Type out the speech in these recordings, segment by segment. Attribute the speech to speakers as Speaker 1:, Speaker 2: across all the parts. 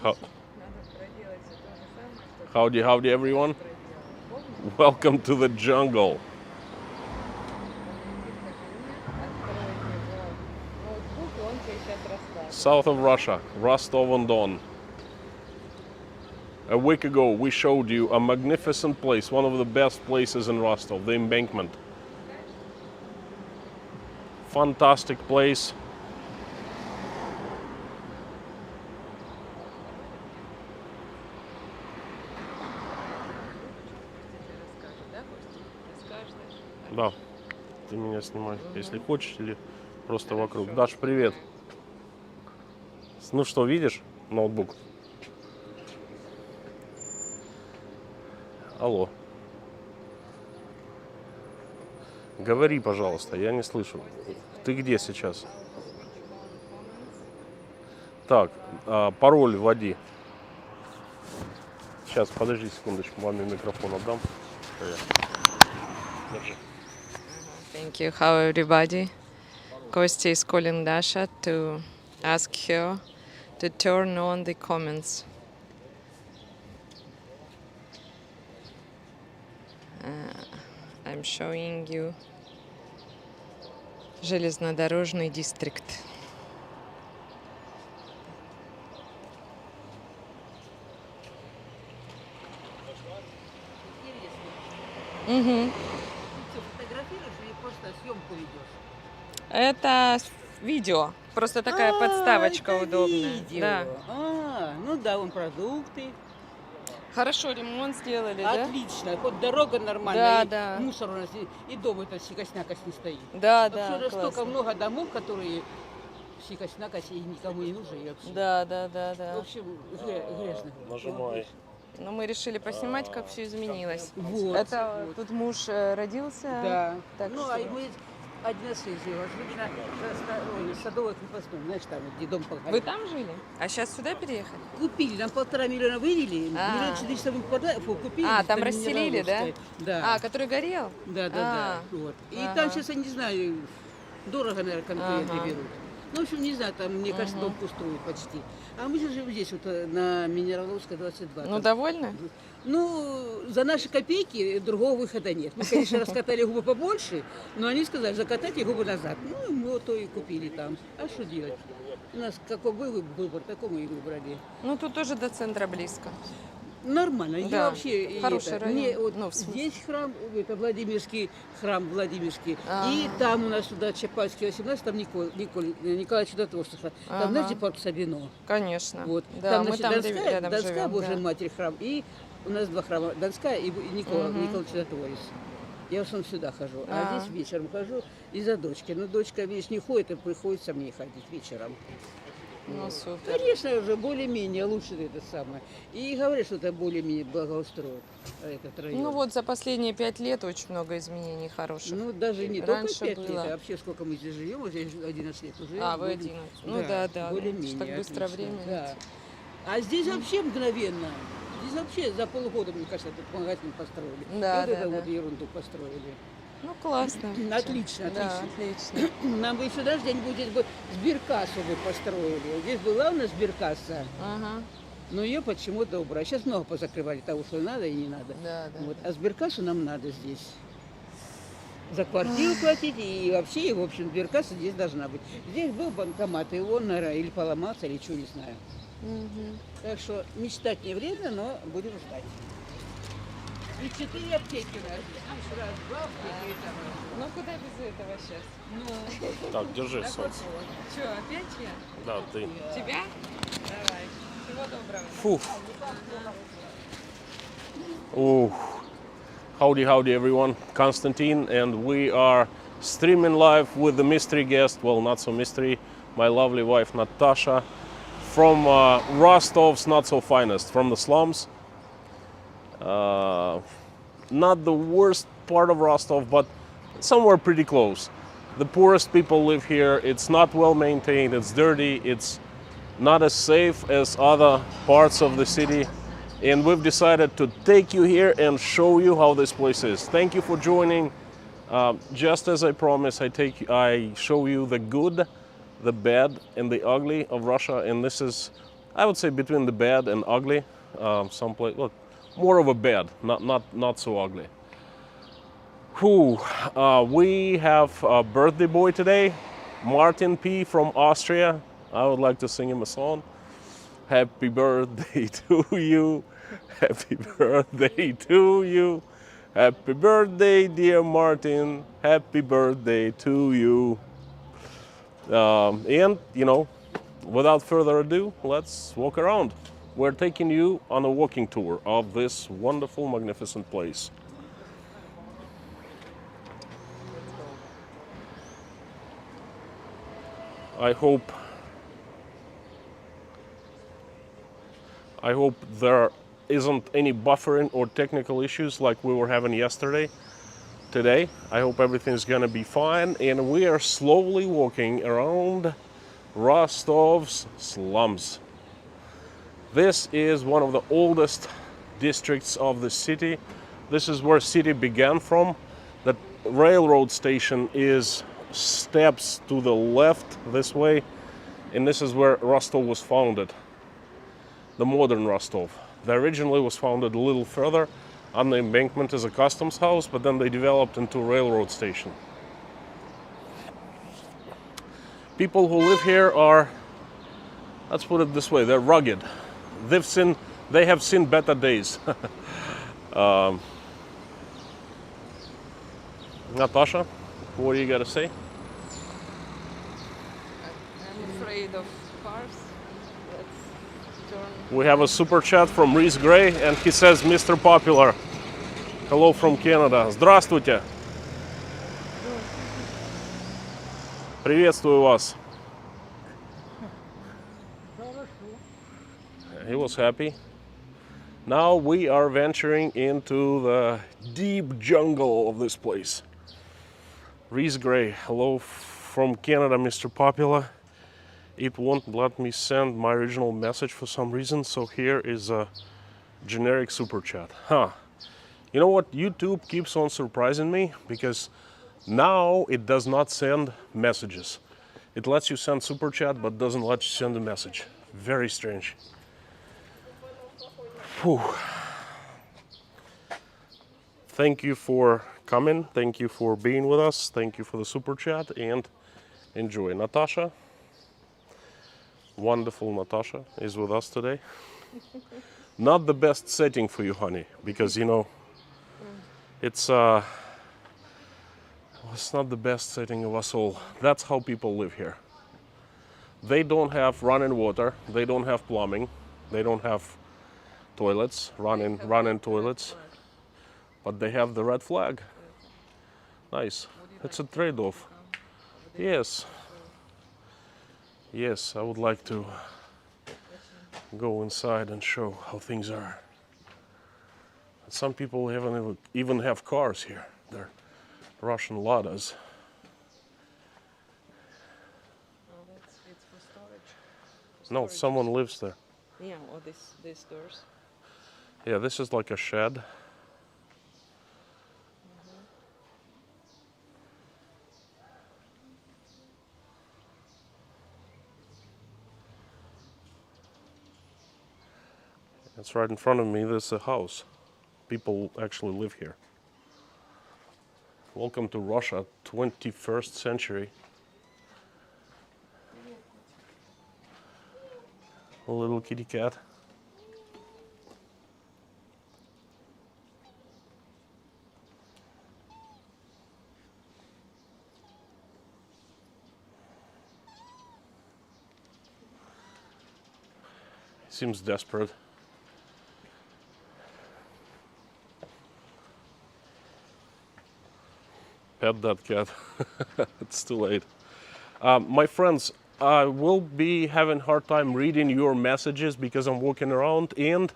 Speaker 1: How, howdy everyone. Welcome to the jungle. South of Russia, Rostov-on-Don. A week ago we showed you a magnificent place, one of the best places in Rostov, the embankment. Fantastic place. Да, ты меня снимай, если хочешь, или просто вокруг. Даш, привет. Ну что, видишь ноутбук? Алло. Говори, пожалуйста, я не слышу. Ты где сейчас? Так, пароль вводи. Сейчас, подожди секундочку, маме микрофон отдам.
Speaker 2: Thank you. How everybody? Kostya is calling Dasha to ask her to turn on the comments. I'm showing you железнодорожный district. Угу.
Speaker 3: Фотографируешь или просто съемку ведешь?
Speaker 2: Это видео. Просто такая подставочка
Speaker 3: это
Speaker 2: удобная.
Speaker 3: Видео.
Speaker 2: Да.
Speaker 3: Ну да, вон продукты.
Speaker 2: Хорошо, ремонт сделали, да?
Speaker 3: Отлично. Хоть дорога нормальная,
Speaker 2: Да, да.
Speaker 3: мусор у нас и дом этот сикость-накость не стоит.
Speaker 2: Да,
Speaker 3: Вообще
Speaker 2: да,
Speaker 3: уже столько
Speaker 2: классно.
Speaker 3: много домов, которые сикость-накость и никому не нужны вообще.
Speaker 2: Да, да, да,
Speaker 3: В
Speaker 2: да.
Speaker 3: общем, грязно.
Speaker 1: Нажимай.
Speaker 2: Но мы решили поснимать, как все изменилось.
Speaker 3: Вот.
Speaker 2: Это
Speaker 3: вот.
Speaker 2: тут муж родился.
Speaker 3: Да.
Speaker 2: Так
Speaker 3: Ну,
Speaker 2: что-
Speaker 3: а мы один раз ездили, на Садовое крепостное, знаешь, там, где дом
Speaker 2: Вы
Speaker 3: погорел.
Speaker 2: там жили? А сейчас сюда переехали?
Speaker 3: Купили, нам 1,5 миллиона выделили,
Speaker 2: А.
Speaker 3: миллион 400 мы купили.
Speaker 2: А, там
Speaker 3: это
Speaker 2: расселили, да?
Speaker 3: Минераловская. Да.
Speaker 2: А, который горел?
Speaker 3: Да, да,
Speaker 2: А.
Speaker 3: да. Вот. И
Speaker 2: Ага.
Speaker 3: там сейчас, я не знаю, дорого, наверное, конкретно
Speaker 2: Ага.
Speaker 3: берут. Ну, в общем, не знаю, там, мне кажется, дом пустует почти. А мы же живем здесь, вот на Минераловской 22.
Speaker 2: Ну,
Speaker 3: Там.
Speaker 2: довольны?
Speaker 3: Ну, за наши копейки другого выхода нет. Мы, конечно, раскатали губы побольше, но они сказали, закатайте губы назад. Ну, мы вот то и купили там. А что делать? У нас какой был выбор, такой мы и выбрали.
Speaker 2: Ну, тут тоже до центра близко.
Speaker 3: Нормально.
Speaker 2: Да,
Speaker 3: Я вообще и
Speaker 2: хороший район.
Speaker 3: мне вот
Speaker 2: Ну, в смысле.
Speaker 3: здесь храм, это Владимирский храм Владимирский,
Speaker 2: Ага.
Speaker 3: и там у нас туда Чапаевский 18, там Николай Чудотворцев. Там,
Speaker 2: Ага.
Speaker 3: знаете, парк Сабино.
Speaker 2: Конечно.
Speaker 3: Вот.
Speaker 2: Да,
Speaker 3: Там,
Speaker 2: мы
Speaker 3: значит,
Speaker 2: там
Speaker 3: Донская,
Speaker 2: рядом
Speaker 3: Донская
Speaker 2: живем.
Speaker 3: Божья
Speaker 2: Да.
Speaker 3: Матерь храм, и у нас два храма, Донская и Николай Чудотворец. Я в основном сюда хожу, а здесь вечером хожу из-за дочки. Но дочка, видишь, не ходит, и приходится мне ходить вечером.
Speaker 2: Ну, супер.
Speaker 3: Конечно, уже более-менее лучше это самое. И говорят, что это более-менее благоустроен этот район.
Speaker 2: Ну, вот за последние 5 лет очень много изменений хороших.
Speaker 3: Ну, даже не
Speaker 2: Раньше
Speaker 3: только 5 лет,
Speaker 2: было.
Speaker 3: а вообще сколько мы здесь живем, уже 11 лет уже.
Speaker 2: А, вы
Speaker 3: более-
Speaker 2: 11. Ну, да.
Speaker 3: Более-менее.
Speaker 2: Так быстро
Speaker 3: отлично,
Speaker 2: время
Speaker 3: Да.
Speaker 2: летит.
Speaker 3: А здесь вообще мгновенно. Здесь вообще за полгода, мне кажется, этот магазин построили.
Speaker 2: Да,
Speaker 3: И вот
Speaker 2: да,
Speaker 3: это
Speaker 2: да.
Speaker 3: вот ерунду построили.
Speaker 2: Ну, классно.
Speaker 3: Отлично,
Speaker 2: Да,
Speaker 3: отлично.
Speaker 2: отлично.
Speaker 3: Нам бы еще даже где-нибудь здесь бы сберкассу бы построили. Здесь была у нас сберкасса,
Speaker 2: Ага.
Speaker 3: но ее почему-то убрали. Сейчас много позакрывали того, что надо и не надо.
Speaker 2: Да.
Speaker 3: Вот. А сберкассу нам надо здесь. За квартиру платить и вообще, и в общем, сберкасса здесь должна быть. Здесь был банкомат, и он, наверное, или поломался, или что, не знаю.
Speaker 2: Мгм.
Speaker 3: Так что мечтать не вредно, но будем ждать. И 4 аптеки у нас. Здесь раз, 2 аптеки и там.
Speaker 2: Ну, куда без этого сейчас?
Speaker 3: Ну,
Speaker 1: Так, держи, солнце.
Speaker 2: Что, опять я?
Speaker 1: Да, ты.
Speaker 2: Тебя? Давай. Всего доброго.
Speaker 1: Фух. Oh. Howdy everyone, Konstantin, and we are streaming live with the mystery guest, well, not so mystery, my lovely wife Natasha, from Rostov's not so finest, from the slums. Not the worst part of Rostov, but somewhere pretty close. The poorest people live here. It's not well maintained, it's dirty, it's not as safe as other parts of the city. And we've decided to take you here and show you how this place is. Thank you for joining. Just as I promised, I show you the good the bad and the ugly of Russia, and this is, I would say, between the bad and ugly. Someplace, look, more of a bad, not so ugly. Whew, we have a birthday boy today, Martin P. from Austria. I would like to sing him a song. Happy birthday to you. Happy birthday to you. Happy birthday, dear Martin. Happy birthday to you. And, you know, without further ado, let's walk around. We're taking you on a walking tour of this wonderful, magnificent place. I hope there isn't any buffering or technical issues like we were having yesterday. Today, I hope everything's gonna be fine, and we are slowly walking around Rostov's slums. This is one of the oldest districts of the city. This is where city began from. The railroad station is steps to the left this way, and this is where Rostov was founded. The modern Rostov. The originally was founded a little further on the embankment as a customs house, but then they developed into a railroad station. People who live here are, let's put it this way, they're rugged. They have seen better days. Natasha, what do you got to say?
Speaker 2: I'm afraid of cars. Let's turn.
Speaker 1: We have a super chat from Reese Gray, and he says, Mr. Popular. Hello from Canada. Здравствуйте. Приветствую вас. He was happy. Now we are venturing into the deep jungle of this place. Reese Gray, hello from Canada, Mr. Popular. It won't let me send my original message for some reason, so here is a generic super chat. You know what? YouTube keeps on surprising me, because now it does not send messages. It lets you send super chat, but doesn't let you send a message. Very strange. Whew. Thank you for coming. Thank you for being with us. Thank you for the super chat, and enjoy. Natasha, wonderful Natasha, is with us today. Not the best setting for you, honey, because, you know, it's not the best setting of us all. That's how people live here. They don't have running water. They don't have plumbing. They don't have toilets, running toilets. But they have the red flag. Nice. It's a trade-off. Yes. Yes, I would like to go inside and show how things are. Some people haven't even have cars here. They're Russian Ladas.
Speaker 2: Oh, it's for storage.
Speaker 1: No, someone lives there.
Speaker 2: Yeah, or these doors.
Speaker 1: Yeah, this is like a shed. It's right in front of me. There's a house. People actually live here. Welcome to Russia, 21st century. A little kitty cat. Seems desperate. Pet that cat. It's too late. My friends, I will be having a hard time reading your messages because I'm walking around, and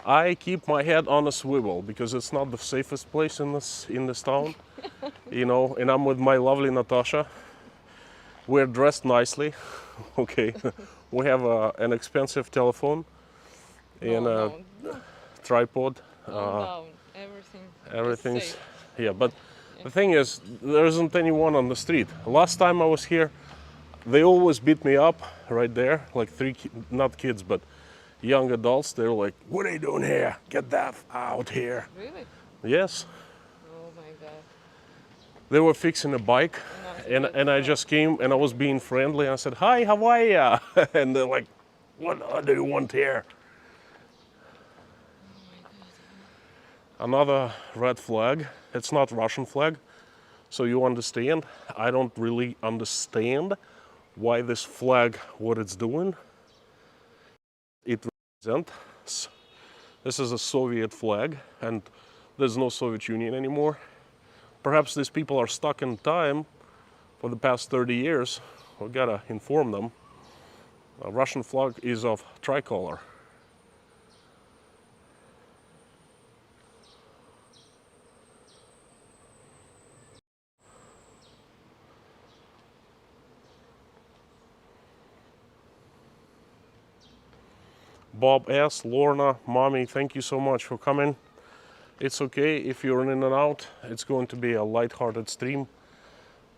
Speaker 1: I keep my head on a swivel because it's not the safest place in this town. You know, and I'm with my lovely Natasha. We're dressed nicely. Okay. We have an expensive telephone and a tripod.
Speaker 2: No,
Speaker 1: Everything's
Speaker 2: safe.
Speaker 1: yeah, but the thing is, there isn't anyone on the street. Last time I was here, they always beat me up right there, like not kids, but young adults. They're like, "What are you doing here? Get that out here!"
Speaker 2: Really?
Speaker 1: Yes,
Speaker 2: Oh my God.
Speaker 1: they were fixing a bike, and I just came and I was being friendly. I said, "Hi, how are ya?" And they're like, "What do you want here?" Another red flag. It's not Russian flag, so you understand. I don't really understand why this flag, what it's doing. It represents, this is a Soviet flag, and there's no Soviet Union anymore. Perhaps these people are stuck in time for the past 30 years. We gotta inform them. A Russian flag is of tricolor. Bob S., Lorna, Mommy, thank you so much for coming. It's okay if you're in and out. It's going to be a light-hearted stream.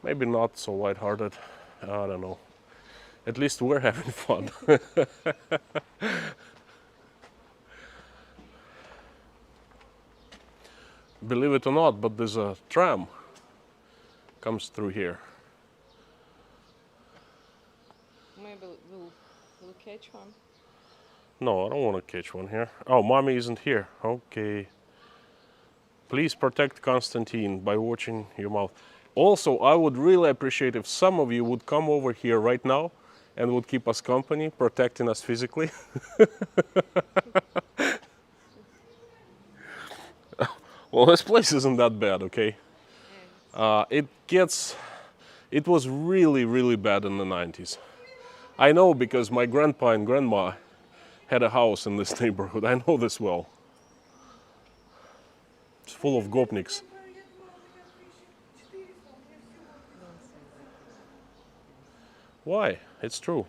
Speaker 1: Maybe not so light-hearted. I don't know. At least we're having fun. Believe it or not, but there's a tram comes through here.
Speaker 2: Maybe we'll catch one.
Speaker 1: No, I don't want to catch one here. Oh, Mommy isn't here. Okay. Please protect Konstantin by watching your mouth. Also, I would really appreciate if some of you would come over here right now and would keep us company, protecting us physically. Well, this place isn't that bad, okay? It was really, really bad in the 90s. I know because my grandpa and grandma had a house in this neighborhood. I know this well. It's full of gopniks. Why? It's true.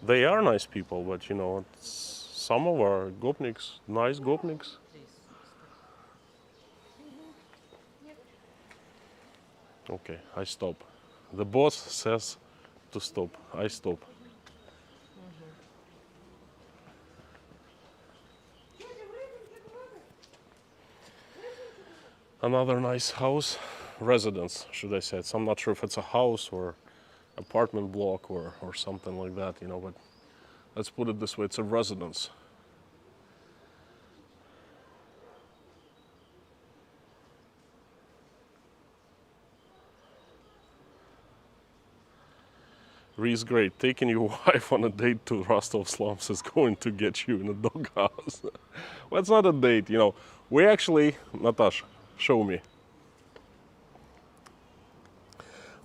Speaker 1: They are nice people, but you know, some of our gopniks, nice gopniks. Okay, I stop. The boss says to stop. I stop. Another nice house, residence, should I say. I'm not sure if it's a house or apartment block or something like that, you know, but let's put it this way, it's a residence. Reese, great. Taking your wife on a date to Rostov slums is going to get you in a doghouse. Well, it's not a date, you know. We actually, Natasha, show me.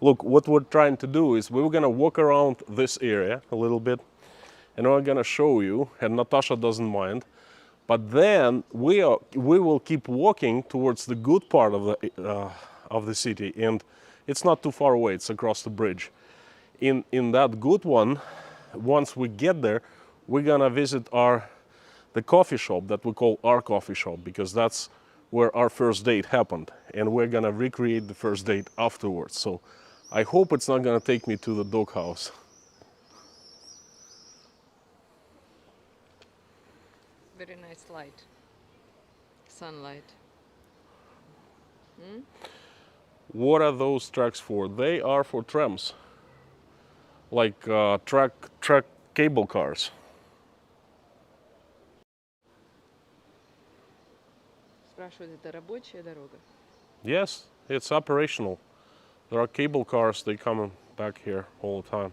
Speaker 1: Look, what we're trying to do is we're gonna walk around this area a little bit, and we're gonna show you, and Natasha doesn't mind, but then we will keep walking towards the good part of the city, and it's not too far away. It's across the bridge. In that good one, once we get there, we're gonna visit the coffee shop that we call our coffee shop, because that's where our first date happened, and we're gonna recreate the first date afterwards. So I hope it's not gonna take me to the doghouse.
Speaker 2: Very nice light. Sunlight.
Speaker 1: What are those tracks for? They are for trams, like track cable cars.
Speaker 2: Спрашивают, это рабочая дорога?
Speaker 1: Yes, it's operational. There are cable cars, they come back here all the time.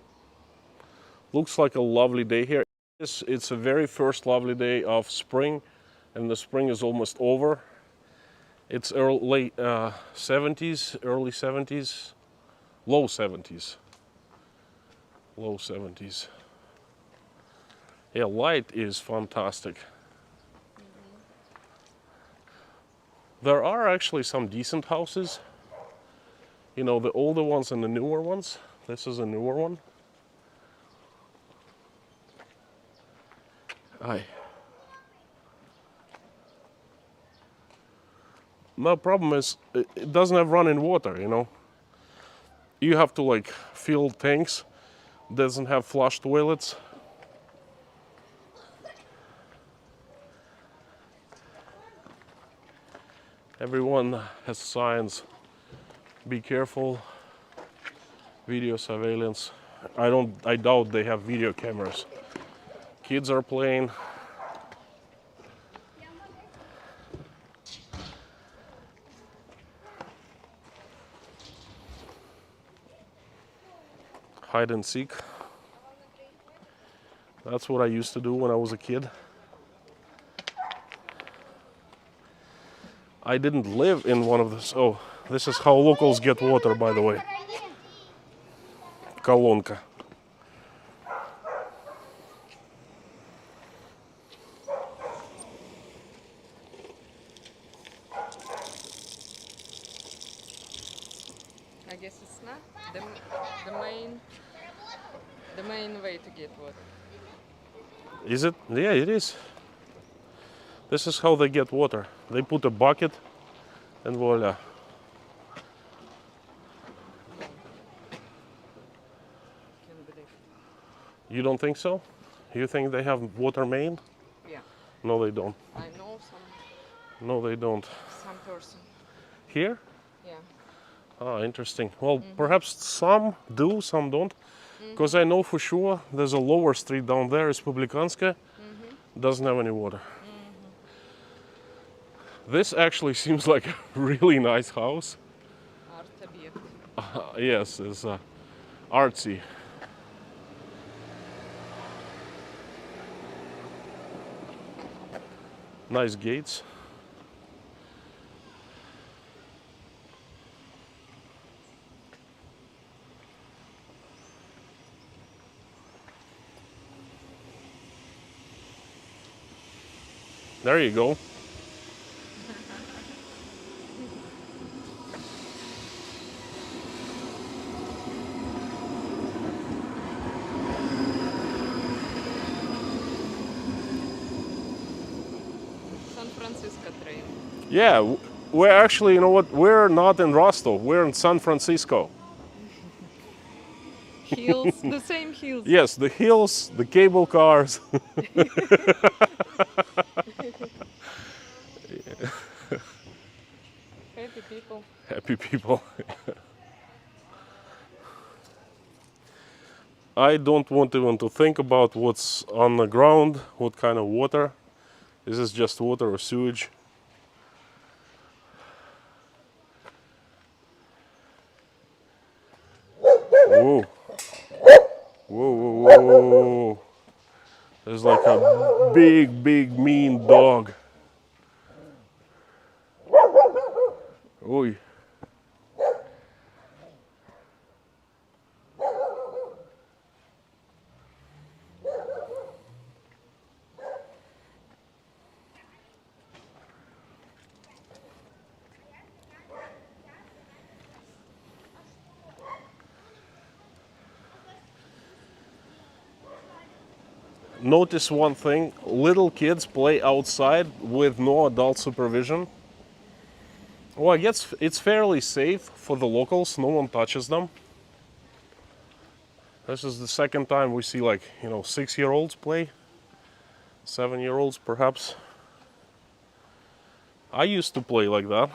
Speaker 1: Looks like a lovely day here. It's a very first lovely day of spring, and the spring is almost over. It's late 70s, early 70s, low 70s. Low 70s. Yeah, light is fantastic. There are actually some decent houses. You know, the older ones and the newer ones. This is a newer one. Aye. No problem is, it doesn't have running water, you know. You have to like fill tanks. Doesn't have flush toilets. Everyone has signs. Be careful. Video surveillance. I doubt they have video cameras. Kids are playing. Hide and seek. That's what I used to do when I was a kid. I didn't live in one of those. Oh, this is how locals get water, by the way. Колонка.
Speaker 2: I guess it's not the main way to get water.
Speaker 1: Is it? Yeah, it is. This is how they get water. They put a bucket and voila.
Speaker 2: Can't believe.
Speaker 1: You don't think so? You think they have water main?
Speaker 2: Yeah,
Speaker 1: No, they don't.
Speaker 2: I know
Speaker 1: No, they don't.
Speaker 2: some person.
Speaker 1: Here?
Speaker 2: Yeah.
Speaker 1: Ah, interesting. Well, perhaps some do, some don't. Because I know for sure there's a lower street down there, Respublikanska, doesn't have any water. This actually seems like a really nice house.
Speaker 2: Art object.
Speaker 1: Yes, it's artsy. Nice gates. There you go.
Speaker 2: San Francisco train.
Speaker 1: Yeah, we're actually, you know what? We're not in Rostov. We're in San Francisco.
Speaker 2: Hills, the same hills.
Speaker 1: Yes, the hills, the cable cars.
Speaker 2: Happy people.
Speaker 1: Happy people. I don't want even to think about what's on the ground, what kind of water. Is this just water or sewage? Whoa. Whoa, whoa, whoa, whoa. There's like a big, big, mean dog. Oi. Notice one thing, little kids play outside with no adult supervision. Well, I guess it's fairly safe for the locals, no one touches them. This is the second time we see 6-year-olds play, 7-year-olds perhaps. I used to play like that.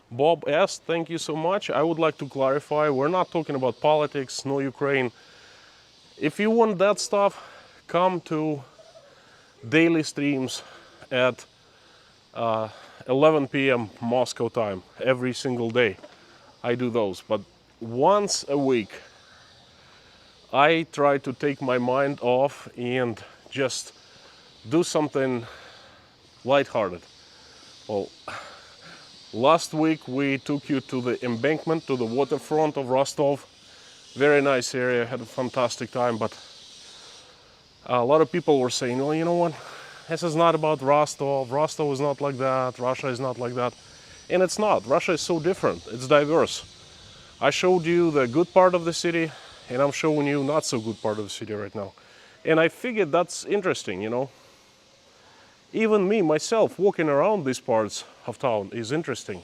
Speaker 1: Bob S., thank you so much. I would like to clarify, we're not talking about politics, no Ukraine. If you want that stuff, come to daily streams at 11 p.m. Moscow time, every single day. I do those, but once a week, I try to take my mind off and just do something lighthearted. Well, last week we took you to the embankment, to the waterfront of Rostov. Very nice area, had a fantastic time, but a lot of people were saying, well, you know what, this is not about Rostov, Rostov is not like that, Russia is not like that. And it's not, Russia is so different, it's diverse. I showed you the good part of the city, and I'm showing you not so good part of the city right now. And I figured that's interesting, you know. even me, myself, walking around these parts of town is interesting.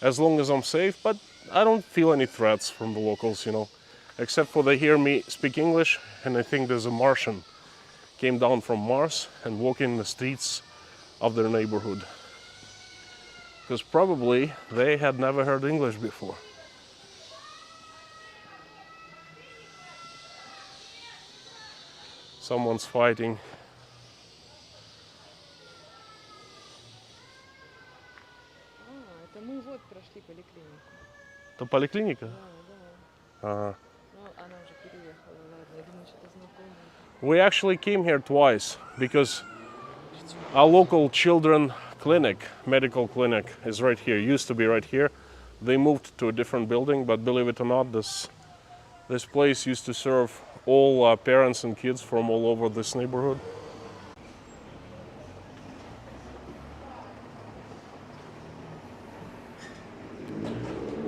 Speaker 1: As long as I'm safe, but I don't feel any threats from the locals, you know. Except for they hear me speak English, and I think there's a Martian came down from Mars and walking the streets of their neighborhood. Because probably they had never heard English before. Someone's fighting.
Speaker 2: Это мы вот прошли поликлинику.
Speaker 1: Это поликлиника?
Speaker 2: Да.
Speaker 1: Ага.
Speaker 2: Ну, она уже переехала, ладно, я думаю, что-то знакомое.
Speaker 1: We actually came here twice because our local children clinic, medical clinic, is right here. Used to be right here. They moved to a different building, but believe it or not, this place used to serve all parents and kids from all over this neighborhood.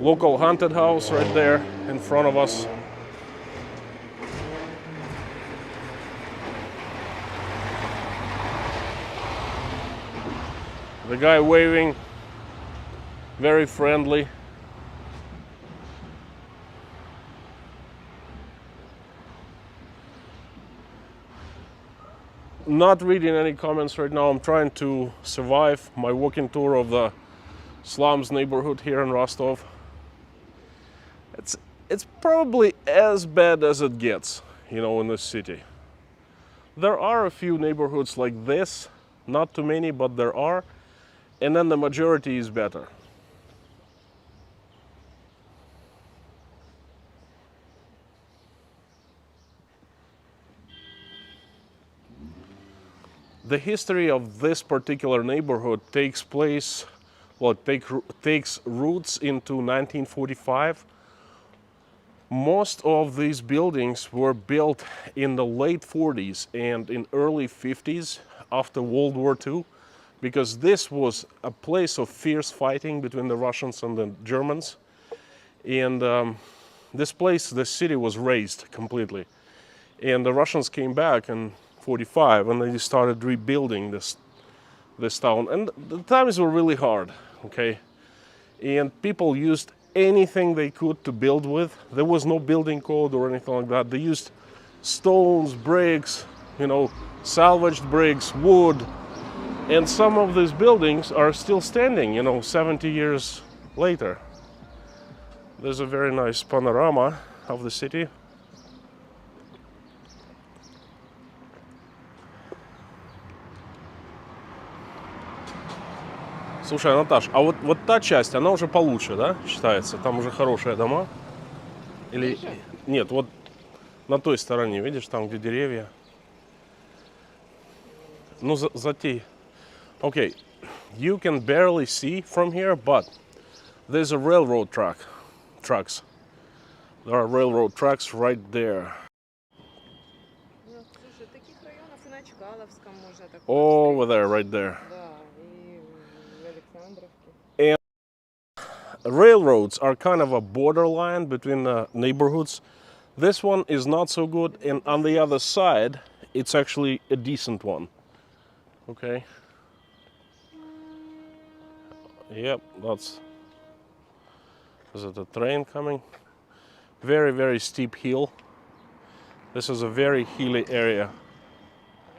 Speaker 1: Local haunted house right there in front of us. The guy waving, very friendly. Not reading any comments right now. I'm trying to survive my walking tour of the SLUMS neighborhood here in Rostov. It's probably as bad as it gets, you know, in this city. There are a few neighborhoods like this, not too many, but there are. And then the majority is better. The history of this particular neighborhood takes roots into 1945. Most of these buildings were built in the late 40s and in early 50s after World War II, because this was a place of fierce fighting between the Russians and the Germans. And this city was razed completely. And the Russians came back in 45 and they started rebuilding this town. And the times were really hard, okay? And people used anything they could to build with. There was no building code or anything like that. They used stones, bricks, you know, salvaged bricks, wood. And some of these buildings are still standing, you know, 70 years later. There's a very nice panorama of the city. Слушай, Наташ, а вот та часть, она уже получше, да, считается? Там уже хорошие дома? Или нет, вот на той стороне, видишь, там, где деревья. Ну, затей. Okay, you can barely see from here, but there's a railroad tracks. There are railroad tracks right there.
Speaker 2: Ну, слушай, таких районов и на Чкаловском можно так.
Speaker 1: Over there, right there.
Speaker 2: Да, и в Александровке.
Speaker 1: Railroads are kind of a borderline between the neighborhoods. This one is not so good, and on the other side, it's actually a decent one. Okay. Yep, is it a train coming? Very, very steep hill. This is a very hilly area.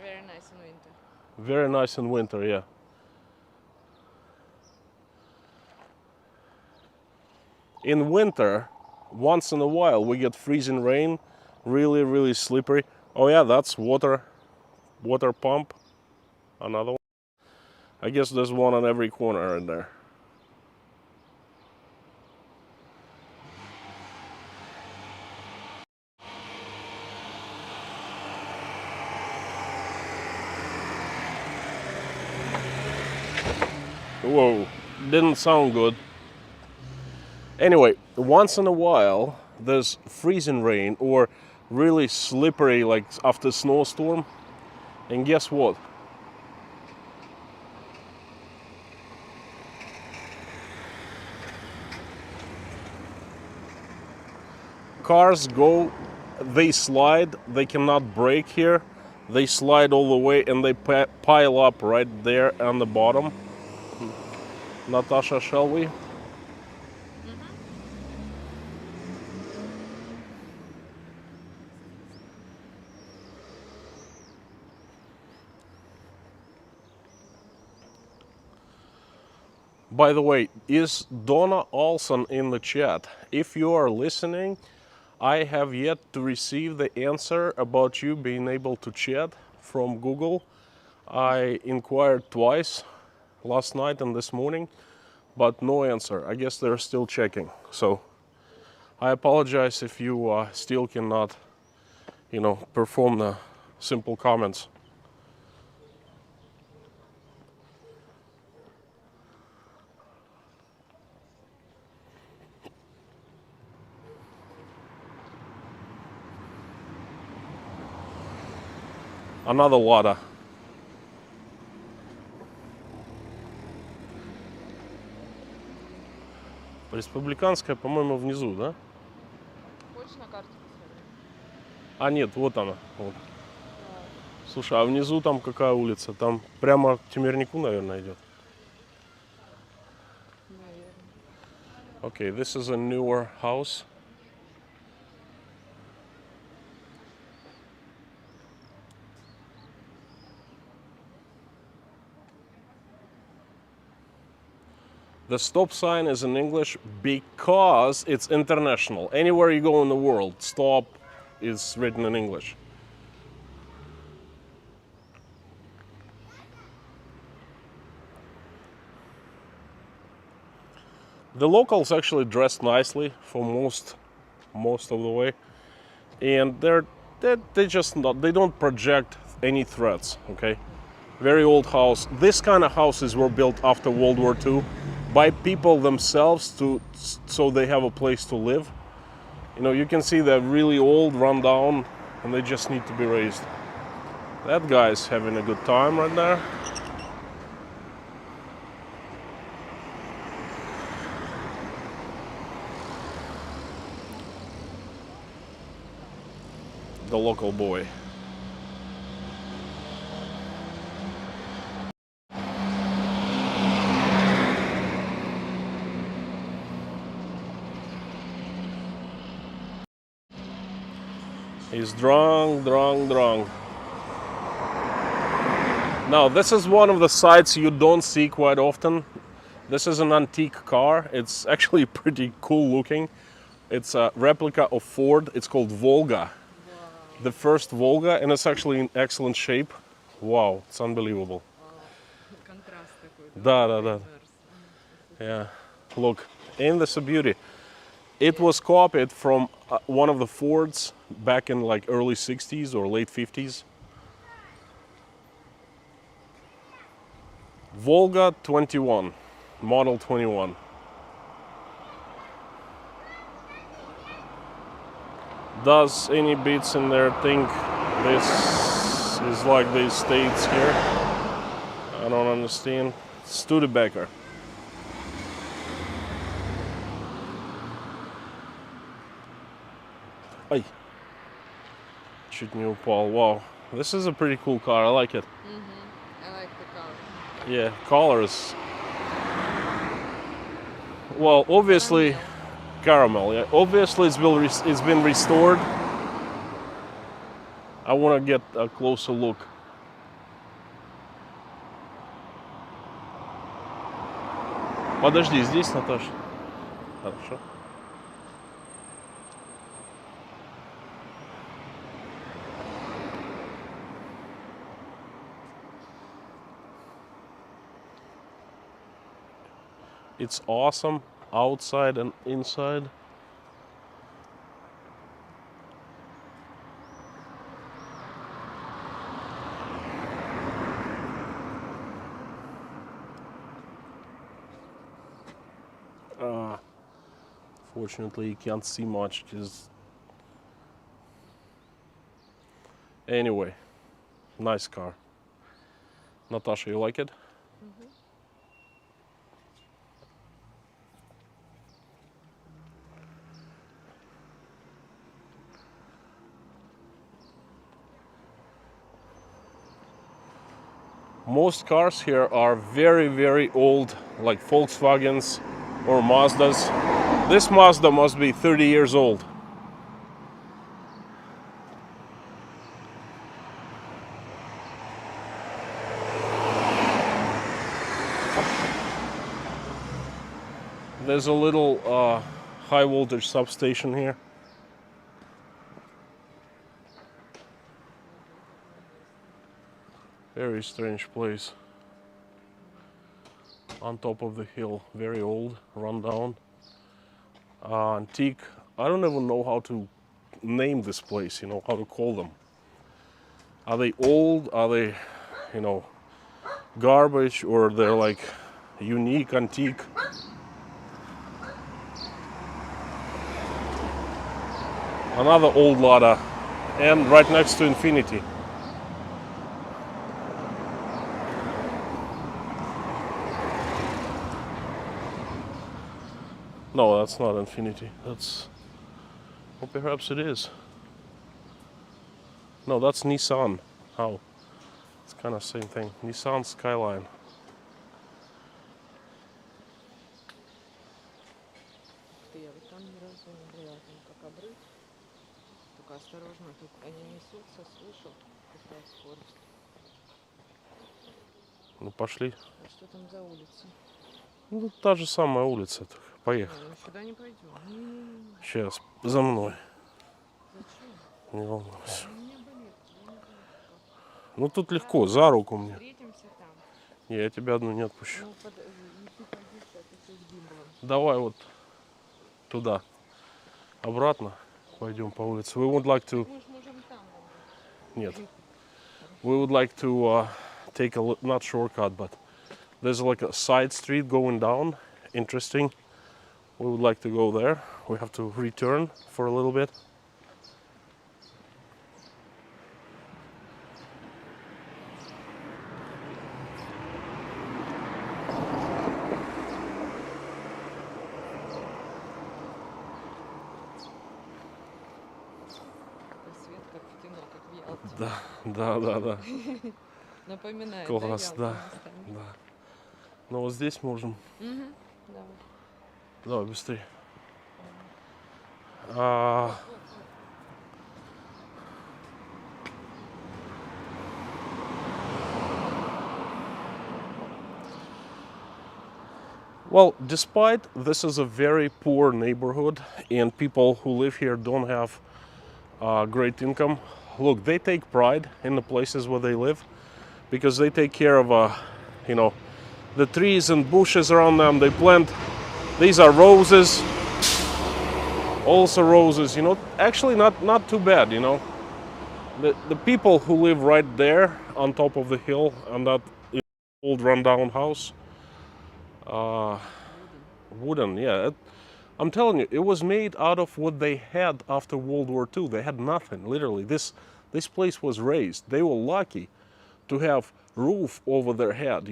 Speaker 2: Very nice in winter.
Speaker 1: Very nice in winter, yeah. In winter, once in a while, we get freezing rain, really, really slippery. Oh yeah, that's water pump, another one. I guess there's one on every corner in there. Whoa, didn't sound good. Anyway, once in a while, there's freezing rain or really slippery, like after a snowstorm. And guess what? Cars go, they slide, they cannot brake here. They slide all the way and they pile up right there on the bottom. Natasha, shall we? By the way, is Donna Olson in the chat? If you are listening, I have yet to receive the answer about you being able to chat from Google. I inquired twice, last night and this morning, but no answer. I guess they're still checking. So I apologize if you still cannot, perform the simple comments. Another Lada. Республиканская, по-моему, внизу, да?
Speaker 2: Хочешь на карту посмотреть?
Speaker 1: А нет, вот она. Вот. Слушай, а внизу там какая улица? Там прямо к Темирнику, наверное, идет.
Speaker 2: Наверное.
Speaker 1: Okay, this is a newer house. The stop sign is in English because it's international. Anywhere you go in the world, stop is written in English. The locals actually dress nicely for most of the way, and they don't project any threats. Okay, very old house. This kind of houses were built after World War II by people themselves so they have a place to live. You can see they're really old, run down, and they just need to be raised. That guy's having a good time right there. The local boy. He's drunk. Now, this is one of the sights you don't see quite often. This is an antique car. It's actually pretty cool looking. It's a replica of Ford. It's called Volga. Wow. The first Volga, and it's actually in excellent shape. Wow, it's unbelievable.
Speaker 2: Контраст такой.
Speaker 1: Да. Yeah, look, ain't this a beauty? It was copied from one of the Fords back in like early 60s or late 50s. Volga 21, model 21. Does any bits in there think this is like the States here? I don't understand. Studebaker. Ай. Чуть не упал. Wow. This is a pretty cool car. I like it.
Speaker 2: I like the color.
Speaker 1: Yeah, colors. Well, obviously, caramel. Yeah, obviously it's been restored. I want to get a closer look. Подожди, здесь, Наташа. Хорошо. It's awesome outside and inside. Fortunately, you can't see much. Anyway, nice car. Natasha, you like it? most cars here are very, very old, like Volkswagens or Mazdas. This Mazda must be 30 years old. There's a little high voltage substation here. Very strange place. On top of the hill, very old, run down, antique. I don't even know how to name this place, how to call them. Are they old? Are they, garbage? Or they're like unique, antique? Another old Lada, and right next to Infinity. No, that's not Infinity. That's, or perhaps it is. No, that's Nissan. How? It's kind of same thing. Nissan Skyline.
Speaker 2: Я вот там ни разу не была, там как обрыв. Только осторожно, тут они несутся, слышу, как раз скорость.
Speaker 1: Ну, пошли.
Speaker 2: А что там за улица?
Speaker 1: Ну, тут та же самая улица. Поехали.
Speaker 2: Мы сюда не пойдем.
Speaker 1: Сейчас, за мной.
Speaker 2: Зачем?
Speaker 1: Не волнуйся.
Speaker 2: У меня болит, я не знаю, как.
Speaker 1: Ну, тут легко, за руку мне.
Speaker 2: Встретимся там.
Speaker 1: Не, я тебя одну не отпущу.
Speaker 2: Ну, ты пойдешь, а ты с гимблом.
Speaker 1: Давай вот туда. Обратно пойдем по улице. We would like to...
Speaker 2: Мы же можем там.
Speaker 1: Нет. We would like to take a, not shortcut, but there's like a side street going down. Interesting. We would like to go there. We have to return for a little bit.
Speaker 2: Свет как в кино, как в Ялте.
Speaker 1: Да.
Speaker 2: Напоминает,
Speaker 1: Класс,
Speaker 2: да,
Speaker 1: да.
Speaker 2: Ялту местами.
Speaker 1: Да. Ну вот здесь можем.
Speaker 2: Мгм, давай.
Speaker 1: Давай быстрее. Well, despite this is a very poor neighborhood and people who live here don't have great income, look, they take pride in the places where they live because they take care of, the trees and bushes around them. They plant, these are roses, also roses, actually not too bad, The people who live right there on top of the hill on that old rundown house, wooden, yeah. I'm telling you, it was made out of what they had after World War II. They had nothing, literally. This place was raised. They were lucky to have roof over their head,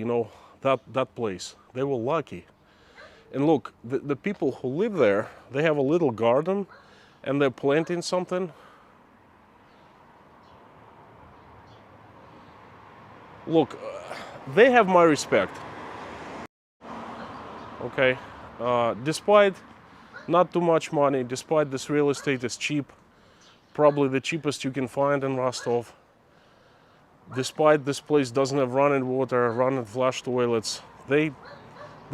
Speaker 1: that place. They were lucky. And look, the people who live there, they have a little garden and they're planting something. Look, they have my respect. Okay, despite not too much money, despite this real estate is cheap, probably the cheapest you can find in Rostov, despite this place doesn't have running water, running flush toilets, they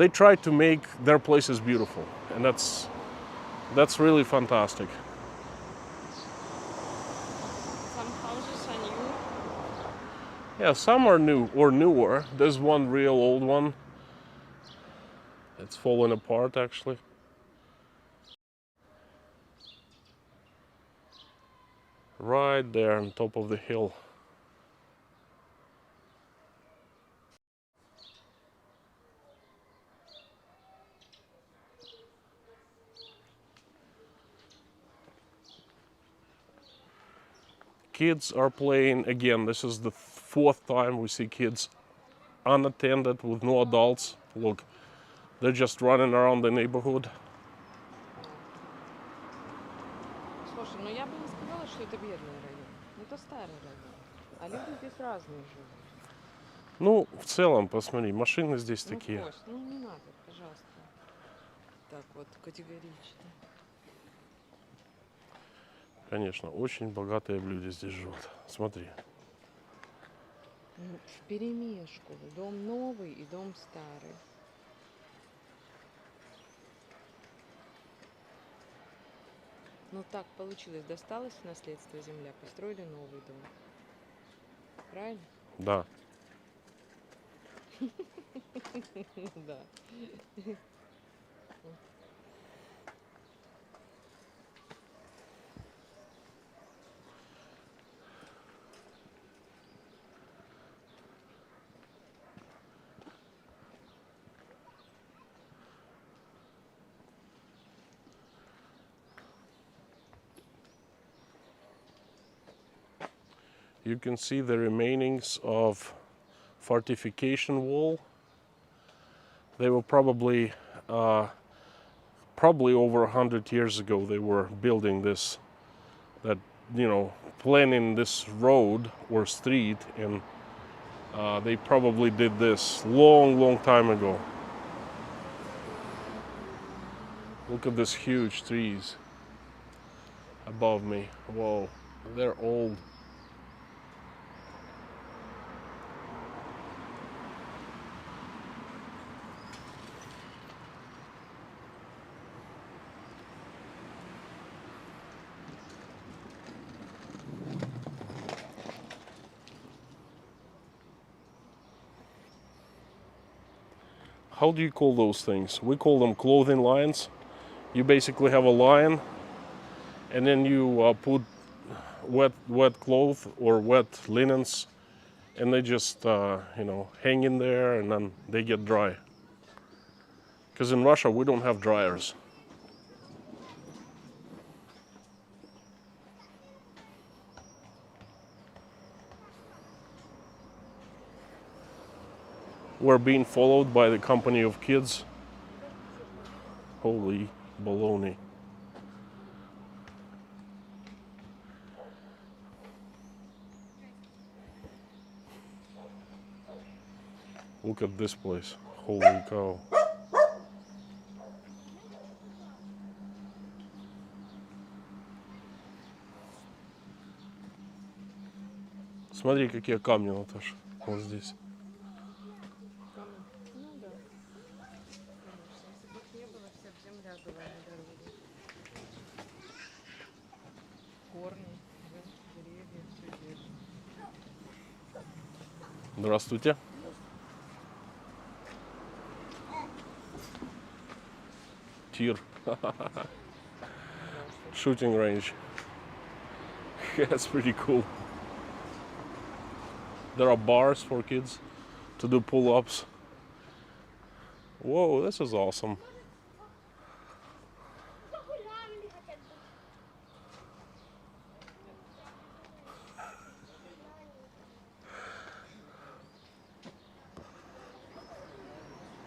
Speaker 1: try to make their places beautiful, and that's really fantastic.
Speaker 2: Some houses are new.
Speaker 1: Yeah, some are new or newer. There's one real old one. It's falling apart actually. Right there on top of the hill. Kids are playing again. This is the fourth time we see kids unattended with no adults. Look, they're just running around the neighborhood.
Speaker 2: Слушай, ну я бы не сказала, что это бедный район. Это старый район. А люди здесь разные живут.
Speaker 1: Ну, в целом, посмотри, машины здесь
Speaker 2: Ну,
Speaker 1: такие.
Speaker 2: Кость, ну не надо, пожалуйста. Так вот, категорично.
Speaker 1: Конечно, очень богатые люди здесь живут. Смотри.
Speaker 2: Ну, вперемешку. Дом новый и дом старый. Ну так получилось. Досталось в наследство земля, построили новый дом. Правильно?
Speaker 1: Да.
Speaker 2: Да.
Speaker 1: You can see the remainings of fortification wall. They were probably over 100 years ago they were building this, that, you know, planning this road or street, and they probably did this long time ago. Look at these huge trees above me. Whoa, they're old. How do you call those things? We call them clothing lines. You basically have a line, and then you put wet cloth or wet linens, and they just you know, hang in there, and then they get dry. Because in Russia we don't have dryers. We're being followed by the company of kids. Holy baloney. Look at this place. Holy cow. Смотри, какие камни, Наташа. Вот здесь.
Speaker 2: Камень. Ну да. Конечно. Если бы их не было, вся б земля была на дороге. Корни, да, деревья, все держит.
Speaker 1: Здравствуйте. Тир. Shooting range. That's pretty cool. There are bars for kids to do pull-ups. Whoa, this is awesome.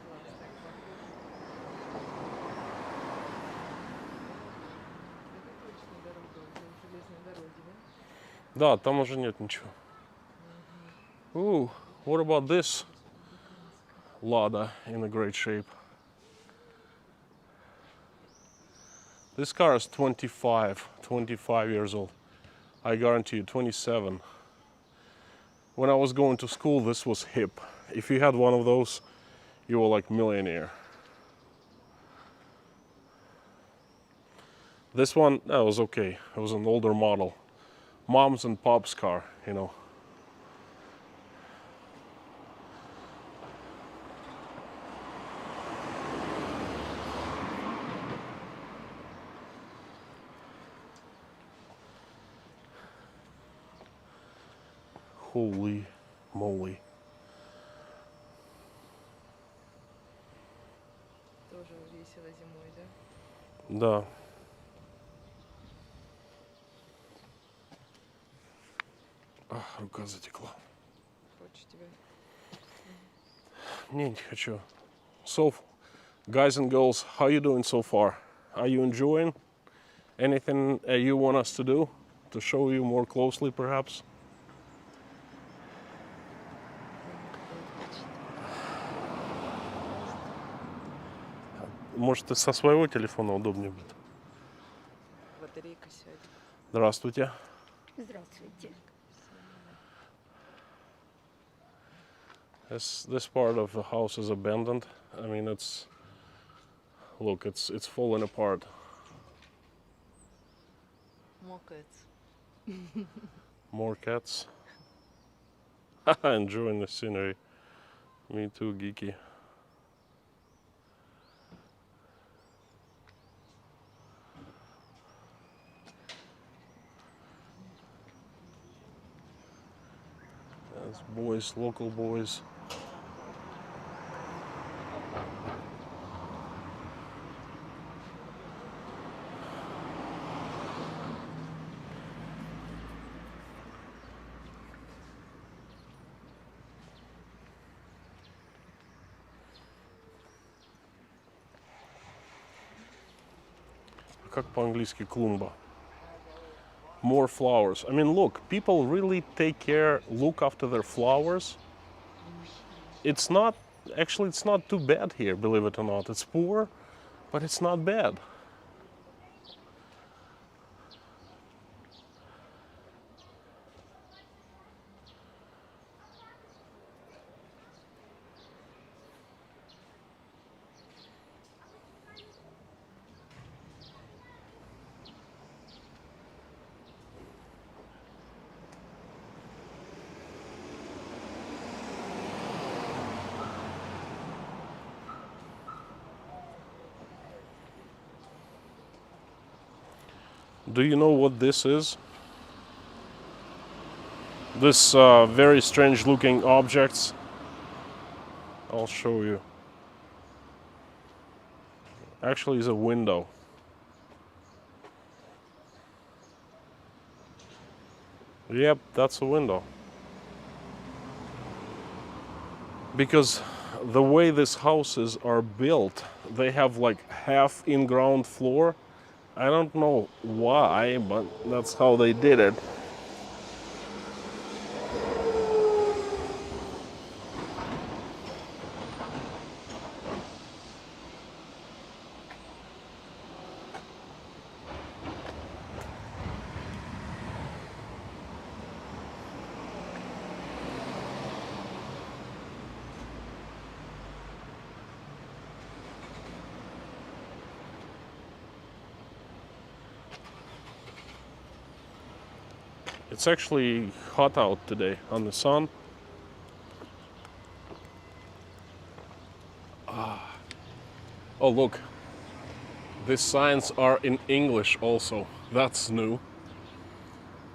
Speaker 2: Классно, похоже. Это точно дорога уже, железной дороги, да?
Speaker 1: Да, там уже нет ничего. Ooh, what about this Lada in a great shape? This car is 25 years old. I guarantee you, 27. When I was going to school, this was hip. If you had one of those, you were like millionaire. This one, that was okay. It was an older model. Mom's and pop's car, you know. Holy moly.
Speaker 2: Тоже весело зимой, да?
Speaker 1: Да. Ах, рука затекла.
Speaker 2: Хочешь тебя?
Speaker 1: Не хочу. So, guys and girls, how you doing so far? Are you enjoying anything you want us to do? To show you more closely, perhaps? Может, со своего телефона удобнее будет?
Speaker 2: Батарейка сядет.
Speaker 1: Здравствуйте.
Speaker 3: Здравствуйте.
Speaker 1: This part of the house is abandoned. I mean, it's falling apart.
Speaker 2: More cats.
Speaker 1: More cats. Enjoying the scenery. Me too, geeky. That's boys, local boys. Как по-английски клумба? More flowers. I mean, look, people really look after their flowers. It's not too bad here, believe it or not. It's poor, but it's not bad. Do you know what this is? This very strange looking objects. I'll show you. Actually, it's a window. Yep, that's a window. Because the way these houses are built, they have like half in-ground floor. I don't know why, but that's how they did it. It's actually hot out today on the sun. Oh, look. These signs are in English also. That's new.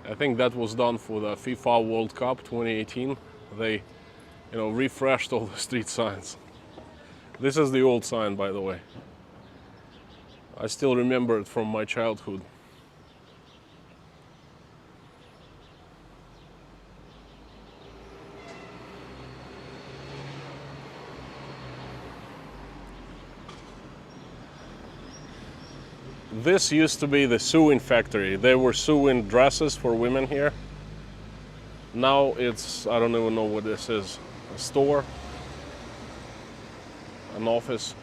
Speaker 1: I think that was done for the FIFA World Cup 2018. They, refreshed all the street signs. This is the old sign, by the way. I still remember it from my childhood. This used to be the sewing factory. They were sewing dresses for women here. Now it's, I don't even know what this is, a store, an office.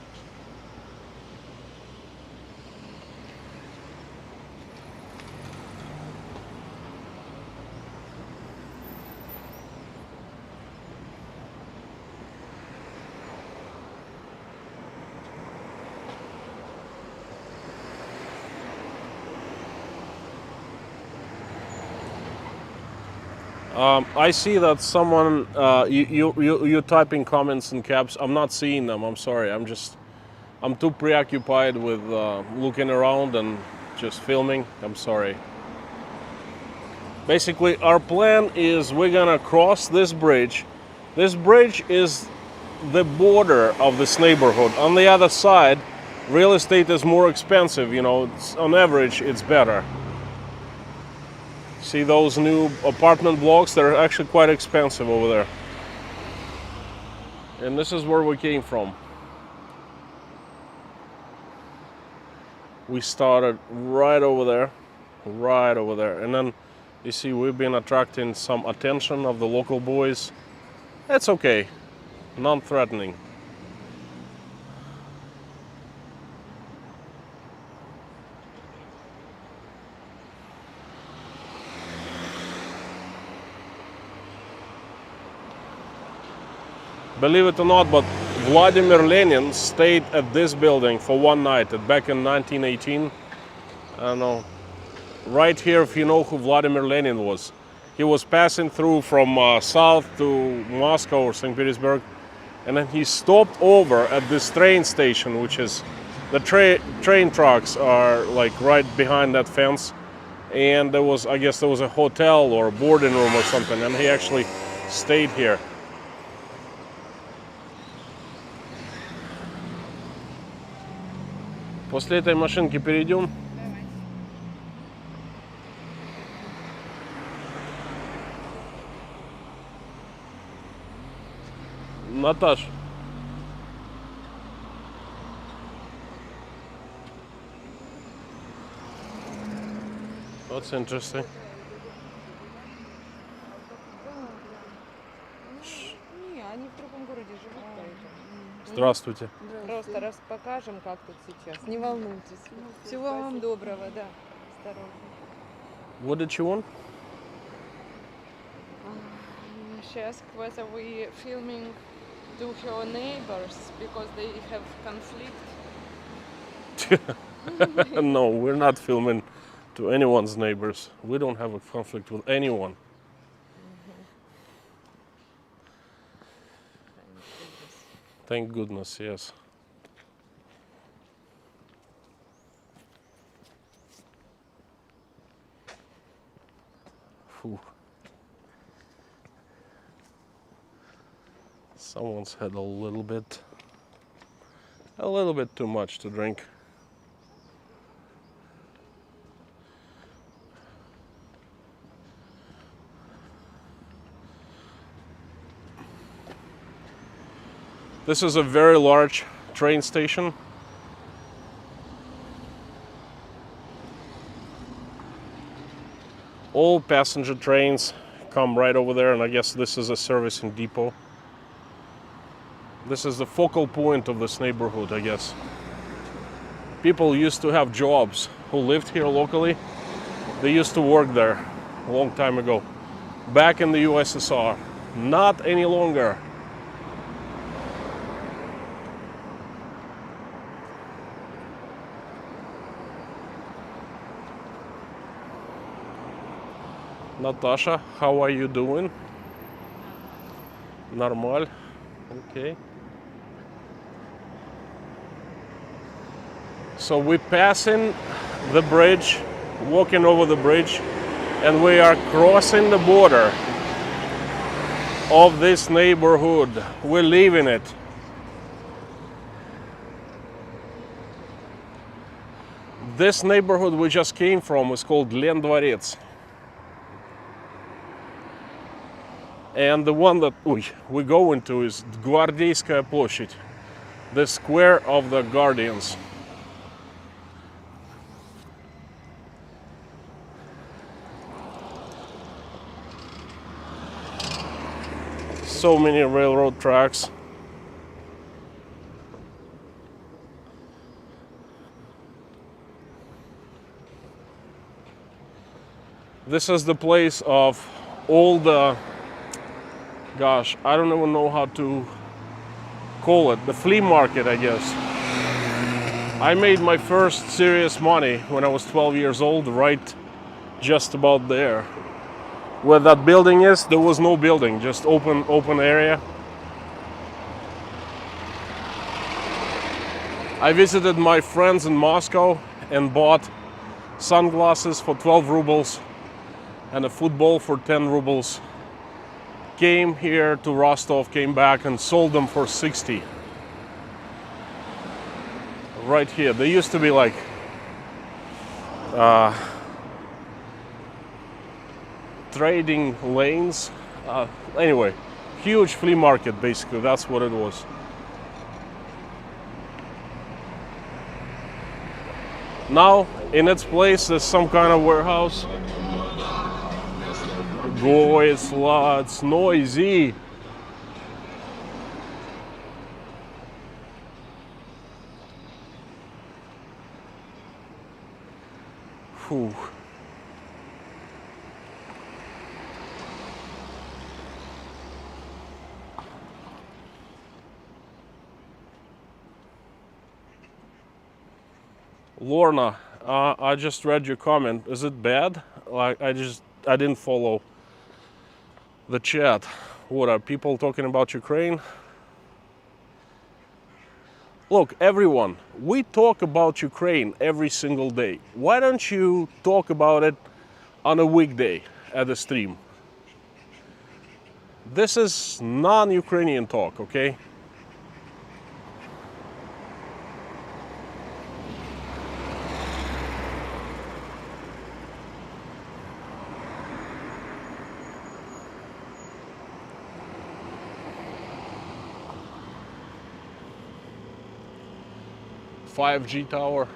Speaker 1: I see that someone, you typing comments in caps. I'm not seeing them, I'm sorry. I'm too preoccupied with looking around and just filming. I'm sorry. Basically, our plan is we're gonna cross this bridge. This bridge is the border of this neighborhood. On the other side, real estate is more expensive, on average, it's better. See those new apartment blocks? They're actually quite expensive over there. And this is where we came from. We started right over there. And then you see we've been attracting some attention of the local boys. It's okay, non-threatening. Believe it or not, but Vladimir Lenin stayed at this building for one night back in 1918. I don't know. Right here, if you know who Vladimir Lenin was. He was passing through from south to Moscow or St. Petersburg, and then he stopped over at this train station, which is the train tracks are like right behind that fence. And there was, I guess there was a hotel or a boarding room or something, and he actually stayed here. После этой машинки перейдем. Наташ. That's interesting.
Speaker 2: Не, они в другом городе живут, поэтому.
Speaker 1: Здравствуйте.
Speaker 2: Просто раз покажем, как тут сейчас. Не волнуйтесь. Всего вам доброго, да. Осторожно.
Speaker 1: What did you want?
Speaker 2: She asked whether we filming to her neighbors because they have conflict.
Speaker 1: No, we're not filming to anyone's neighbors. We don't have a conflict with anyone. Thank goodness, yes. Phew. Someone's had a little bit too much to drink. This is a very large train station. All passenger trains come right over there, and I guess this is a servicing depot. This is the focal point of this neighborhood, I guess. People used to have jobs who lived here locally. They used to work there a long time ago, back in the USSR. Not any longer. Natasha, how are you doing? Normal. Okay. So we're passing the bridge, walking over the bridge, and we are crossing the border of this neighborhood. We're leaving it. This neighborhood we just came from is called Len Dvorets. And the one that we go into is Gvardeyskaya площадь, the square of the Guardians. So many railroad tracks. This is the place of all the, gosh, I don't even know how to call it, the flea market, I guess. I made my first serious money when I was 12 years old, right just about there. Where that building is, there was no building, just open area. I visited my friends in Moscow and bought sunglasses for 12 rubles and a football for 10 rubles. Came here to Rostov, came back and sold them for 60. Right here, they used to be like trading lanes. Anyway, huge flea market basically, that's what it was. Now, in its place, there's some kind of warehouse. Boy, it's loud, it's noisy. Whew. Lorna, I just read your comment. Is it bad? Like I didn't follow the chat. What are people talking about Ukraine? Look, everyone, we talk about Ukraine every single day. Why don't you talk about it on a weekday at the stream? This is non-Ukrainian talk, okay? .5G tower.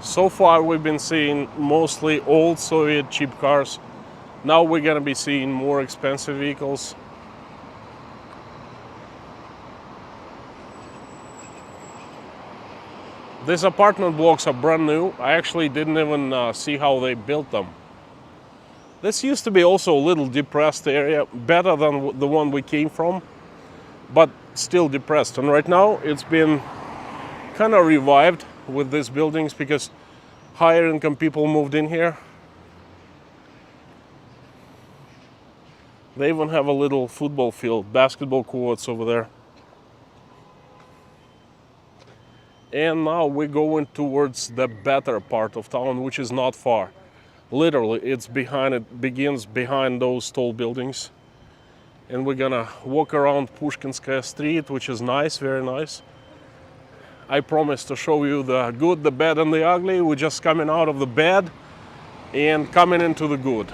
Speaker 1: So far we've been seeing mostly old Soviet cheap cars. Now we're gonna be seeing more expensive vehicles. These apartment blocks are brand new. I actually didn't even see how they built them. This used to be also a little depressed area, better than the one we came from, but still depressed. And right now it's been kind of revived with these buildings because higher income people moved in here. They even have a little football field, basketball courts over there. And now we're going towards the better part of town, which is not far. Literally, it begins behind those tall buildings. And we're gonna walk around Pushkinsky street, which is nice, very nice. I promise to show you the good, the bad, and the ugly. We're just coming out of the bad and coming into the good.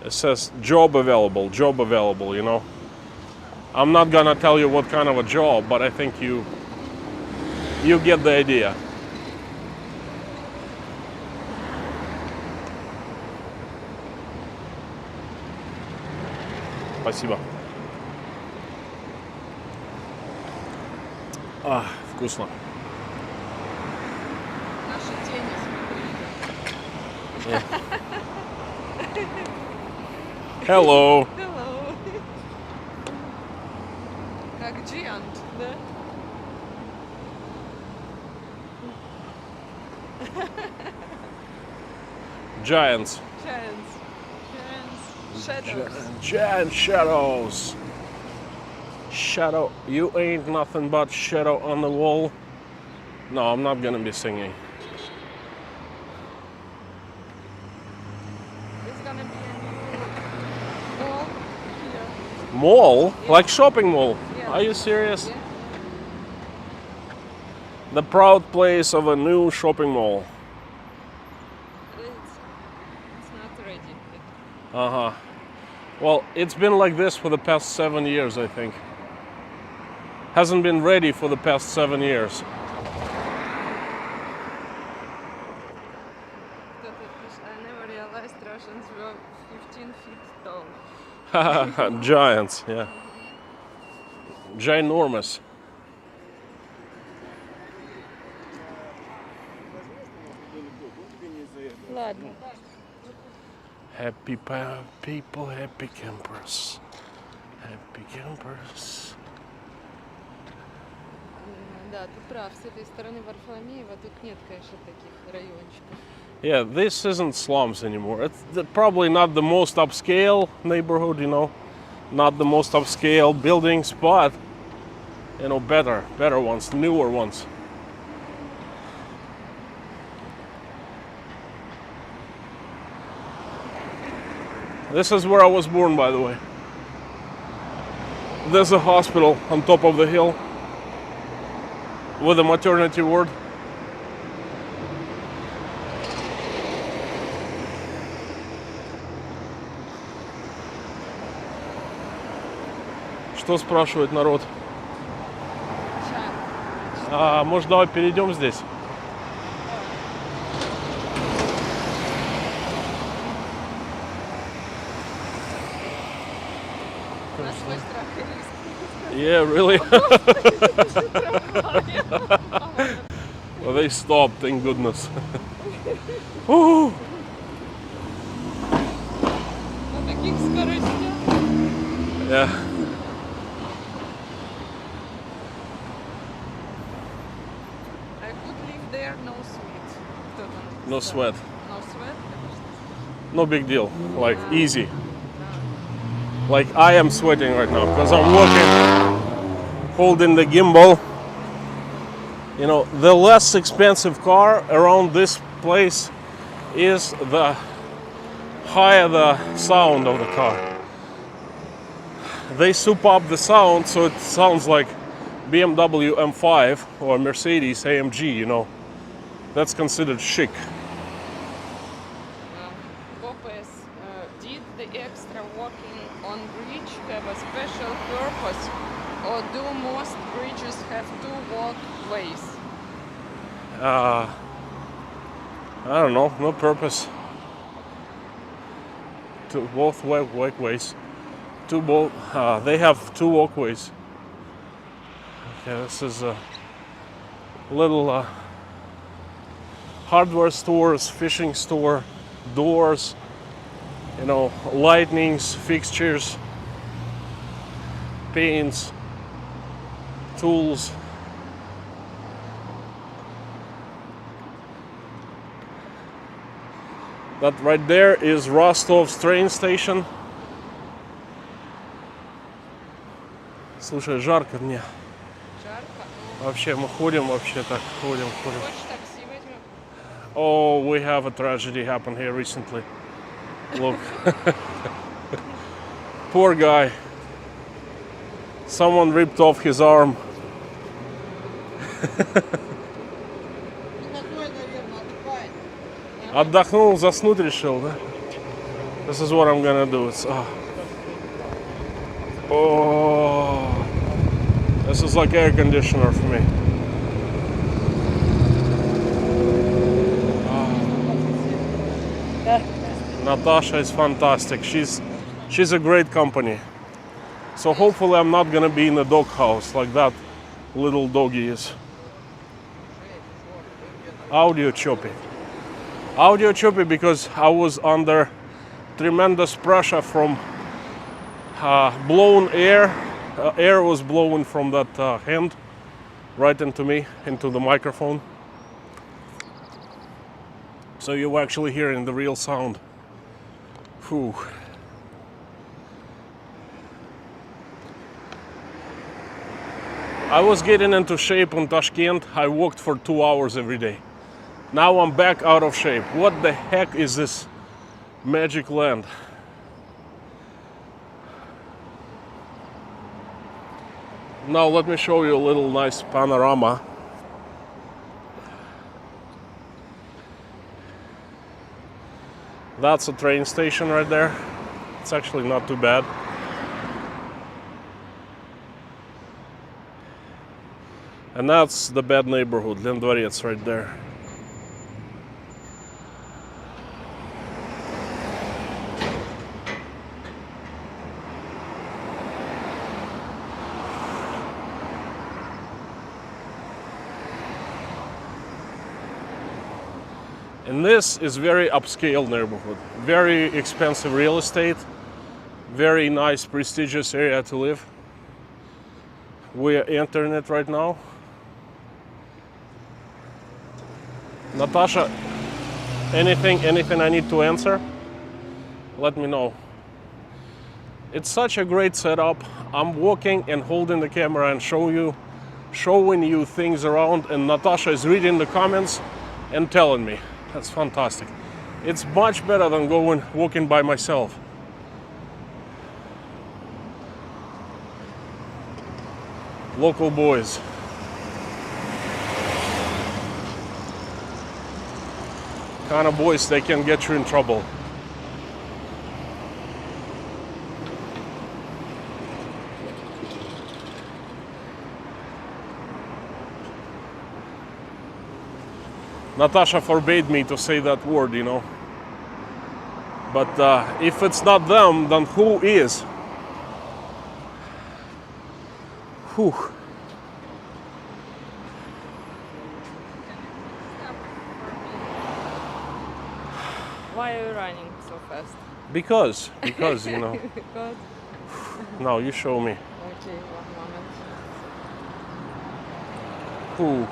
Speaker 1: It says job available, you know. I'm not gonna tell you what kind of a job, but I think you get the idea. Спасибо. Вкусно.
Speaker 2: Наши тени, смотри.
Speaker 1: Hello.
Speaker 2: Hello. Как giant, да?
Speaker 1: Giants.
Speaker 2: Giants. Shadows.
Speaker 1: Giant shadows. Shadow. You ain't nothing but shadow on the wall. No, I'm not gonna be singing.
Speaker 2: It's gonna be a new mall here.
Speaker 1: Mall? Like shopping mall?
Speaker 2: Yeah.
Speaker 1: Are you serious?
Speaker 2: Yeah.
Speaker 1: The proud place of a new shopping mall.
Speaker 2: It's not ready.
Speaker 1: Uh-huh. Well, it's been like this for the past 7 years, I think. Hasn't been ready for the past 7 years.
Speaker 2: I never realized Russians were 15 feet tall.
Speaker 1: Giants, yeah. Ginormous.
Speaker 2: Ладно.
Speaker 1: Happy people, happy campers. Happy campers.
Speaker 2: Да, ты прав. С этой стороны Варфоломеева тут нет, конечно, таких райончиков.
Speaker 1: Yeah, this isn't slums anymore. It's probably not the most upscale neighborhood, you know. Not the most upscale buildings, but, you know, better ones, newer ones. This is where I was born, by the way. There's a hospital on top of the hill. with a maternity ward. Что спрашивает народ? Может, давай перейдем здесь? Yeah, really? Well, they stopped, thank goodness. Woo.
Speaker 2: На таких скоростях.
Speaker 1: Yeah.
Speaker 2: I could live there, no sweat. Кто там?
Speaker 1: No sweat.
Speaker 2: No sweat?
Speaker 1: No big deal. Like, easy. Like, I am sweating right now because I'm working, holding the gimbal. You know, the less expensive car around this place is the higher the sound of the car. They soup up the sound so it sounds like BMW M5 or Mercedes AMG, you know. That's considered chic.
Speaker 2: Gopes, did the extra walking on bridge have a special purpose, or do most bridges have two walkways?
Speaker 1: I don't know, no purpose. To both walkways. They have two walkways. Okay, this is a little hardware stores, fishing store, doors, you know, lightnings, fixtures, paints, tools. That right there is Rostov's train station. Слушай, жарко мне.
Speaker 2: Жарко.
Speaker 1: Вообще, мы ходим, вообще так, ходим.
Speaker 2: Хочешь такси возьмем?
Speaker 1: Oh, we have a tragedy happen here recently. Look. Poor guy. Someone ripped off his arm. Отдохнул, заснуть решил, да? This is what I'm gonna do. Oh, this is like air conditioner for me. Natasha is fantastic. She's a great company. So hopefully I'm not gonna be in a doghouse like that little doggy is. Audio choppy. Audio choppy because I was under tremendous pressure from blown air. Air was blown from that hand right into me, into the microphone. So you're actually hearing the real sound. Whew. I was getting into shape in Tashkent. I walked for 2 hours every day. Now I'm back out of shape. What the heck is this magic land? Now let me show you a little nice panorama. That's a train station right there. It's actually not too bad. And that's the bad neighborhood, Lendvorets right there. And this is very upscale neighborhood, very expensive real estate, very nice, prestigious area to live. We are entering it right now. Natasha, anything I need to answer, let me know. It's such a great setup. I'm walking and holding the camera and showing you things around, and Natasha is reading the comments and telling me. That's fantastic. It's much better than walking by myself. Local boys. kind of boys, they can get you in trouble. Natasha forbade me to say that word, you know. But if it's not them, then who is? Whew.
Speaker 2: Why are you running so fast?
Speaker 1: Because, you know.
Speaker 2: Because.
Speaker 1: Now you show me.
Speaker 2: Okay, one moment.
Speaker 1: Whew.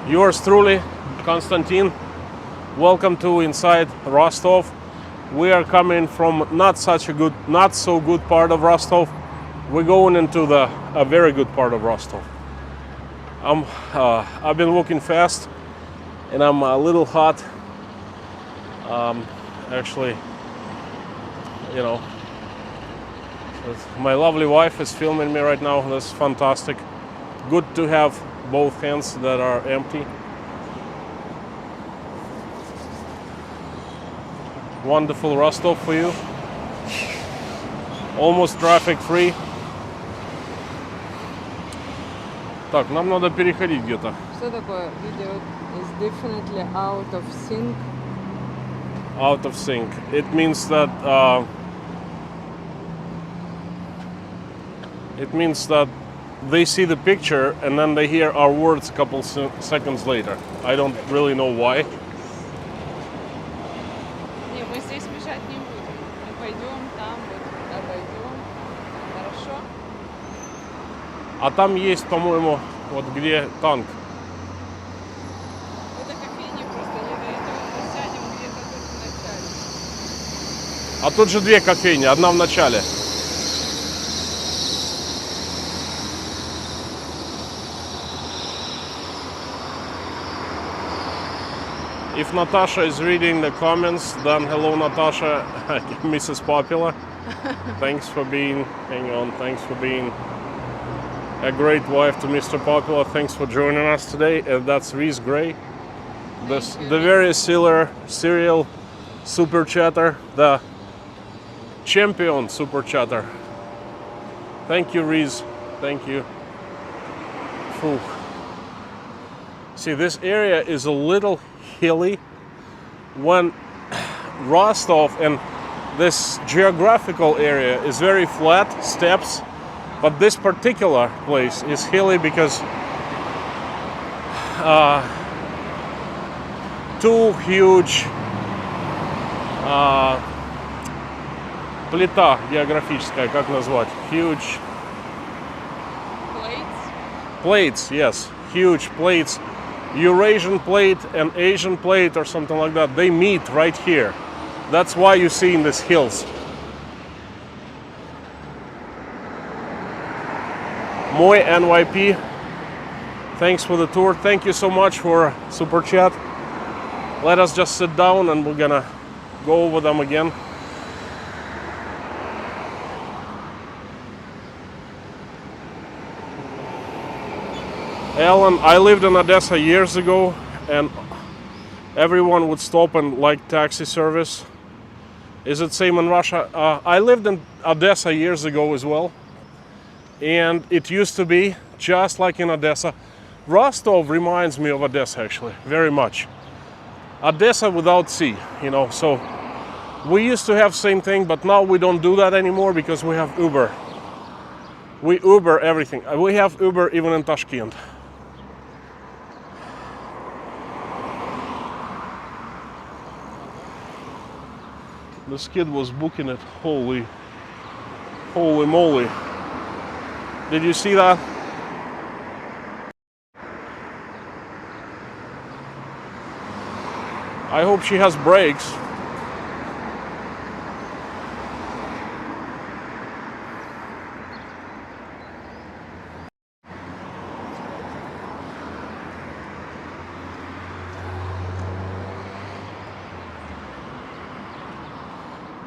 Speaker 1: Yours truly, Konstantin. Welcome to Inside Rostov. We are coming from not so good part of Rostov. We're going into a very good part of Rostov. I've been walking fast, and I'm a little hot. Actually, you know, my lovely wife is filming me right now. That's fantastic. Good to have both hands that are empty. Wonderful Rostov for you. Almost traffic free. Так, нам надо переходить где-то.
Speaker 2: Что такое? Video is definitely out of sync.
Speaker 1: Out of sync. It means that they see the picture and then they hear our words a couple seconds later. I don't really know why.
Speaker 2: Не, мы здесь бежать не будем. Мы пойдем там, вот обойдем. Хорошо?
Speaker 1: А там есть, по-моему, вот где танк.
Speaker 2: Это кофейня просто не до этого. Мы сядем где-то тут в начале.
Speaker 1: А тут же две кофейни, одна в начале. If Natasha is reading the comments, then hello Natasha, Mrs. Popular. Thanks for being, thanks for being a great wife to Mr. Popular. Thanks for joining us today. That's Reese Gray, the very serial super chatter, the champion super chatter. Thank you, Reese. Thank you. Phew. See, this area is a little hilly. When Rostov and this geographical area is very flat, steps, but this particular place is hilly because two huge плита географическая, как назвать? Huge plates, yes, huge plates. Eurasian plate and Asian plate or something like that, they meet right here. That's why you see in these hills. Moy NYP, thanks for the tour. Thank you so much for super chat. Let us just sit down and we're gonna go over them again. Alan, I lived in Odessa years ago and everyone would stop and like taxi service. Is it same in Russia? I lived in Odessa years ago as well. And it used to be just like in Odessa. Rostov reminds me of Odessa actually, very much. Odessa without sea, you know, so we used to have same thing, but now we don't do that anymore because we have Uber. We Uber everything. We have Uber even in Tashkent. This kid was booking it. Holy moly. Did you see that? I hope she has brakes.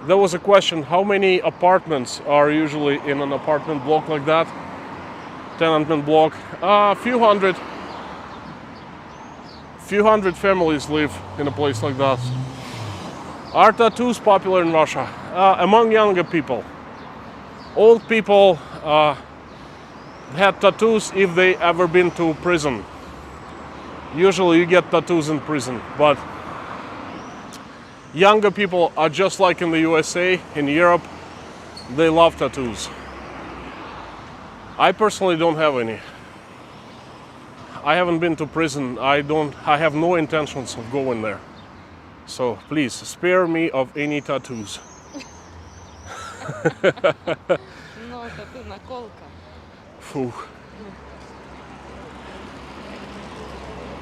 Speaker 1: There was a question, how many apartments are usually in an apartment block like that? tenement block. Few hundred families live in a place like that. Are tattoos popular in Russia? Among younger people. Old people had tattoos if they ever been to prison. Usually you get tattoos in prison, but younger people are just like in the USA, in Europe, they love tattoos. I personally don't have any. I haven't been to prison. I have no intentions of going there. So please spare me of any tattoos.
Speaker 2: No, tattoo наколка.
Speaker 1: Phew.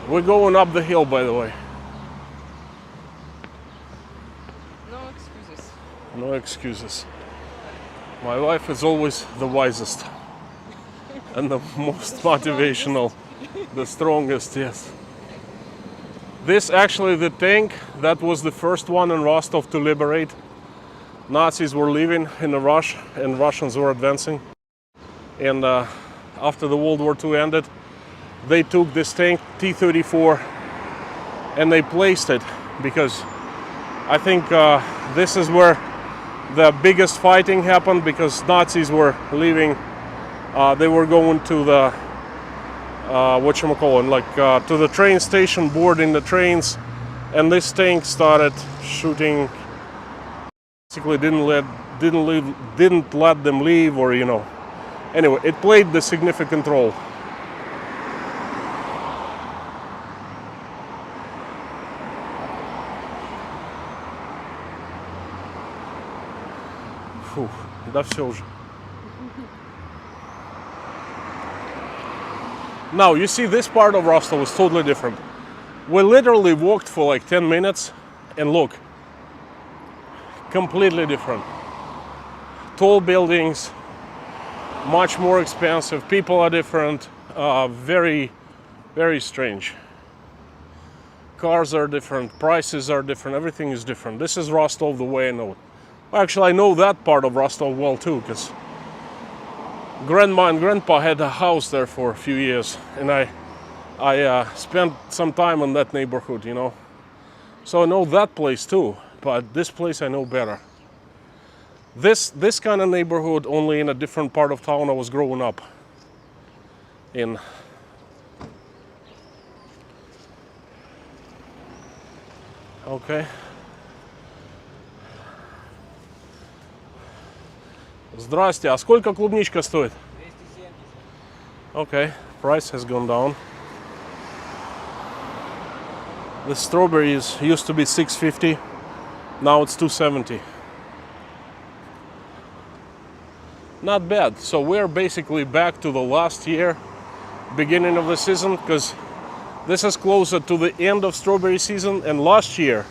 Speaker 1: We're going up the hill, by the way.
Speaker 2: No excuses.
Speaker 1: No excuses. My wife is always the wisest and the most motivational, the strongest, yes. This actually the tank that was the first one in Rostov to liberate. Nazis were leaving in a rush and Russians were advancing. And after the World War II ended, they took this tank T-34 and they placed it because I think this is where the biggest fighting happened because Nazis were leaving. They were going to the to the train station, boarding the trains, and this tank started shooting. Basically, didn't let them leave, or you know. Anyway, it played the significant role. Фу, да все уже. Now, you see, this part of Rostov is totally different. We literally walked for like 10 minutes and look, completely different. Tall buildings, much more expensive, people are different, very, very strange. Cars are different, prices are different, everything is different. This is Rostov the way I know it. Well, actually, I know that part of Rostov well too, because Grandma and Grandpa had a house there for a few years, and I spent some time in that neighborhood, you know. So I know that place too, but this place I know better. This kind of neighborhood only in a different part of town I was growing up in. Okay. Здрасте, а сколько клубничка стоит?
Speaker 4: 270.
Speaker 1: Okay, price has gone down. The strawberries used to be 650, now it's 270. Not bad. So we're basically back to the last year, beginning of the season, because this is closer to the end of strawberry season, and last year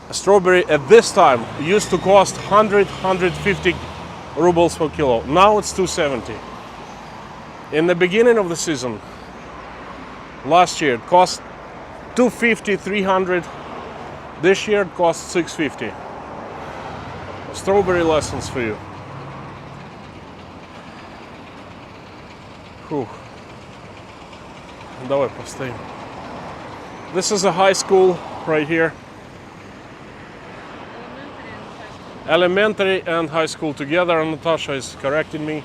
Speaker 1: a strawberry at this time used to cost 150 rubles per kilo. Now it's 270. In the beginning of the season, last year it cost 250, 300. This year it costs 650. Strawberry lessons for you. Whew. Давай постоим. This is a high school right here. Elementary and high school together, and Natasha is correcting me.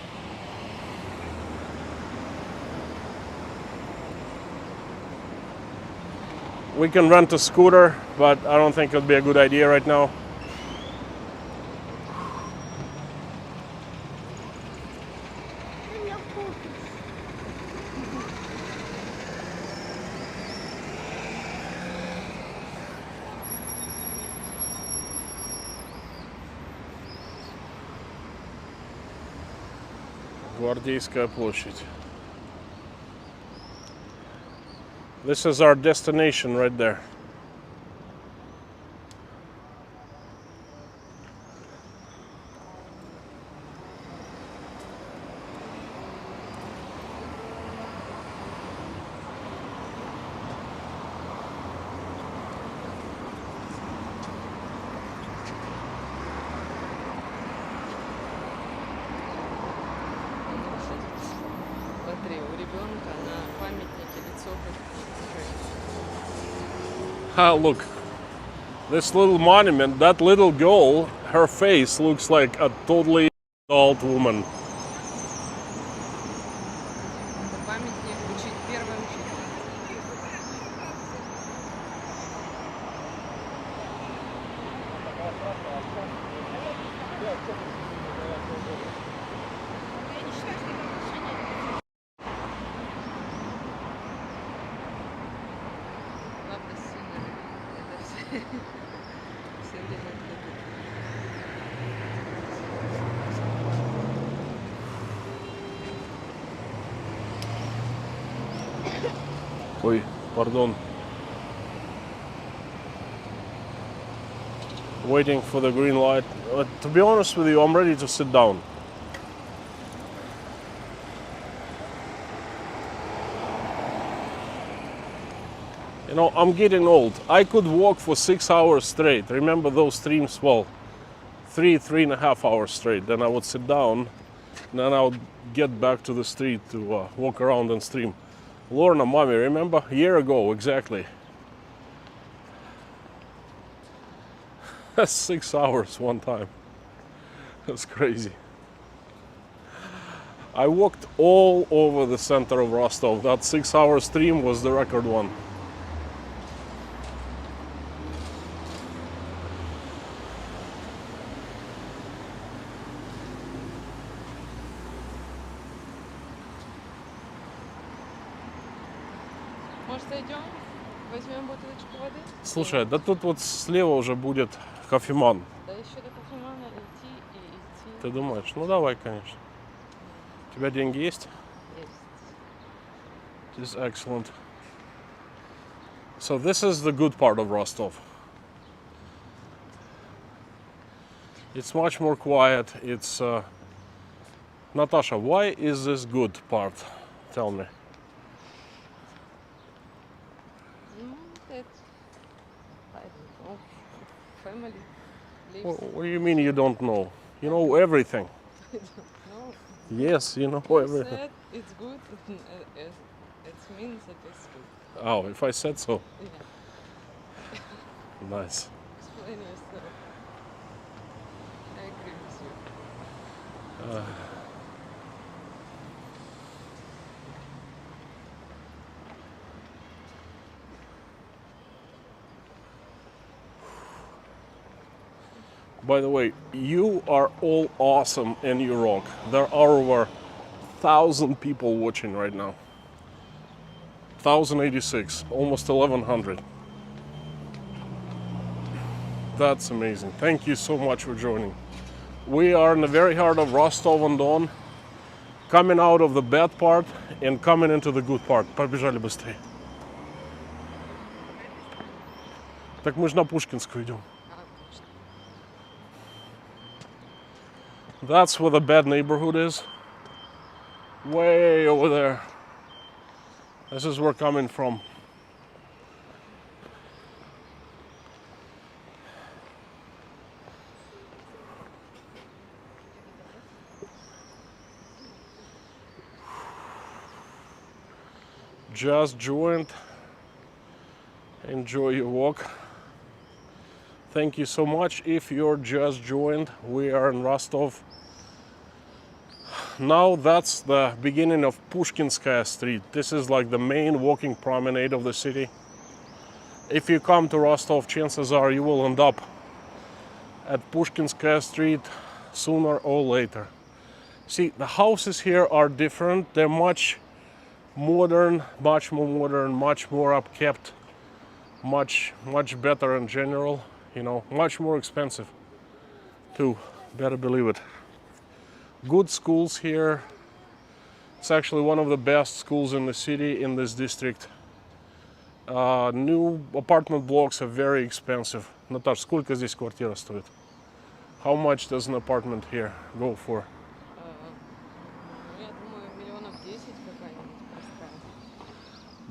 Speaker 1: We can rent a scooter, but I don't think it would be a good idea right now. Гвардейская площадь. This is our destination right there.
Speaker 2: смотри, у ребенка на памятнике лицо как
Speaker 1: Ah, look, this little monument, that little girl, her face looks like a totally adult woman.
Speaker 2: это памятник учить первым учителям. Правда, сильно это все время кто-то.
Speaker 1: Ой, pardon. Waiting for the green light. To be honest with you, I'm ready to sit down. You know, I'm getting old. I could walk for 6 hours straight. Remember those streams? Well, 3.5 hours straight. Then I would sit down, and then I would get back to the street to walk around and stream. Lorna, mommy, remember? A year ago, exactly. That's 6 hours one time. That's crazy. I walked all over the center of Rostov. That 6-hour stream was the record one.
Speaker 2: Может, зайдем? Возьмем бутылочку воды?
Speaker 1: Слушай, да тут вот слева уже будет кофеман.
Speaker 2: Да еще до кофемана идти и идти.
Speaker 1: Ты думаешь? Ну давай, конечно. У тебя деньги есть?
Speaker 2: Есть.
Speaker 1: This is excellent. So this is the good part of Rostov. It's much more quiet. It's Natasha, why is this good part? Tell me.
Speaker 2: That I don't know. Family
Speaker 1: What,
Speaker 2: lives.
Speaker 1: what do you mean you don't know? You know everything.
Speaker 2: No,
Speaker 1: Yes, you know
Speaker 2: you
Speaker 1: everything.
Speaker 2: said it's good. It means that it's good.
Speaker 1: Oh, if I said so.
Speaker 2: Yeah.
Speaker 1: Nice.
Speaker 2: Explain yourself. I agree with you.
Speaker 1: By the way, you are all awesome and you rock. There are over 1,000 people watching right now. 1,086, almost 1,100. That's amazing. Thank you so much for joining. We are in the very heart of Rostov-on-Don, coming out of the bad part and coming into the good part. Побежали быстрее. Так мы же на Пушкинскую идем. That's where the bad neighborhood is. Way over there. This is where we're coming from. Just joined. Enjoy your walk. Thank you so much. If you're just joined, we are in Rostov. Now that's the beginning of Pushkinsky Street. This is like the main walking promenade of the city. If you come to Rostov, chances are you will end up at Pushkinsky Street sooner or later. See, the houses here are different. They're much modern, much more modern, much more upkept, much better in general. You know, much more expensive too. Better believe it. Good schools here. It's actually one of the best schools in the city, in this district. New apartment blocks are very expensive. Наташ, сколько здесь квартира стоит? How much does an apartment here go for?
Speaker 2: Я думаю, 10 какая-нибудь простая.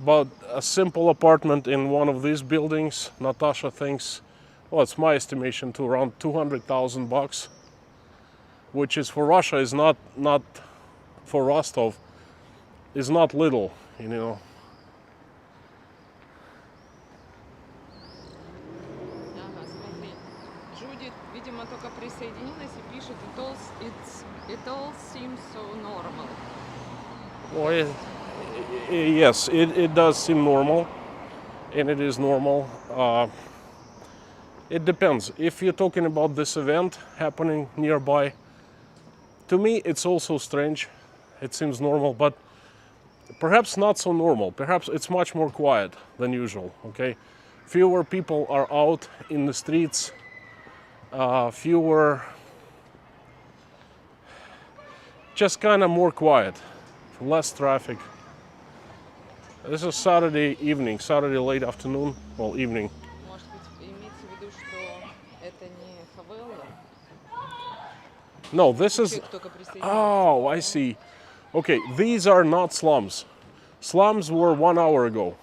Speaker 1: But a simple apartment in one of these buildings, Natasha thinks, well, it's my estimation to around 200,000 bucks, which is for Russia is not for Rostov. is not little, you know.
Speaker 2: Ага, смотри. Джудит, видимо, только присоединилась и пишет, it all seems so normal.
Speaker 1: Well, yes, it does seem normal, and it is normal. It depends. If you're talking about this event happening nearby, to me it's also strange. It seems normal, but perhaps not so normal. Perhaps it's much more quiet than usual, okay? Fewer people are out in the streets, fewer, just kind of more quiet, less traffic. This is Saturday evening, Saturday late afternoon, well, evening.
Speaker 2: Может быть, имеется в виду, что это не фавелла?
Speaker 1: No, this is,
Speaker 2: Человек только присоединился.
Speaker 1: oh, I see. Okay, these are not slums. Slums were 1 hour ago.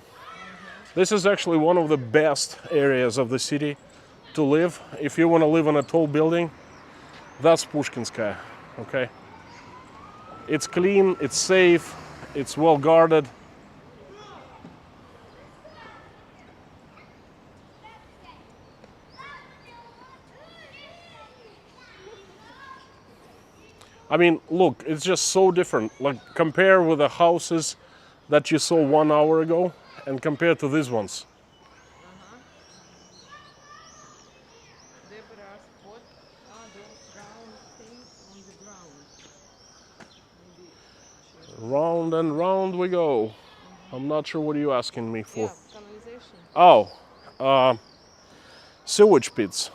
Speaker 1: This is actually one of the best areas of the city to live. If you want to live in a tall building, that's Pushkinsky, okay? It's clean, it's safe, it's well guarded. I mean, look, it's just so different. Like, compare with the houses that you saw 1 hour ago and compare to these ones.
Speaker 2: Deborah, what are those round things on the ground? Maybe
Speaker 1: Round and round we go. I'm not sure what you're asking me for.
Speaker 2: yeah, canalization.
Speaker 1: Oh, sewage pits.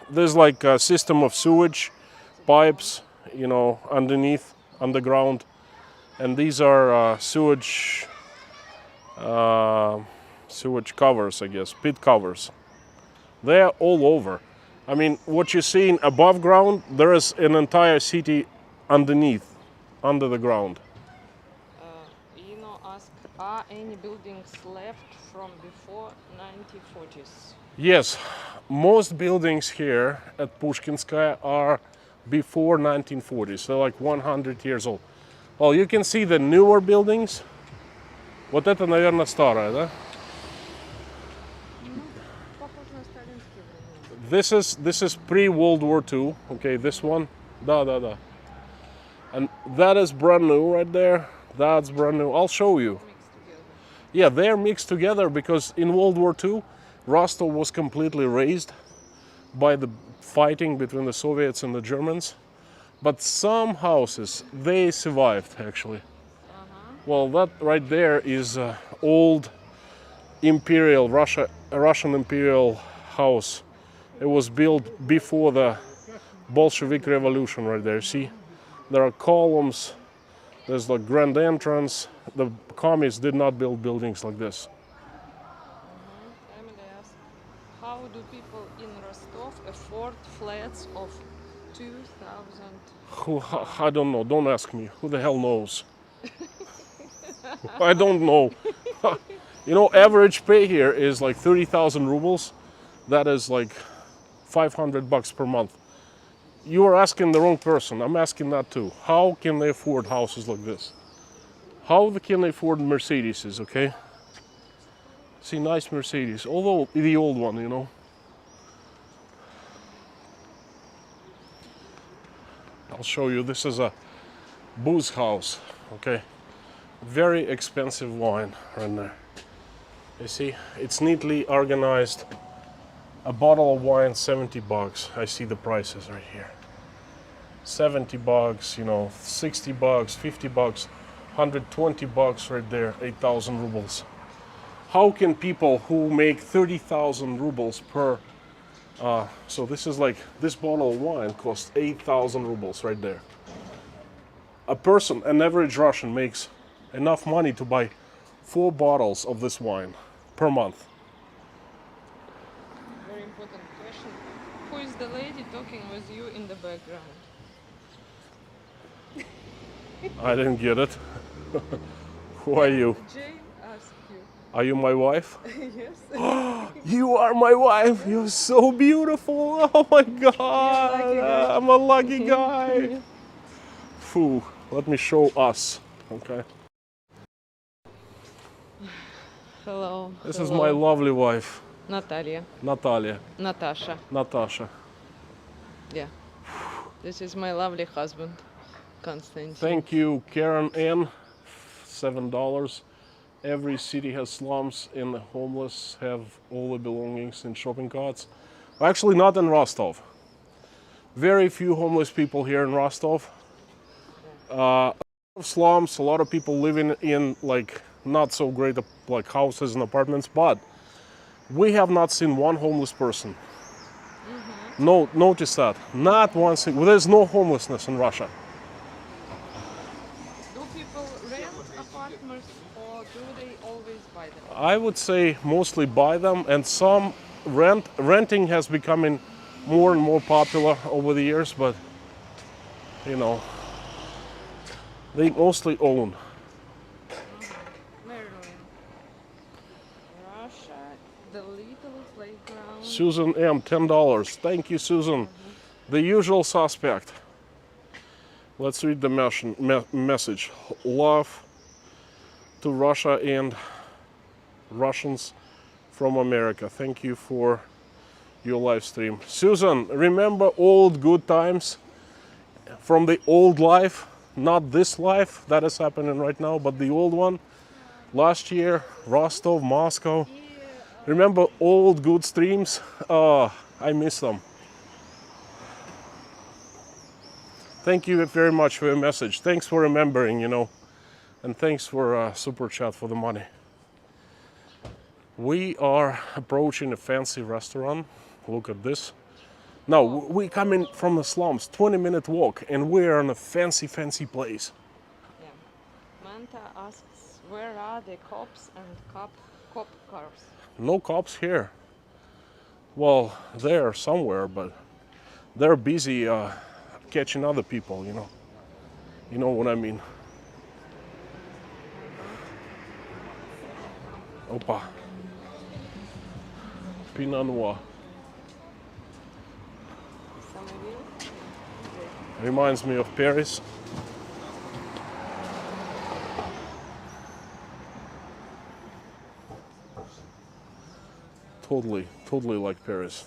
Speaker 1: There's like a system of sewage pipes, you know, underground. And these are sewage covers, I guess, pit covers. They're all over. I mean, what you're seeing above ground, there is an entire city underneath, under the ground.
Speaker 2: Ino asked, are any buildings left from before 1940s?
Speaker 1: Yes, most buildings here at Pushkinskaya are before 1940s. They're like 100 years old. Well, you can see the newer buildings. Вот это, наверное, старое, да?
Speaker 2: Похоже на сталинские времена.
Speaker 1: This is pre-World War II. Okay, this one. Da. And that is brand new right there. That's brand new. I'll show you.
Speaker 2: Mixed together.
Speaker 1: Yeah, they're mixed together because in World War II, Rostov was completely razed by the fighting between the Soviets and the Germans. But some houses, they survived actually. Well, that right there is old imperial Russian imperial house. It was built before the Bolshevik Revolution right there. See, there are columns. There's the grand entrance. The communists did not build buildings like this.
Speaker 2: Emily asked, how do people in Rostov afford flats of 2,000?
Speaker 1: I don't know. Don't ask me. Who the hell knows? I don't know. You know, average pay here is like 30,000 rubles. That is like $500 per month. You are asking the wrong person. I'm asking that too. How can they afford houses like this? How can they afford Mercedeses, okay? See, nice Mercedes. Although the old one, you know. I'll show you. This is a booze house, okay? Very expensive wine right there. You see, it's neatly organized. A bottle of wine, $70. I see the prices right here. $70, you know, $60, $50, $120 right there, 8,000 rubles. How can people who make 30,000 rubles per, so this is like, this bottle of wine costs 8,000 rubles right there. A person, an average Russian, makes enough money to buy 4 bottles of this wine per month.
Speaker 2: Very important question. Who is the lady talking with you in the background?
Speaker 1: I didn't get it. Who are you?
Speaker 2: Jane asked you.
Speaker 1: Are you my wife?
Speaker 2: Yes.
Speaker 1: You are my wife. You're so beautiful. Oh my God.
Speaker 2: lucky guy.
Speaker 1: I'm a lucky guy. Phew. Let me show us. Okay.
Speaker 2: Hello.
Speaker 1: This is my lovely wife,
Speaker 2: Natalia.
Speaker 1: Natalia.
Speaker 2: Natasha.
Speaker 1: Natasha.
Speaker 2: Yeah. This is my lovely husband, Konstantin.
Speaker 1: Thank you, Karen N. $7. Every city has slums and the homeless have all the belongings in shopping carts. Actually, not in Rostov. Very few homeless people here in Rostov. Slums, a lot of people living in like not so great like houses and apartments, but we have not seen one homeless person. No, notice that. Not one single. There's no homelessness in Russia.
Speaker 2: Do people rent apartments or do they always buy them?
Speaker 1: I would say mostly buy them, and some rent. Renting has becoming more and more popular over the years, but you know, they mostly own.
Speaker 2: Maryland. Russia, the little playground.
Speaker 1: Susan M, $10. Thank you, Susan. The usual suspect. Let's read the message. Love to Russia and Russians from America. Thank you for your live stream. Susan, remember old good times from the old life? Not this life that is happening right now, but the old one. Last year, Rostov, Moscow. Remember old good streams? Oh, I miss them. Thank you very much for your message. Thanks for remembering, and thanks for super chat for the money. We are approaching a fancy restaurant. Look at this. Now, we come in from the slums, 20-minute walk, and we're in a fancy place.
Speaker 2: Yeah. Manta asks, where are the cops and cop cars?
Speaker 1: No cops here. Well, they're somewhere, but they're busy catching other people, You know what I mean. Opa. Pinot Noir. Reminds me of Paris. Totally like Paris.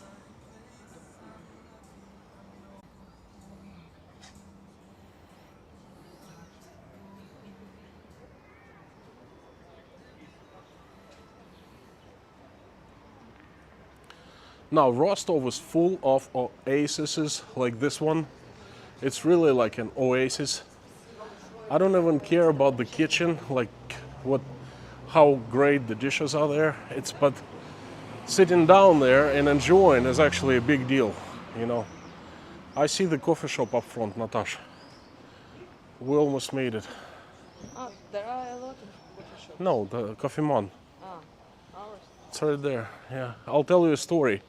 Speaker 1: Now, Rostov is full of oases like this one. It's really like an oasis. I don't even care about the kitchen, like how great the dishes are there. But sitting down there and enjoying is actually a big deal, I see the coffee shop up front, Natasha. We almost made it.
Speaker 2: Oh, there are a lot of coffee shops.
Speaker 1: No, the Coffee Man.
Speaker 2: Ours.
Speaker 1: It's right there, yeah. I'll tell you a story.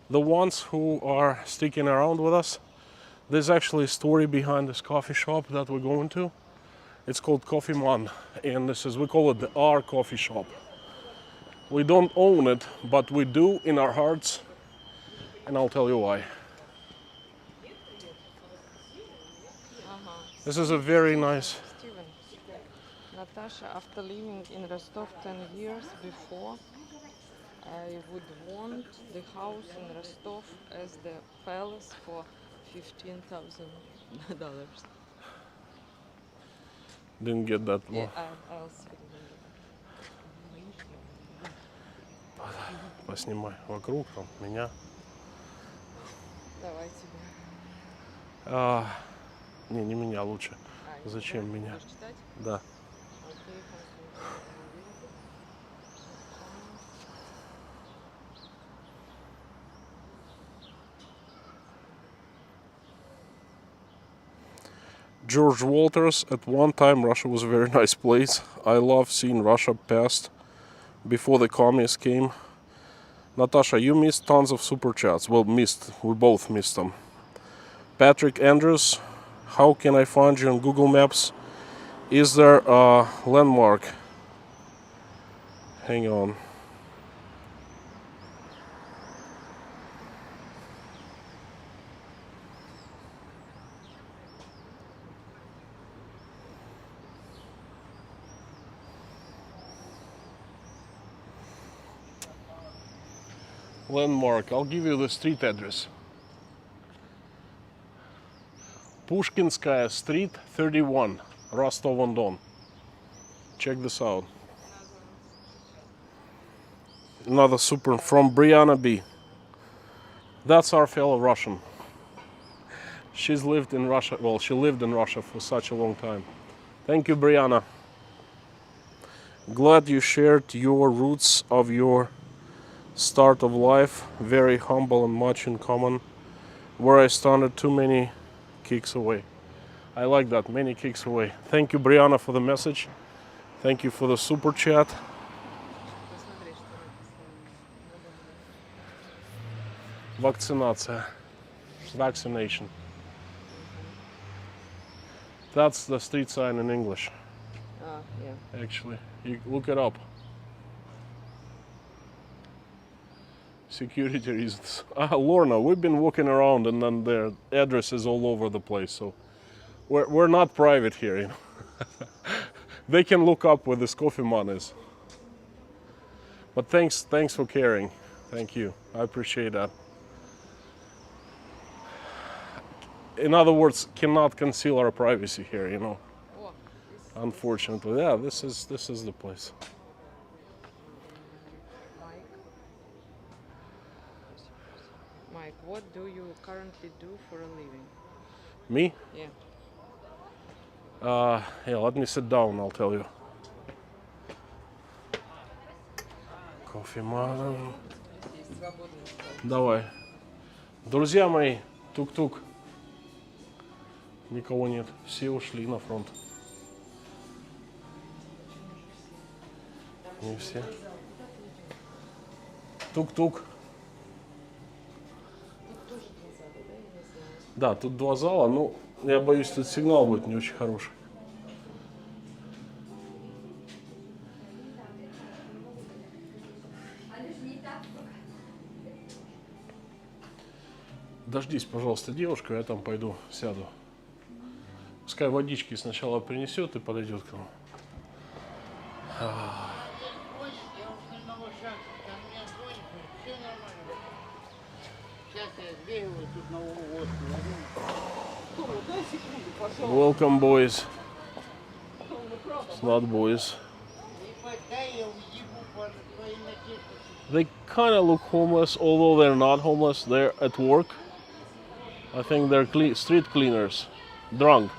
Speaker 1: The ones who are sticking around with us, there's actually a story behind this coffee shop that we're going to. It's called Coffee Man, and we call it the R coffee shop. We don't own it, but we do in our hearts, and I'll tell you why. This is a very nice...
Speaker 2: Steven, Natasha, after living in Rostov 10 years before, I would want the house in Rostov as the palace for $15,000.
Speaker 1: Didn't get that one.
Speaker 2: Yeah, I'll see.
Speaker 1: Поснимай вокруг, там, меня.
Speaker 2: Давай тебе.
Speaker 1: Не меня лучше. Зачем меня?
Speaker 2: Будешь читать?
Speaker 1: Да.
Speaker 2: Окей,
Speaker 1: George Walters, at one time Russia was a very nice place. I love seeing Russia past before the communists came. Natasha, you missed tons of super chats. Well, we both missed them. Patrick Andrews, how can I find you on Google Maps? Is there a landmark? Hang on. landmark. I'll give you the street address. Pushkinskaya Street 31, Rostov-on-Don. Check this out. Another super from Brianna B. That's our fellow Russian. She's lived in Russia, well, she lived in Russia for such a long time. Thank you, Brianna. Glad you shared your roots of your start of life. Very humble and much in common. Where I started too many kicks away. I like that, many kicks away. Thank you, Brianna, for the message. Thank you for the super chat. Vaccinация. Vaccination. That's the street sign in English.
Speaker 2: Yeah.
Speaker 1: Actually, you look it up. Security reasons. Lorna, we've been walking around and then their address is all over the place. So we're not private here, you know. They can look up where this coffee man is. But thanks for caring. Thank you. I appreciate that. In other words, cannot conceal our privacy here, you know.
Speaker 2: Oh,
Speaker 1: Unfortunately, yeah, this is the place.
Speaker 2: Mike, what do you currently do for a living?
Speaker 1: Me?
Speaker 2: Yeah.
Speaker 1: Yeah, let me sit down, I'll tell you. Кофеман. Давай. Друзья мои, тук-тук. Никого нет, все ушли на фронт. Не все. Тук-тук. Да, тут два зала, но я боюсь, тут сигнал будет не очень хороший. Дождись, пожалуйста, девушку, я там пойду сяду. Пускай водички сначала принесет и подойдет к нам. Welcome, boys. It's not boys. They kind of look homeless, although they're not homeless. They're at work. I think they're street cleaners. Drunk.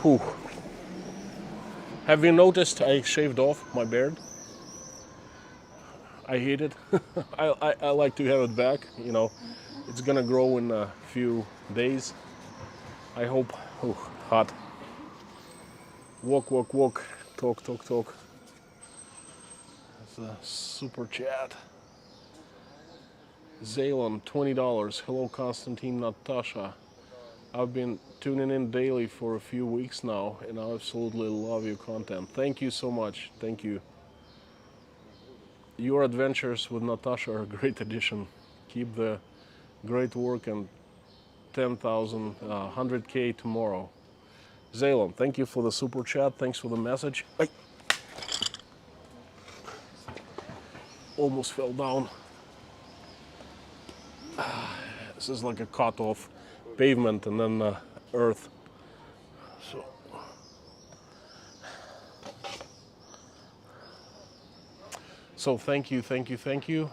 Speaker 1: Whew. Have you noticed I shaved off my beard? I hate it. I like to have it back, you know. It's gonna grow in a few days. I hope. Oh, hot. Walk, walk, walk. Talk, talk, talk. That's a super chat. Zaylon, $20. Hello, Konstantin, Natasha. I've been tuning in daily for a few weeks now, and I absolutely love your content. Thank you so much. Thank you. Your adventures with Natasha are a great addition. Keep the great work, and 10,000, 100K tomorrow. Zaylon, thank you for the super chat. Thanks for the message. Ay. Almost fell down. This is like a cut off pavement and then earth. So thank you, thank you, thank you.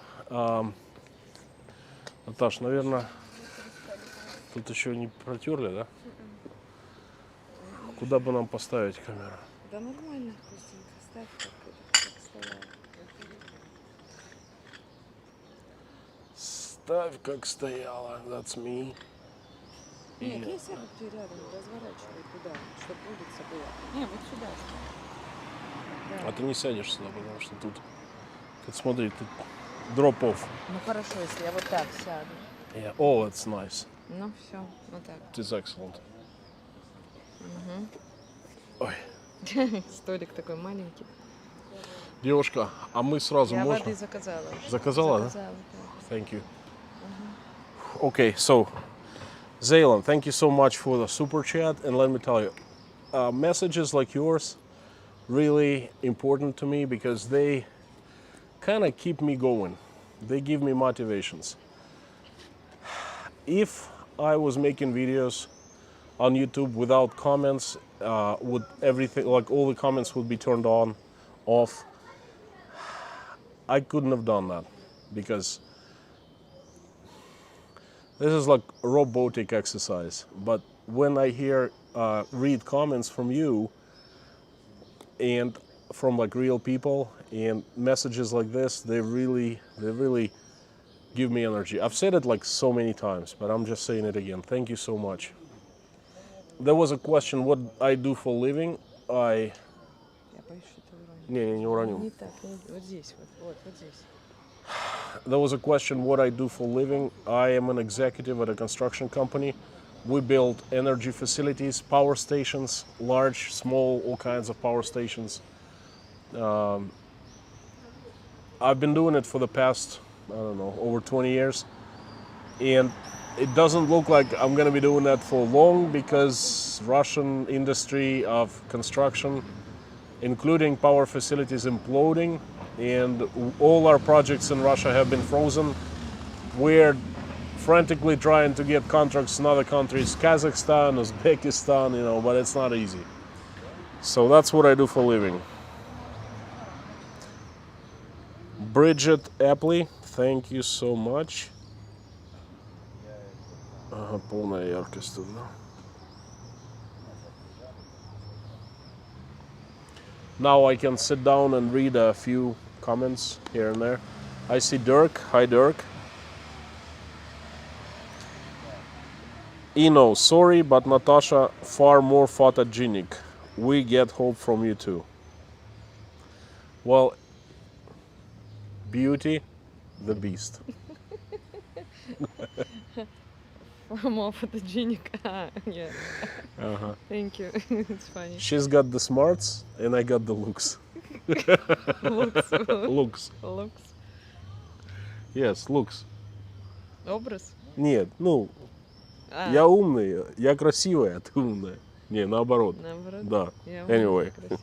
Speaker 1: Наташ, наверное, тут еще не протерли, да? Куда бы нам поставить камеру?
Speaker 2: Да нормально, Костенька, ставь как стояла.
Speaker 1: Ставь как стояла, that's me.
Speaker 2: Нет, я сяду ты рядом, разворачивай туда, чтобы улица была. Не, вот сюда ставь. Да.
Speaker 1: А ты не сядешь сюда, потому что тут смотри, тут drop-off.
Speaker 2: Ну хорошо, если я вот так сяду.
Speaker 1: Yeah. Oh, that's nice.
Speaker 2: Ну все, вот так.
Speaker 1: It is excellent. Ой.
Speaker 2: Столик такой маленький.
Speaker 1: Девушка, а мы сразу
Speaker 2: Я
Speaker 1: можно?
Speaker 2: воды заказала.
Speaker 1: Заказала, да?
Speaker 2: Заказала, да.
Speaker 1: Thank you. Okay, so Zaylan, thank you so much for the super chat, and let me tell you, messages like yours really important to me because they kind of keep me going. They give me motivations. If I was making videos on YouTube without comments, would everything like all the comments would be turned on, off? I couldn't have done that because this is like a robotic exercise. But when I read comments from you and from like real people and messages like this, they really give me energy. I've said it like so many times, but I'm just saying it again. Thank you so much. There was a question what I do for a living.
Speaker 2: Я боюсь, что ты уронишь.
Speaker 1: Не уроню.
Speaker 2: Не так, вот здесь, вот здесь.
Speaker 1: There was a question what I do for a living. I am an executive at a construction company. We build energy facilities, power stations, large, small, all kinds of power stations. I've been doing it for the past, I don't know, over 20 years. And it doesn't look like I'm going to be doing that for long because Russian industry of construction, including power facilities, imploding, and all our projects in Russia have been frozen. We're frantically trying to get contracts in other countries, Kazakhstan, Uzbekistan, but it's not easy. So that's what I do for a living. Bridget Apley, thank you so much. Ага, полная яркость тут, да? Now I can sit down and read a few comments here and there. I see Dirk. Hi, Dirk. Ino, sorry, but Natasha far more photogenic. We get hope from you too. Well, beauty, the beast.
Speaker 2: More photogenic. Yeah. Thank you. It's funny.
Speaker 1: She's got the smarts and I got the looks. Looks.
Speaker 2: Looks.
Speaker 1: Yes, looks.
Speaker 2: Образ?
Speaker 1: Нет, я умный, я красивая, а ты умная. Не, наоборот.
Speaker 2: Наоборот?
Speaker 1: Да.
Speaker 2: Я
Speaker 1: Anyway.
Speaker 2: красиво.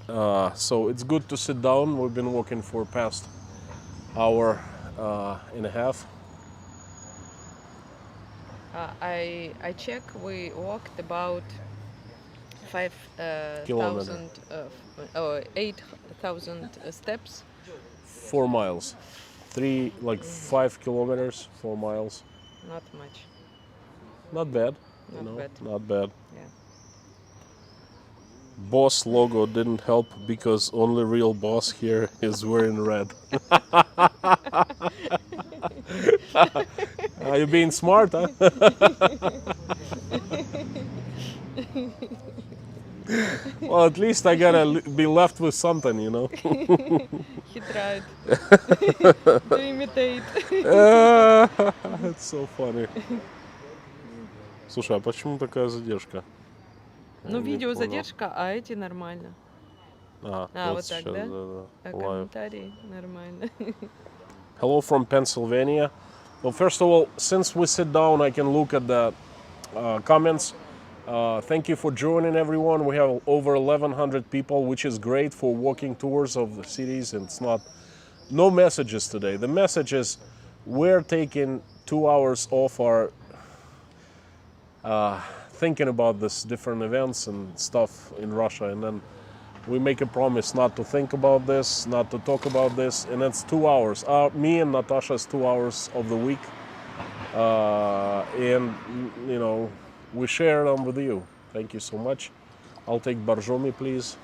Speaker 2: Okay.
Speaker 1: So it's good to sit down. We've been walking for past hour and a half.
Speaker 2: I check. We walked about 8,000 steps.
Speaker 1: 4 miles. 5 kilometers, 4 miles.
Speaker 2: Not much.
Speaker 1: Not bad. Not bad.
Speaker 2: Yeah.
Speaker 1: Boss logo didn't help because only real boss here is wearing red. Are you being smart, huh? Well, at least I gotta be left with something,
Speaker 2: He tried to imitate.
Speaker 1: It's so funny. Слушай, а почему такая задержка?
Speaker 2: Ну, видео задержка, а эти нормально.
Speaker 1: Вот
Speaker 2: так,
Speaker 1: сейчас,
Speaker 2: да?
Speaker 1: да.
Speaker 2: А
Speaker 1: Live.
Speaker 2: комментарии нормально.
Speaker 1: Hello from Pennsylvania. Well, first of all, since we sit down, I can look at the comments. Thank you for joining, everyone. We have over 1,100 people, which is great for walking tours of the cities. And it's no messages today. The message is we're taking 2 hours off our thinking about this different events and stuff in Russia, and then we make a promise not to think about this, not to talk about this, and it's 2 hours. Me and Natasha's 2 hours of the week, and we share them with you. Thank you so much. I'll take боржоми, please.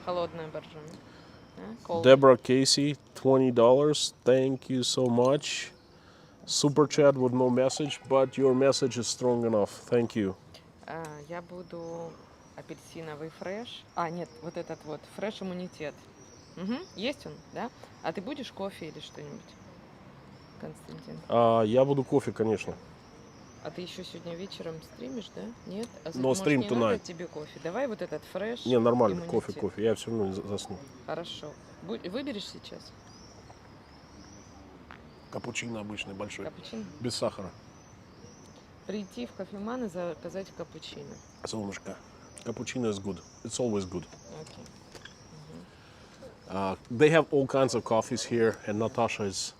Speaker 2: Холодная боржоми.
Speaker 1: Deborah Casey, $20. Thank you so much. Super chat with no message, but your message is strong enough. Thank you.
Speaker 2: Я буду апельсиновый фреш. Нет, вот этот вот фреш иммунитет. Есть он, да? А ты будешь кофе или что-нибудь? Константин?
Speaker 1: Я буду кофе, конечно.
Speaker 2: А ты еще сегодня вечером стримишь, да? Нет? А
Speaker 1: No
Speaker 2: может,
Speaker 1: stream
Speaker 2: не надо
Speaker 1: tonight.
Speaker 2: тебе кофе? Давай вот этот фреш.
Speaker 1: Не, нормально,
Speaker 2: иммунитет.
Speaker 1: кофе. Я все равно засну.
Speaker 2: Хорошо. Выберешь сейчас?
Speaker 1: Капучино обычный, большой.
Speaker 2: Капучино?
Speaker 1: Без сахара.
Speaker 2: Прийти в кофеман и заказать капучино.
Speaker 1: Солнышко. Cappuccino is good. It's always good.
Speaker 2: Окей.
Speaker 1: They have all kinds of coffees here, and Natasha is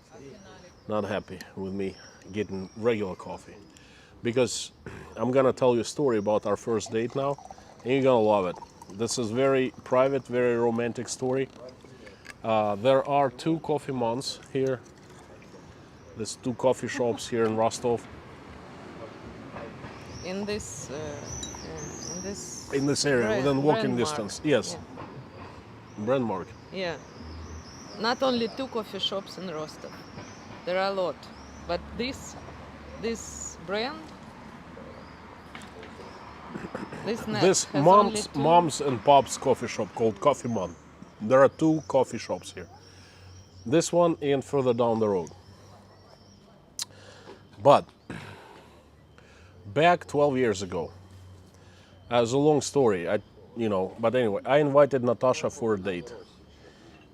Speaker 1: not happy with me getting regular coffee. Because I'm gonna tell you a story about our first date now, and you're gonna love it. This is very private, very romantic story. There are two coffee months here. There's two coffee shops here in Rostov.
Speaker 2: In this
Speaker 1: In this area, within walking distance. Yes. Brandmark.
Speaker 2: Yeah. Not only two coffee shops in Rostov. There are a lot. But this brand, this net
Speaker 1: This
Speaker 2: has only
Speaker 1: mom's and pop's coffee shop called Coffee Man. There are two coffee shops here. This one and further down the road. But back 12 years ago, it's a long story, but anyway, I invited Natasha for a date.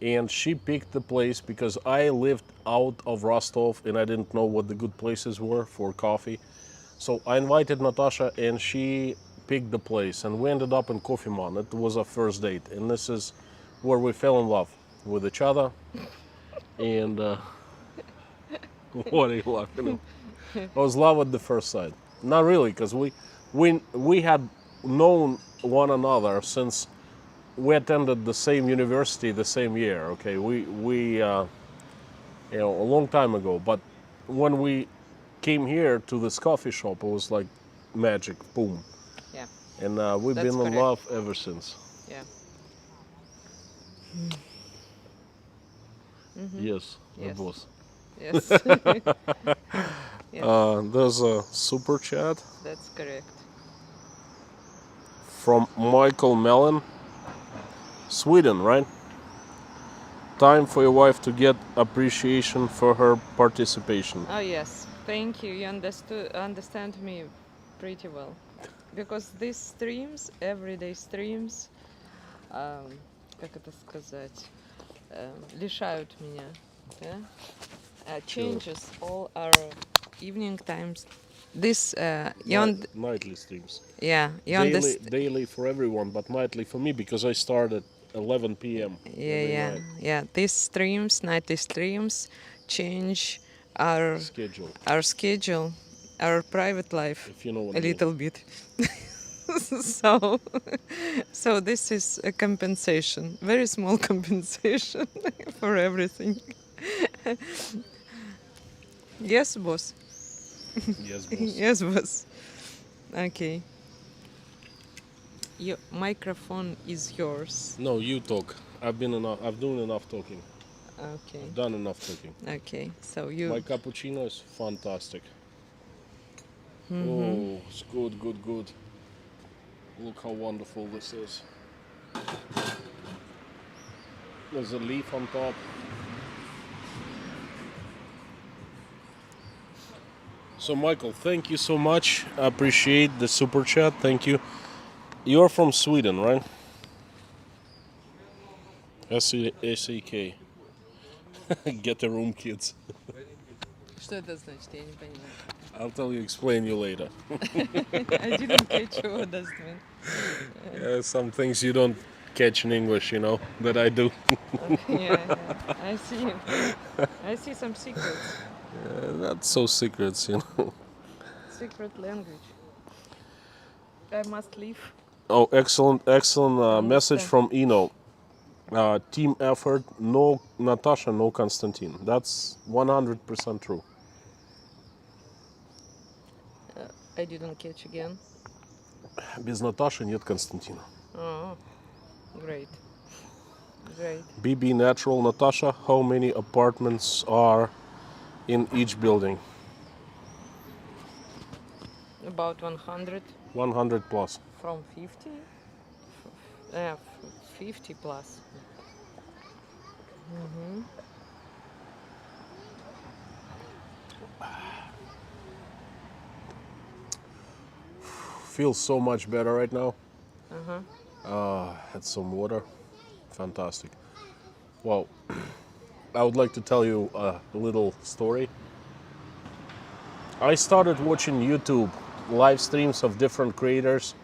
Speaker 1: And she picked the place because I lived out of Rostov and I didn't know what the good places were for coffee. So I invited Natasha and she picked the place and we ended up in Coffee Man. It was our first date and this is where we fell in love with each other. And what are you laughing at? It was love at the first sight. Not really, because we had known one another since we attended the same university the same year. Okay, we a long time ago. But when we came here to this coffee shop, it was like magic, boom.
Speaker 2: Yeah.
Speaker 1: And we've
Speaker 2: That's
Speaker 1: been in
Speaker 2: correct.
Speaker 1: love ever since.
Speaker 2: Yeah.
Speaker 1: Yes,
Speaker 2: Yes.
Speaker 1: it was.
Speaker 2: Yes. Yes.
Speaker 1: There's a super chat
Speaker 2: That's correct.
Speaker 1: from Michael Mellon, Sweden, right? Time for your wife to get appreciation for her participation.
Speaker 2: Oh yes. Thank you. You understand me pretty well. Because these streams, everyday streams, как это сказать, лишают меня, да? Changes all our evening times. This
Speaker 1: Nightly streams.
Speaker 2: yeah, you understand.
Speaker 1: Daily for everyone, but nightly for me because I start at 11 p.m. every night.
Speaker 2: Yeah. These streams, nightly streams, change our
Speaker 1: Schedule,
Speaker 2: schedule, our private life
Speaker 1: if you know what
Speaker 2: a
Speaker 1: I mean.
Speaker 2: little bit. So this is a compensation, very small compensation for everything. Yes, boss.
Speaker 1: Yes, boss.
Speaker 2: Yes, boss. Okay. Your microphone is yours.
Speaker 1: No, you talk. I've done enough talking.
Speaker 2: Okay.
Speaker 1: I've done enough talking.
Speaker 2: Okay. So you.
Speaker 1: My cappuccino is fantastic. Oh, it's good, good, good. Look how wonderful this is. There's a leaf on top. So Michael, thank you so much. I appreciate the super chat. Thank you. You're from Sweden, right? S-E-K. Get a room, kids.
Speaker 2: Что это значит? Я не понимаю.
Speaker 1: I'll tell you, explain you later.
Speaker 2: I didn't catch what does it mean.
Speaker 1: Some things you don't catch in English, that I do.
Speaker 2: Yeah. I see some secrets.
Speaker 1: Not so secrets,
Speaker 2: Secret language. I must leave.
Speaker 1: Oh, excellent message from Eno. Team effort, no Natasha, no Konstantin. That's 100% true.
Speaker 2: I didn't catch again.
Speaker 1: Без Наташи нет Константина.
Speaker 2: Oh, great. Great.
Speaker 1: BB Natural, Natasha, how many apartments are in each building?
Speaker 2: About 100
Speaker 1: 100 plus.
Speaker 2: from 50? 50 plus.
Speaker 1: feel so much better right now. Had some water. Fantastic. Well, I would like to tell you a little story. I started watching YouTube live streams of different creators,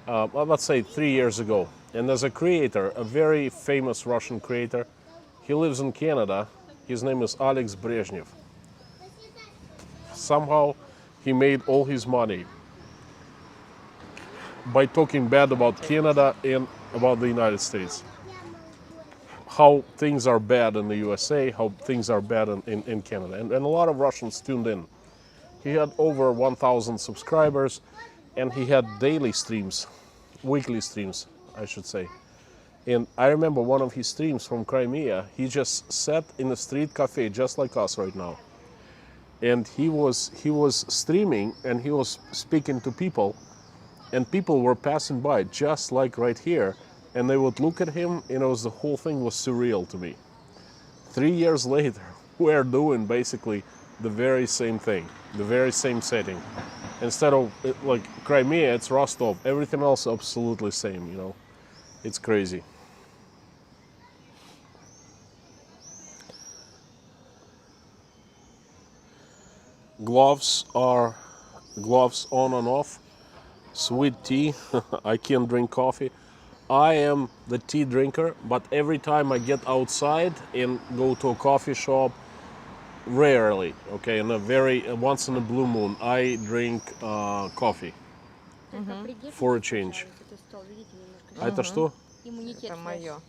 Speaker 1: let's say 3 years ago. And as a creator, a very famous Russian creator, he lives in Canada. His name is Alex Brezhnev. Somehow he made all his money by talking bad about Canada and about the United States. How things are bad in the USA, how things are bad in Canada. And a lot of Russians tuned in. He had over 1,000 subscribers, and he had daily streams, weekly streams, I should say. And I remember one of his streams from Crimea, he just sat in a street cafe just like us right now. And he was streaming and he was speaking to people, and people were passing by just like right here, and they would look at him, and the whole thing was surreal to me. 3 years later, we're doing basically the very same thing, the very same setting. Instead of like Crimea, it's Rostov. Everything else absolutely same, It's crazy. Gloves are gloves on and off. Sweet tea. I can't drink coffee. I am the tea drinker, but every time I get outside and go to a coffee shop, rarely, okay, once in a blue moon, I drink coffee for a change. А это что?
Speaker 2: Это мое.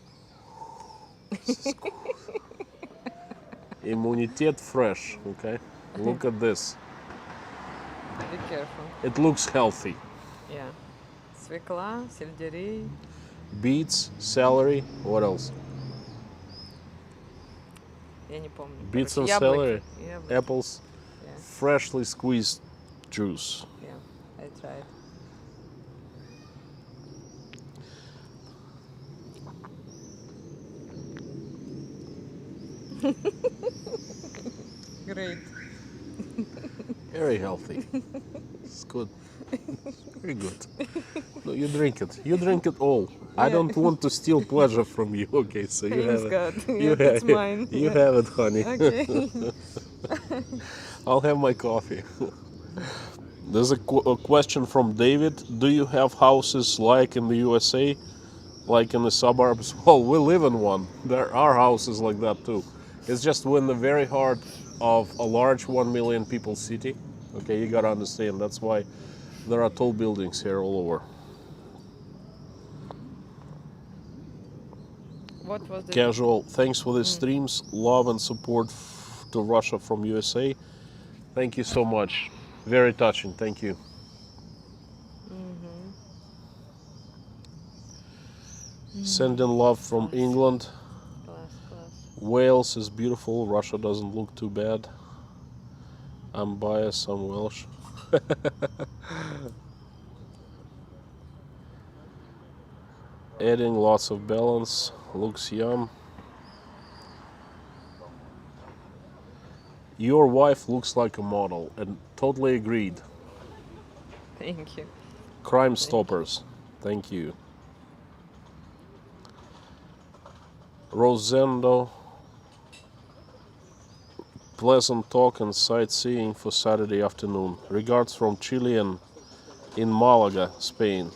Speaker 1: Immunität fresh, okay? Look at this.
Speaker 2: Be careful.
Speaker 1: It looks healthy.
Speaker 2: Yeah. Свекла, сельдерей.
Speaker 1: Beets, celery, what else?
Speaker 2: Я не помню.
Speaker 1: Beets and
Speaker 2: Короче,
Speaker 1: celery,
Speaker 2: яблоки.
Speaker 1: apples,
Speaker 2: Yeah.
Speaker 1: freshly squeezed juice.
Speaker 2: Yeah, I tried. Great.
Speaker 1: Very healthy. It's good. Very good. No, you drink it. You drink it all. I don't want to steal pleasure from you. Okay, so you
Speaker 2: Thanks
Speaker 1: have it.
Speaker 2: God.
Speaker 1: You
Speaker 2: Yeah, it's
Speaker 1: have,
Speaker 2: mine.
Speaker 1: You
Speaker 2: Yeah.
Speaker 1: have it, honey.
Speaker 2: Okay.
Speaker 1: I'll have my coffee. There's a question from David. Do you have houses like in the USA, like in the suburbs? Well, we live in one. There are houses like that too. It's just we're in the very heart of a large 1 million people city. Okay, you gotta understand. That's why there are tall buildings here all over.
Speaker 2: What was the
Speaker 1: Casual. Thanks for the streams. Love and support to Russia from USA. Thank you so much. Very touching. Thank you. Sending love from England.
Speaker 2: class?
Speaker 1: Wales is beautiful. Russia doesn't look too bad. I'm biased. I'm Welsh. Adding lots of balance. Looks yum. Your wife looks like a model, and totally agreed.
Speaker 2: Thank you.
Speaker 1: Crime Stoppers. Thank you. Rosendo. Pleasant talk and sightseeing for Saturday afternoon. Regards from Chilean in Malaga, Spain.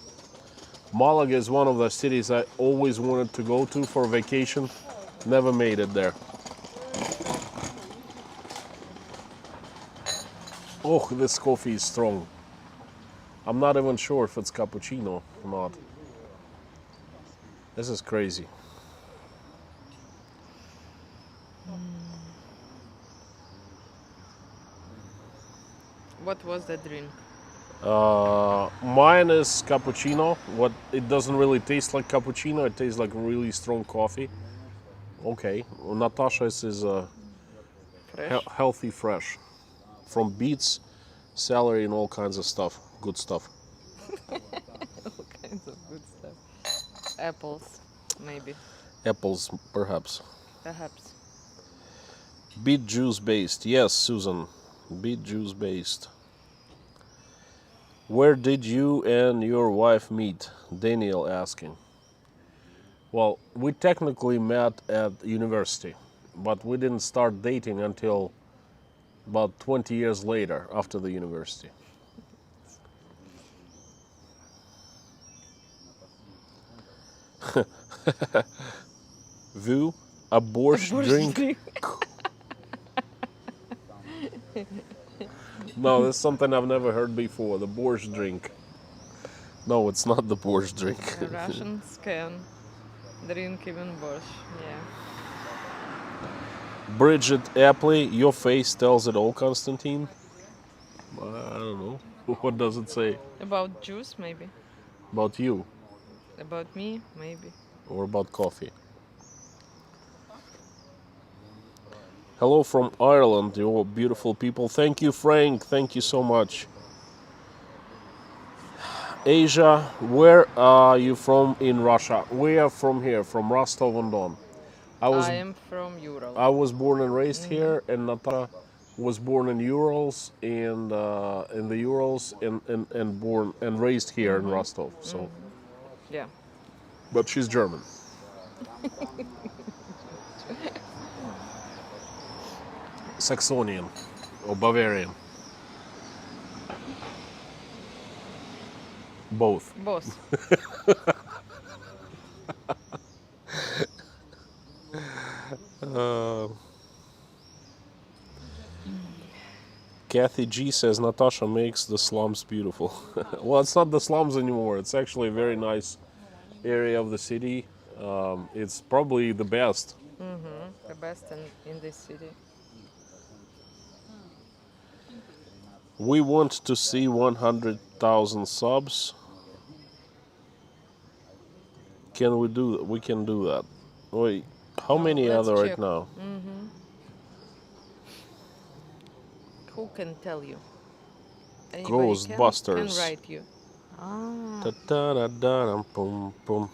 Speaker 1: Malaga is one of the cities I always wanted to go to for vacation. Never made it there. Oh, this coffee is strong. I'm not even sure if it's cappuccino or not. This is crazy.
Speaker 2: What was the drink?
Speaker 1: Mine is cappuccino. It doesn't really taste like cappuccino. It tastes like really strong coffee. Okay, Natasha's is
Speaker 2: Fresh.
Speaker 1: healthy fresh, from beets, celery, and all kinds of stuff. Good stuff.
Speaker 2: All kinds of good stuff. Apples, maybe.
Speaker 1: Apples, perhaps.
Speaker 2: Perhaps.
Speaker 1: Beet juice based. Yes, Susan. Beet juice based. Where did you and your wife meet? Daniel asking. Well, we technically met at university, but we didn't start dating until about 20 years later after the university. Vu, a borscht drink? No, that's something I've never heard before, the borscht drink. No, it's not the borscht drink.
Speaker 2: Russians can drink even borscht. Yeah.
Speaker 1: Bridget Apley, your face tells it all, Constantine. I don't know. What does it say
Speaker 2: About juice, maybe.
Speaker 1: about you
Speaker 2: About me, maybe.
Speaker 1: or about coffee? Hello from Ireland, you beautiful people. Thank you, Frank. Thank you so much. Asia, where are you from in Russia? We are from here, from Rostov-on-Don.
Speaker 2: I am from Ural.
Speaker 1: I was born and raised here, and Natasha was born in Urals and in the Urals and born and raised here in Rostov. So,
Speaker 2: Yeah.
Speaker 1: but she's German. Saxonian or Bavarian. Both.
Speaker 2: Boss.
Speaker 1: Kathy G says Natasha makes the slums beautiful. Well, it's not the slums anymore. It's actually a very nice area of the city. It's probably the best.
Speaker 2: The best in this city.
Speaker 1: We want to see 100,000 subs. Can we do? We can do that. Wait, how many are
Speaker 2: let's
Speaker 1: there right
Speaker 2: check.
Speaker 1: now?
Speaker 2: Who can tell you? Anybody
Speaker 1: Ghostbusters.
Speaker 2: can write you. Ah,
Speaker 1: Ta-da-da-da-dum-pum-pum.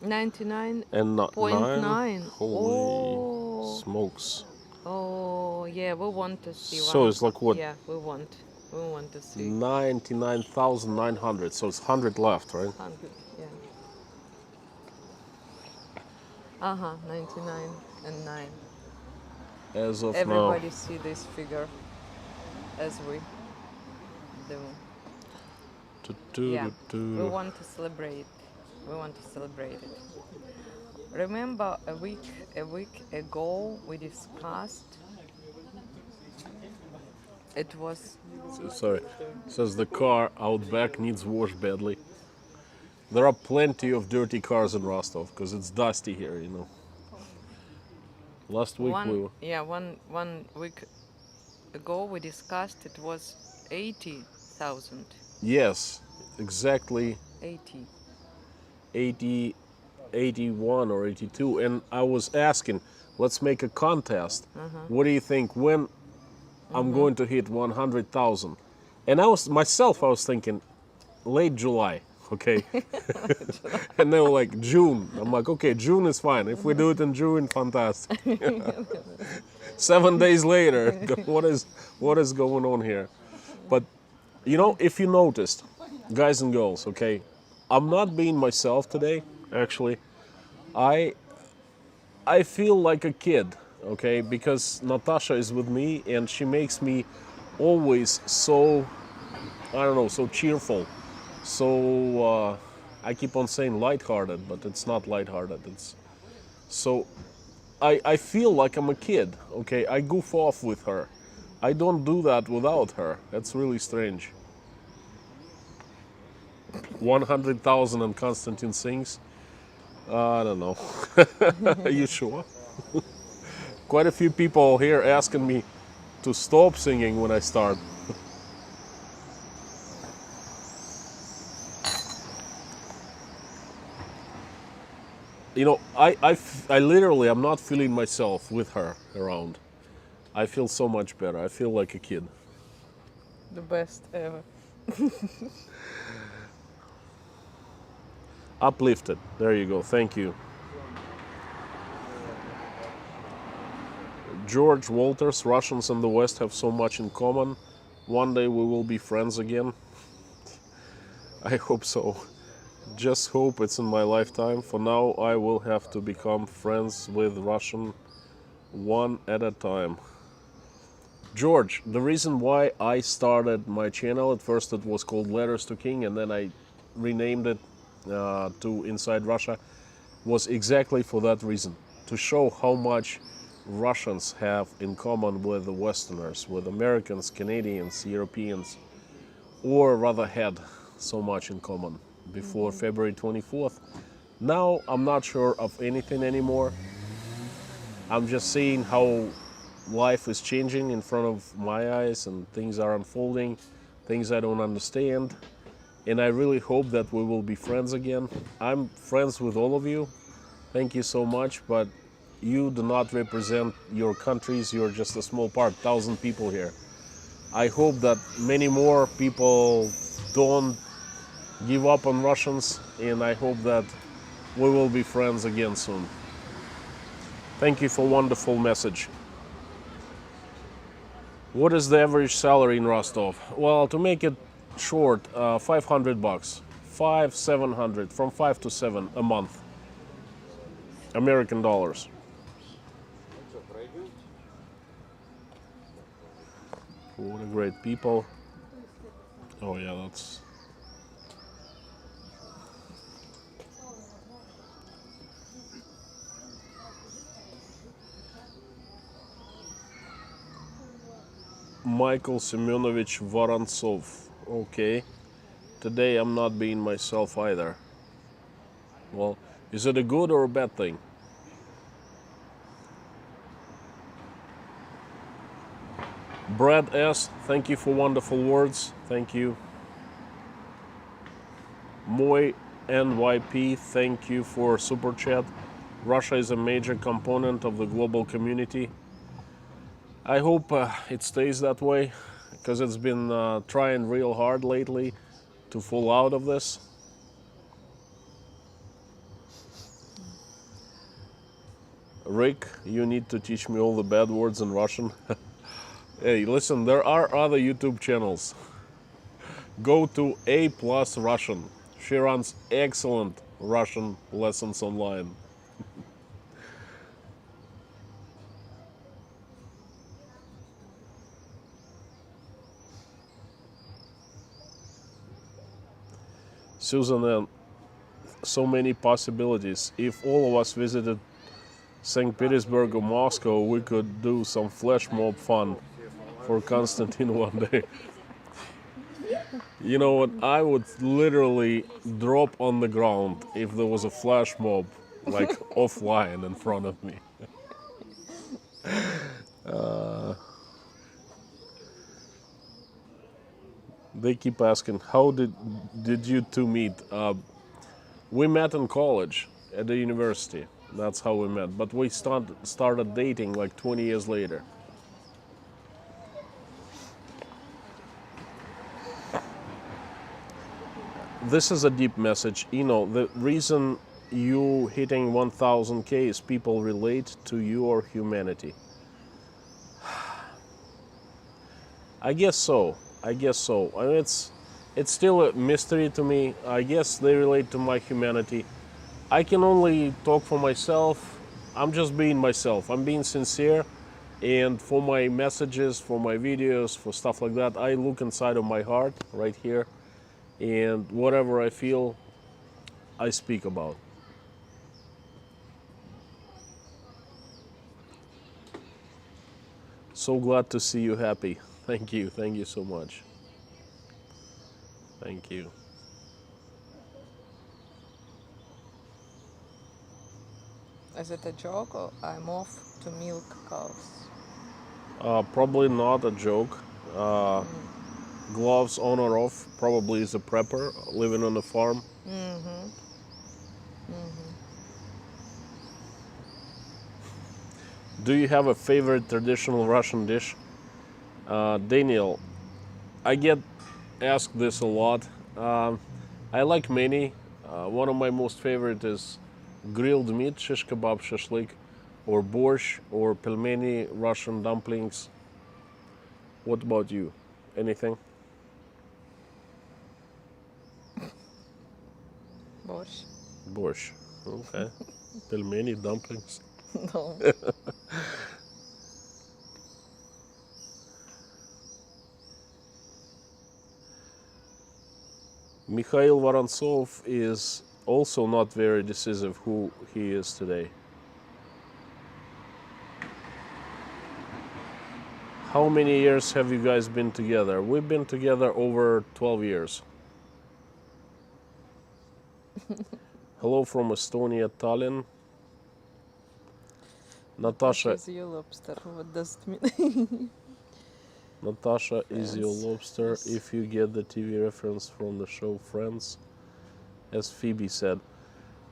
Speaker 2: 99.
Speaker 1: And not
Speaker 2: 0.9.
Speaker 1: 9. Holy
Speaker 2: Oh.
Speaker 1: smokes!
Speaker 2: Oh, yeah, we want to see one.
Speaker 1: So it's like what?
Speaker 2: Yeah, we want to see
Speaker 1: 99,900. So it's 100 left, right?
Speaker 2: 100. Yeah. 99 and 9.
Speaker 1: As of
Speaker 2: Everybody see this figure as we do. Yeah, we want to celebrate. We want to celebrate it. Remember a week ago we discussed. It was
Speaker 1: Sorry. Says the car out back needs wash badly. There are plenty of dirty cars in Rostov because it's dusty here, you know. Last week we were...
Speaker 2: one week ago we discussed it was 80,000.
Speaker 1: Yes, exactly
Speaker 2: 80.
Speaker 1: 80, 81 or 82. And I was asking, let's make a contest. What do you think when I'm going to hit 100,000? And I was thinking late July, okay? And they were like, June. I'm like, okay, June is fine. If we do it in June, fantastic. 7 days later, what is going on here? But, you know, if you noticed, guys and girls, okay, I'm not being myself today, actually. I feel like a kid, okay, because Natasha is with me and she makes me always so, I don't know, so cheerful. So, I keep on saying lighthearted, but it's not lighthearted. It's so, I feel like I'm a kid, okay? I goof off with her. I don't do that without her. That's really strange. 100,000 and Konstantin sings. I don't know. Are you sure? Quite a few people here asking me to stop singing when I start. You know, I literally, I'm not feeling myself with her around. I feel so much better. I feel like a kid.
Speaker 2: The best ever.
Speaker 1: Uplifted. There you go. Thank you. George Walters, Russians and the West have so much in common. One day we will be friends again. I hope so. Just hope it's in my lifetime. For now, I will have to become friends with Russian one at a time. George, the reason why I started my channel, at first it was called Letters to King, and then I renamed it to Inside Russia, was exactly for that reason. To show how much Russians have in common with the Westerners, with Americans, Canadians, Europeans, or rather had so much in common before February 24th. Now I'm not sure of anything anymore. I'm just seeing how life is changing in front of my eyes and things are unfolding, things I don't understand. And I really hope that we will be friends again. I'm friends with all of you. Thank you so much, but you do not represent your countries. You're just a small part, 1,000 people here. I hope that many more people don't give up on Russians, and I hope that we will be friends again soon. Thank you for a wonderful message. What is the average salary in Rostov? Well, to make it short, $500, 700, from 5 to 7 a month, American dollars. What a great people. Oh yeah, that's... Michael Semyonovich Vorontsov. Okay. Today I'm not being myself either. Well, is it a good or a bad thing? Brad S., thank you for wonderful words. Thank you. Moy NYP, thank you for super chat. Russia is a major component of the global community. I hope it stays that way, because it's been trying real hard lately to fall out of this. Rick, you need to teach me all the bad words in Russian. Hey, listen, there are other YouTube channels. Go to A+ Russian. She runs excellent Russian lessons online. Susan N., so many possibilities. If all of us visited St. Petersburg or Moscow, we could do some flash mob fun for Konstantin one day. You know what? I would literally drop on the ground if there was a flash mob, like offline in front of me. They keep asking, how did you two meet? We met in college at the university. That's how we met. But we started dating like 20 years later. This is a deep message. You know, the reason you hitting 1,000K is people relate to your humanity. I guess so. I mean, it's still a mystery to me. I guess they relate to my humanity. I can only talk for myself. I'm just being myself. I'm being sincere. And for my messages, for my videos, for stuff like that, I look inside of my heart right here. And whatever I feel, I speak about. So glad to see you happy. Thank you so much. Thank you.
Speaker 2: Is it a joke or I'm off to milk cows?
Speaker 1: Probably not a joke. Gloves on or off, probably is a prepper living on a farm. Do you have a favorite traditional Russian dish? Daniel, I get asked this a lot. I like many. One of my most favorite is grilled meat, shish kebab, shashlik, or borscht, or pelmeni, Russian dumplings. What about you? Anything? Borscht. Okay. Pelmeni, dumplings.
Speaker 2: No.
Speaker 1: Mikhail Vorontsov is also not very decisive who he is today. How many years have you guys been together? We've been together over 12 years. Hello from Estonia, Tallinn. Natasha,
Speaker 2: Is your lobster. What does it mean?
Speaker 1: Natasha is your
Speaker 2: Friends.
Speaker 1: lobster
Speaker 2: Yes.
Speaker 1: if you get the TV reference from the show Friends, as Phoebe said.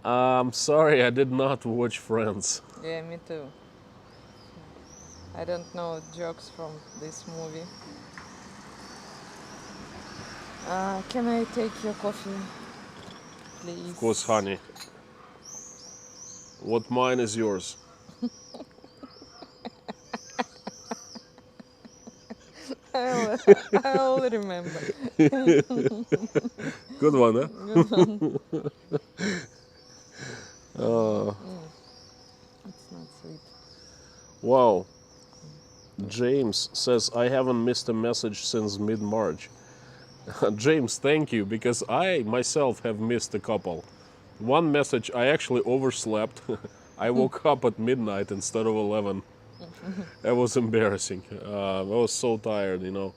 Speaker 1: I'm sorry, I did not watch Friends.
Speaker 2: Yeah, me too. I don't know jokes from this movie. Can I take your coffee, please?
Speaker 1: Of course, honey. What mine is yours.
Speaker 2: I'll remember.
Speaker 1: Good one, huh?
Speaker 2: Good one. It's not sweet.
Speaker 1: Wow. James says, I haven't missed a message since mid-March. James, thank you, because I myself have missed a couple. One message, I actually overslept. I woke up at midnight instead of 11. That was embarrassing. I was so tired, you know.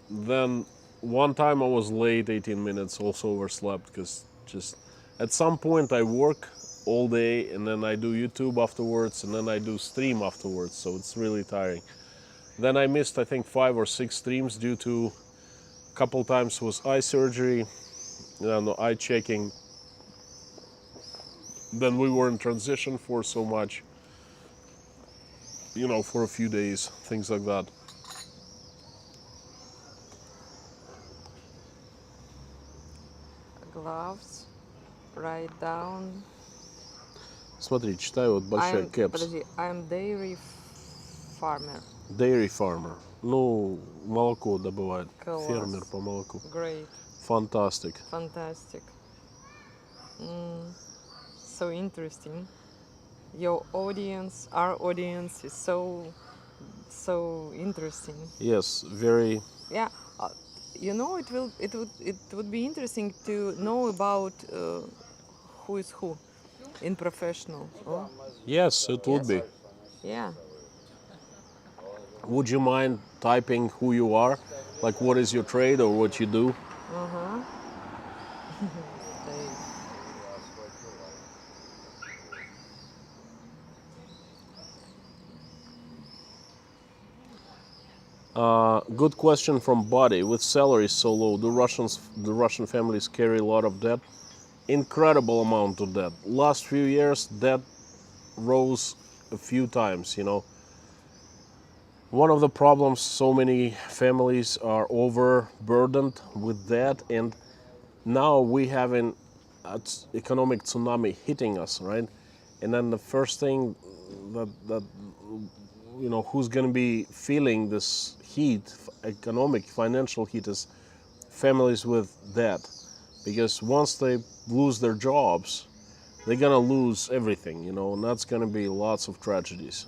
Speaker 1: Then one time I was late 18 minutes, also overslept, because just at some point I work all day and then I do YouTube afterwards and then I do stream afterwards, so it's really tiring. Then I missed, I think, 5 or 6 streams due to a couple times was eye surgery, eye checking. Then we were in transition for so much, you know, for a few days, things like that.
Speaker 2: Gloves. Write down.
Speaker 1: Смотри, читаю вот большая caps.
Speaker 2: Подожди, I'm dairy farmer.
Speaker 1: Dairy farmer. Ну, молоко добывает.
Speaker 2: Класс.
Speaker 1: Фермер по молоку.
Speaker 2: Great.
Speaker 1: Fantastic.
Speaker 2: Fantastic. So interesting. Your audience, our audience is so interesting.
Speaker 1: Yes, very.
Speaker 2: Yeah, you know, it would be interesting to know about who is who in professional. Oh,
Speaker 1: Yes, it would be.
Speaker 2: yeah.
Speaker 1: Would you mind typing who you are? Like what is your trade or what you do? Good question from Buddy. With salaries so low, do the Russian families carry a lot of debt? Incredible amount of debt. Last few years, debt rose a few times, you know. One of the problems, so many families are overburdened with debt, and now we have an economic tsunami hitting us, right? And then the first thing that you know, who's going to be feeling this heat, economic, financial heat, is families with debt. Because once they lose their jobs, they're going to lose everything, you know, and that's going to be lots of tragedies.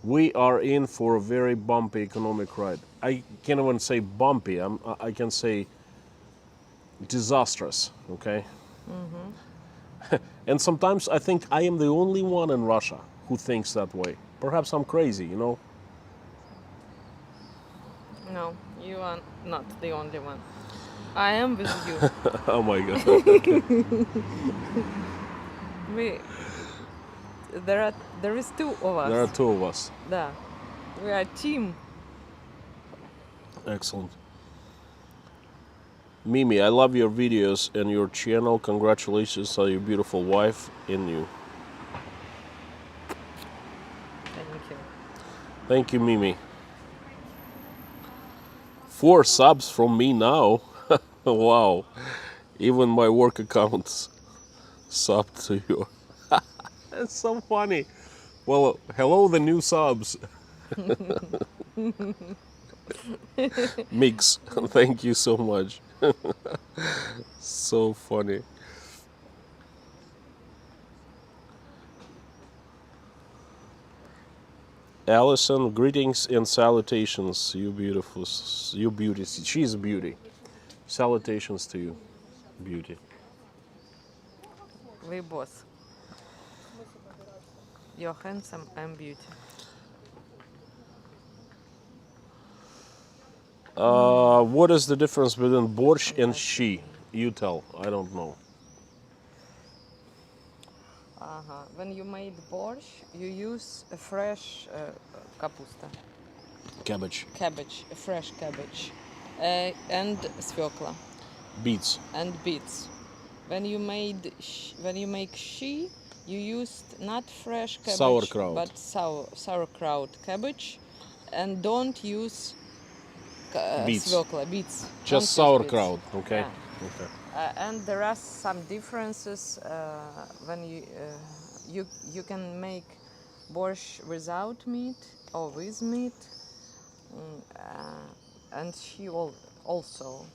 Speaker 1: We are in for a very bumpy economic ride. I can't even say bumpy, I can say disastrous, okay? And sometimes I think I am the only one in Russia who thinks that way. Perhaps I'm crazy, you know?
Speaker 2: No, you are not the only one. I am with you.
Speaker 1: Oh my God.
Speaker 2: There is two of us.
Speaker 1: There are two of us.
Speaker 2: Да. We are team.
Speaker 1: Excellent. Mimi, I love your videos and your channel. Congratulations on your beautiful wife and you.
Speaker 2: Thank you.
Speaker 1: Thank you, Mimi. 4 subs from me now. Wow. Even my work accounts subbed to you. That's so funny. Well, hello, the new subs. Mix, thank you so much. So funny. Allison, greetings and salutations, you beautiful, you beauty. She's a beauty. Salutations to you, beauty.
Speaker 2: We both. You're handsome and beauty.
Speaker 1: What is the difference between борщ and щи? You tell. I don't know.
Speaker 2: When you made borscht, you use a fresh kapusta,
Speaker 1: Cabbage,
Speaker 2: cabbage, a fresh cabbage, and свекла,
Speaker 1: beets,
Speaker 2: and beets. When you make щи, you used not fresh cabbage,
Speaker 1: Sauerkraut.
Speaker 2: but sauerkraut cabbage, and don't use
Speaker 1: Beets.
Speaker 2: свекла, beets. Don't
Speaker 1: just
Speaker 2: use
Speaker 1: sauerkraut.
Speaker 2: beets.
Speaker 1: Okay.
Speaker 2: Yeah.
Speaker 1: Okay.
Speaker 2: And there are some differences when you can make borscht without meat or with meat, and she also.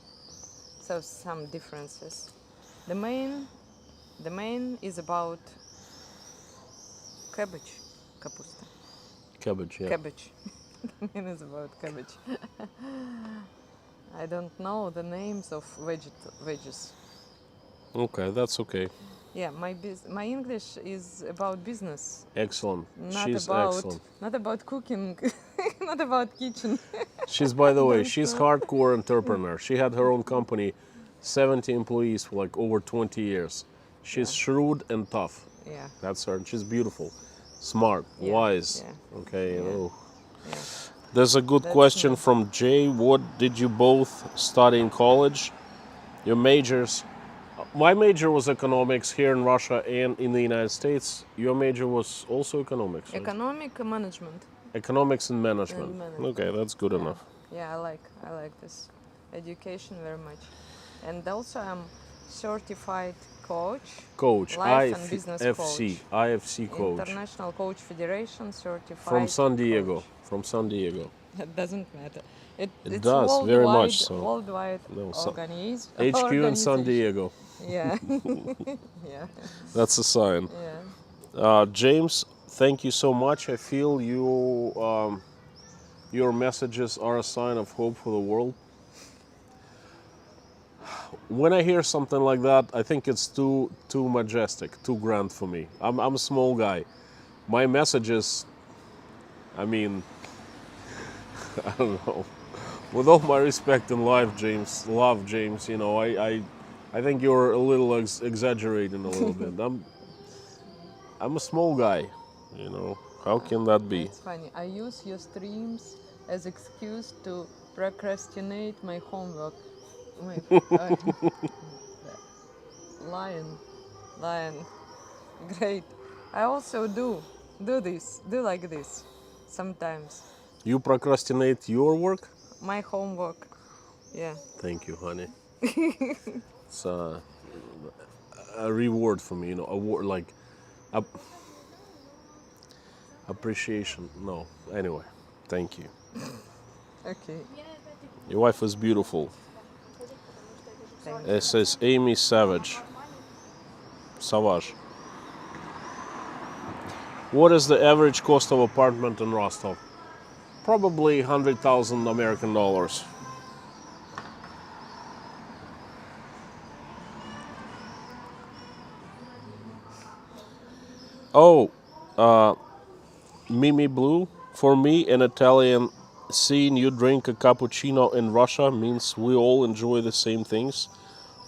Speaker 2: So some differences. The main is about cabbage, kapusta,
Speaker 1: Cabbage. Yeah.
Speaker 2: cabbage. The main is about cabbage. I don't know the names of veggies.
Speaker 1: Okay, that's okay.
Speaker 2: Yeah, my English is about business,
Speaker 1: Excellent.
Speaker 2: not
Speaker 1: She's
Speaker 2: about
Speaker 1: excellent.
Speaker 2: not about cooking, not about kitchen.
Speaker 1: She's, by the way,
Speaker 2: Don't
Speaker 1: she's
Speaker 2: know.
Speaker 1: hardcore entrepreneur. She had her own company, 70 employees for like over 20 years. She's shrewd and tough.
Speaker 2: Yeah,
Speaker 1: That's her. She's beautiful, smart,
Speaker 2: Yeah,
Speaker 1: wise.
Speaker 2: yeah,
Speaker 1: Okay.
Speaker 2: yeah.
Speaker 1: Oh.
Speaker 2: yeah.
Speaker 1: There's a good
Speaker 2: That's
Speaker 1: question
Speaker 2: nice.
Speaker 1: from Jay. What did you both study in college? Your majors? My major was economics here in Russia and in the United States. Your major was also economics, right?
Speaker 2: Economic management.
Speaker 1: Economics and management.
Speaker 2: And management.
Speaker 1: Okay, that's good
Speaker 2: Yeah.
Speaker 1: enough.
Speaker 2: Yeah, I like this education very much, and also I'm certified coach,
Speaker 1: Coach,
Speaker 2: life and business
Speaker 1: IFC,
Speaker 2: coach,
Speaker 1: IFC coach.
Speaker 2: International Coach Federation certified.
Speaker 1: From San Diego.
Speaker 2: coach.
Speaker 1: From San Diego.
Speaker 2: It doesn't matter. It's
Speaker 1: does, very much so.
Speaker 2: Worldwide
Speaker 1: No, so-
Speaker 2: organization.
Speaker 1: HQ in San Diego.
Speaker 2: Yeah. Yeah.
Speaker 1: That's a sign.
Speaker 2: Yeah.
Speaker 1: James, thank you so much. I feel your messages are a sign of hope for the world. When I hear something like that, I think it's too majestic, too grand for me. I'm a small guy. My messages, I mean, I don't know. With all my respect and love, James, you know, I think you're a little exaggerating a little bit. I'm a small guy, you know. How can that be?
Speaker 2: It's funny. I use your streams as excuse to procrastinate my homework. Wait, lion, great. I also do like this sometimes.
Speaker 1: You procrastinate your work?
Speaker 2: My homework, yeah.
Speaker 1: Thank you, honey. It's a reward for me, you know, award like appreciation. No, anyway, thank you.
Speaker 2: Okay.
Speaker 1: Your wife is beautiful.
Speaker 2: Thank
Speaker 1: It says Amy Savage. Savage. What is the average cost of apartment in Rostov? Probably 100,000 American dollars. Oh, Mimi Blue. For me, an Italian, seeing you drink a cappuccino in Russia means we all enjoy the same things.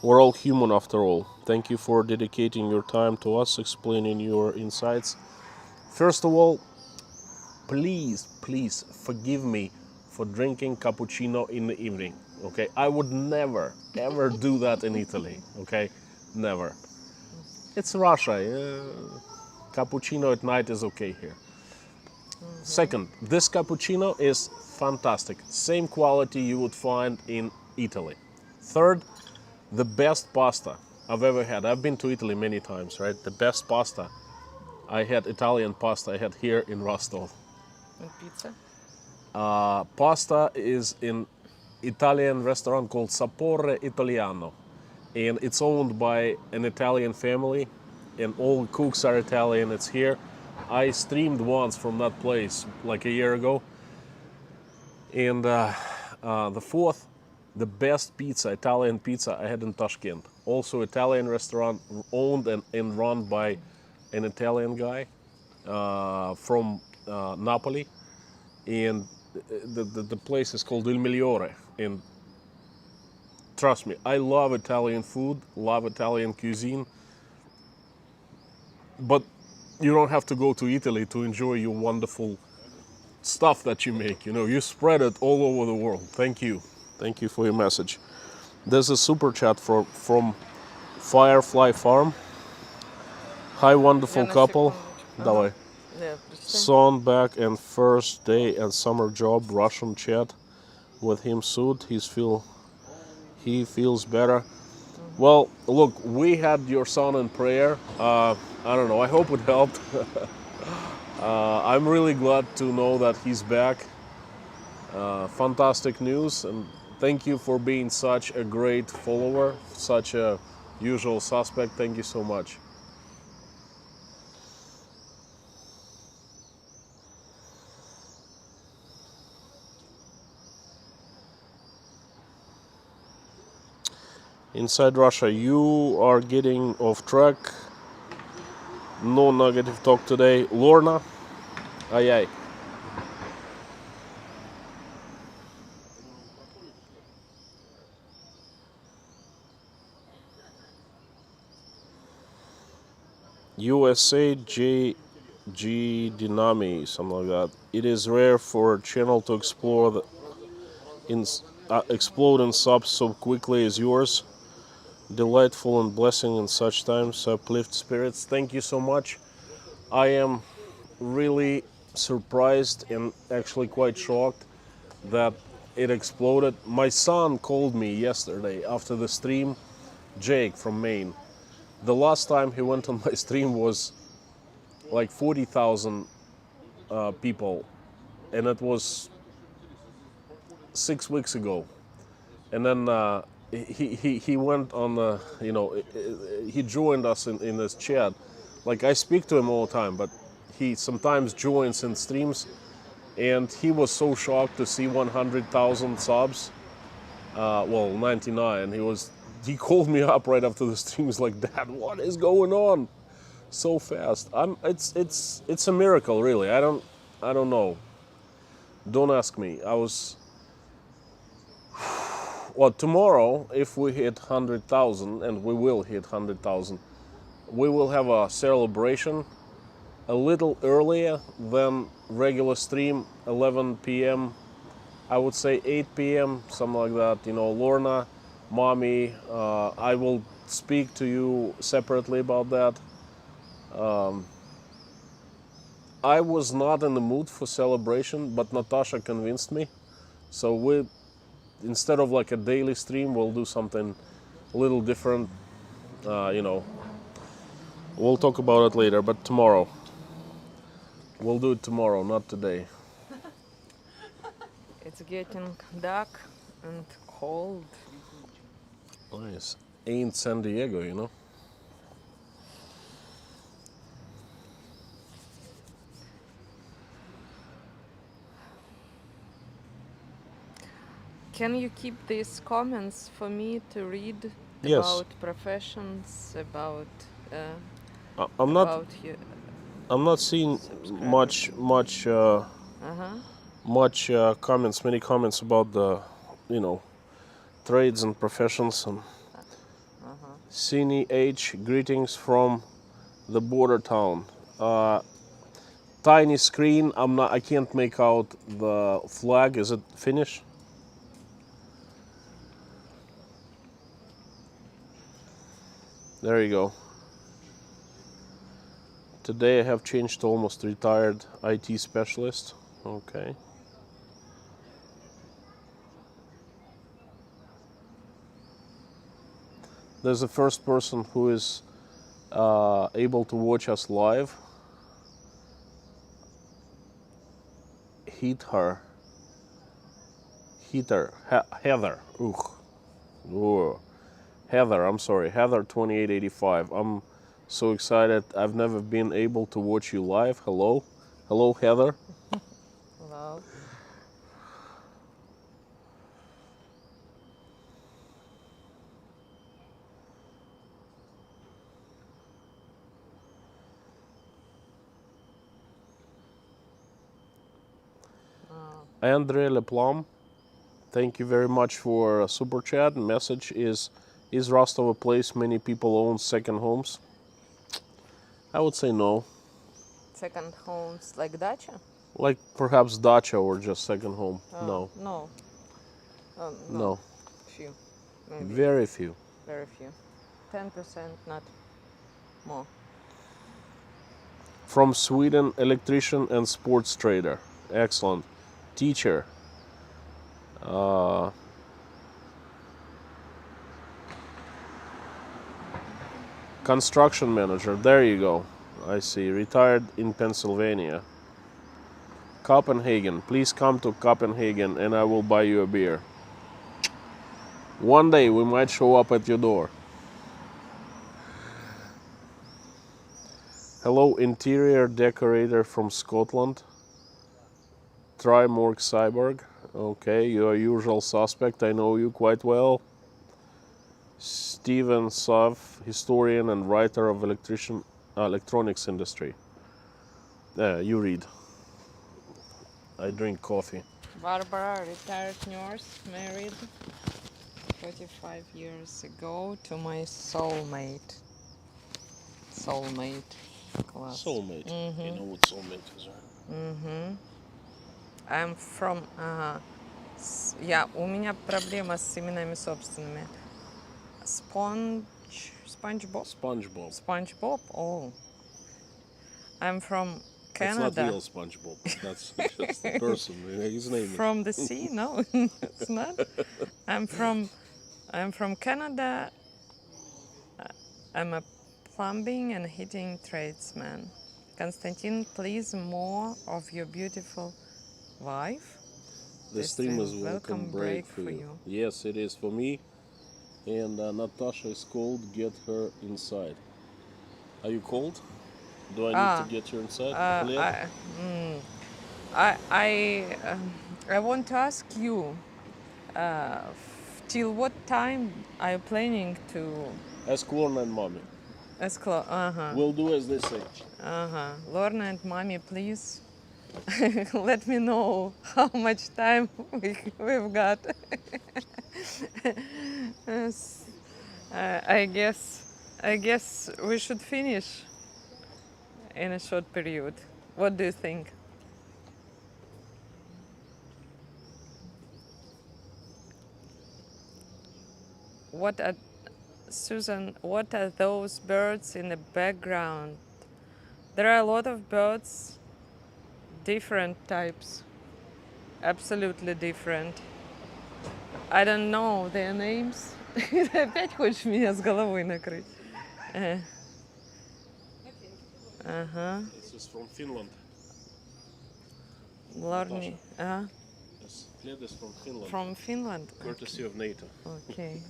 Speaker 1: We're all human after all. Thank you for dedicating your time to us, explaining your insights. First of all, please forgive me for drinking cappuccino in the evening. Okay, I would never ever do that in Italy. Okay, never. It's Russia. Cappuccino at night is okay here. Second, this cappuccino is fantastic. Same quality you would find in Italy. Third, the best pasta I've ever had. I've been to Italy many times, right? The best pasta I had, Italian pasta I had here in Rostov.
Speaker 2: And pizza.
Speaker 1: Pasta is in Italian restaurant called Sapore Italiano, and it's owned by an Italian family, and all cooks are Italian. It's here. I streamed once from that place like a year ago, and the fourth, the best pizza, Italian pizza I had in Tashkent. Also Italian restaurant owned and run by an Italian guy from Napoli, and the place is called Il Migliore. And trust me, I love Italian food, love Italian cuisine, but you don't have to go to Italy to enjoy your wonderful stuff that you make. You know, you spread it all over the world. Thank you. Thank you for your message. There's a super chat from Firefly Farm. Hi, wonderful
Speaker 2: Я на
Speaker 1: couple.
Speaker 2: секундочку.
Speaker 1: Давай.
Speaker 2: Да, прочитай.
Speaker 1: Son back and first day at summer job. Russian chat with him soon. He feels better. Well, look, we had your son in prayer. I don't know. I hope it helped. I'm really glad to know that he's back. Fantastic news, and thank you for being such a great follower, such a usual suspect. Thank you so much. Inside Russia, you are getting off track. No negative talk today. Lorna, aye. USA JG Dynami, something like that. It is rare for a channel to explode in subs so quickly as yours. Delightful and blessing in such times. Uplift spirits. Thank you so much. I am really surprised and actually quite shocked that it exploded. My son called me yesterday after the stream, Jake from Maine. The last time he went on my stream was like 40,000 people, and it was 6 weeks ago. And then he went on he joined us in this chat. Like, I speak to him all the time, but he sometimes joins in streams, and he was so shocked to see 100,000 subs. 99. He called me up right after the stream. He's like, Dad, what is going on so fast? It's a miracle, really. I don't know. Don't ask me. Well, tomorrow, if we hit 100,000, and we will hit 100,000, we will have a celebration a little earlier than regular stream, 11 p.m. I would say 8 p.m., something like that. You know, Lorna, Mommy, I will speak to you separately about that. I was not in the mood for celebration, but Natasha convinced me. So instead of like a daily stream, we'll do something a little different. We'll talk about it later, but tomorrow. We'll do it tomorrow, not today.
Speaker 2: It's getting dark and cold.
Speaker 1: Nice. Ain't San Diego, you know?
Speaker 2: Can you keep these comments for me to read?
Speaker 1: Yes.
Speaker 2: About professions, about
Speaker 1: I'm not seeing much comments, many comments about the, trades and professions. And Cine H, greetings from the border town. Tiny screen. I can't make out the flag. Is it Finnish? There you go. Today I have changed to almost retired IT specialist. Okay. There's the first person who is able to watch us live. Heather. Ooh. Heather, I'm sorry. Heather 2885. I'm so excited. I've never been able to watch you live. Hello. Hello, Heather.
Speaker 2: Hello.
Speaker 1: Andre Leplum, thank you very much for a super chat. Message is Rostov a place many people own second homes? I would say no.
Speaker 2: Second homes like dacha?
Speaker 1: Like perhaps dacha or just second home. No.
Speaker 2: No.
Speaker 1: No.
Speaker 2: Few. Maybe.
Speaker 1: Very few.
Speaker 2: Very few. 10%, not more.
Speaker 1: From Sweden, electrician and sports trader. Excellent. Teacher. Construction manager. There you go. I see. Retired in Pennsylvania. Copenhagen. Please come to Copenhagen and I will buy you a beer. One day we might show up at your door. Hello, interior decorator from Scotland. Trimorg Cyborg. Okay, you're a usual suspect. I know you quite well. Steven Sov, historian and writer of electronics industry. You read. I drink coffee.
Speaker 2: Barbara, retired nurse, married 45 years ago to my soulmate. Soulmate. Class.
Speaker 1: Soulmate.
Speaker 2: Mm-hmm.
Speaker 1: You know what soulmate is, right?
Speaker 2: Mm-hmm. I'm from... у меня проблема с именами собственными. SpongeBob?
Speaker 1: SpongeBob.
Speaker 2: SpongeBob? Oh. I'm from
Speaker 1: That's
Speaker 2: Canada.
Speaker 1: not real SpongeBob. That's just the person. His name
Speaker 2: From the sea? No, it's not. I'm from Canada. I'm a plumbing and heating tradesman. Konstantin, please more of your beautiful wife.
Speaker 1: The stream is
Speaker 2: welcome break for you.
Speaker 1: Yes, it is for me. And Natasha is cold. Get her inside. Are you cold? Do I need to get you inside?
Speaker 2: I want to ask you, till what time are you planning to...
Speaker 1: Ask Lorna and Mommy. We'll do as they say.
Speaker 2: Lorna and Mommy, please let me know how much time we've got. I guess we should finish in a short period. What do you think? Susan, what are those birds in the background? There are a lot of birds, different types, absolutely different. I don't know their names. Ты опять хочешь меня с головой накрыть?
Speaker 1: This is from Finland.
Speaker 2: Lorny.
Speaker 1: This plate is from Finland.
Speaker 2: From Finland?
Speaker 1: Courtesy of NATO.
Speaker 2: Okay.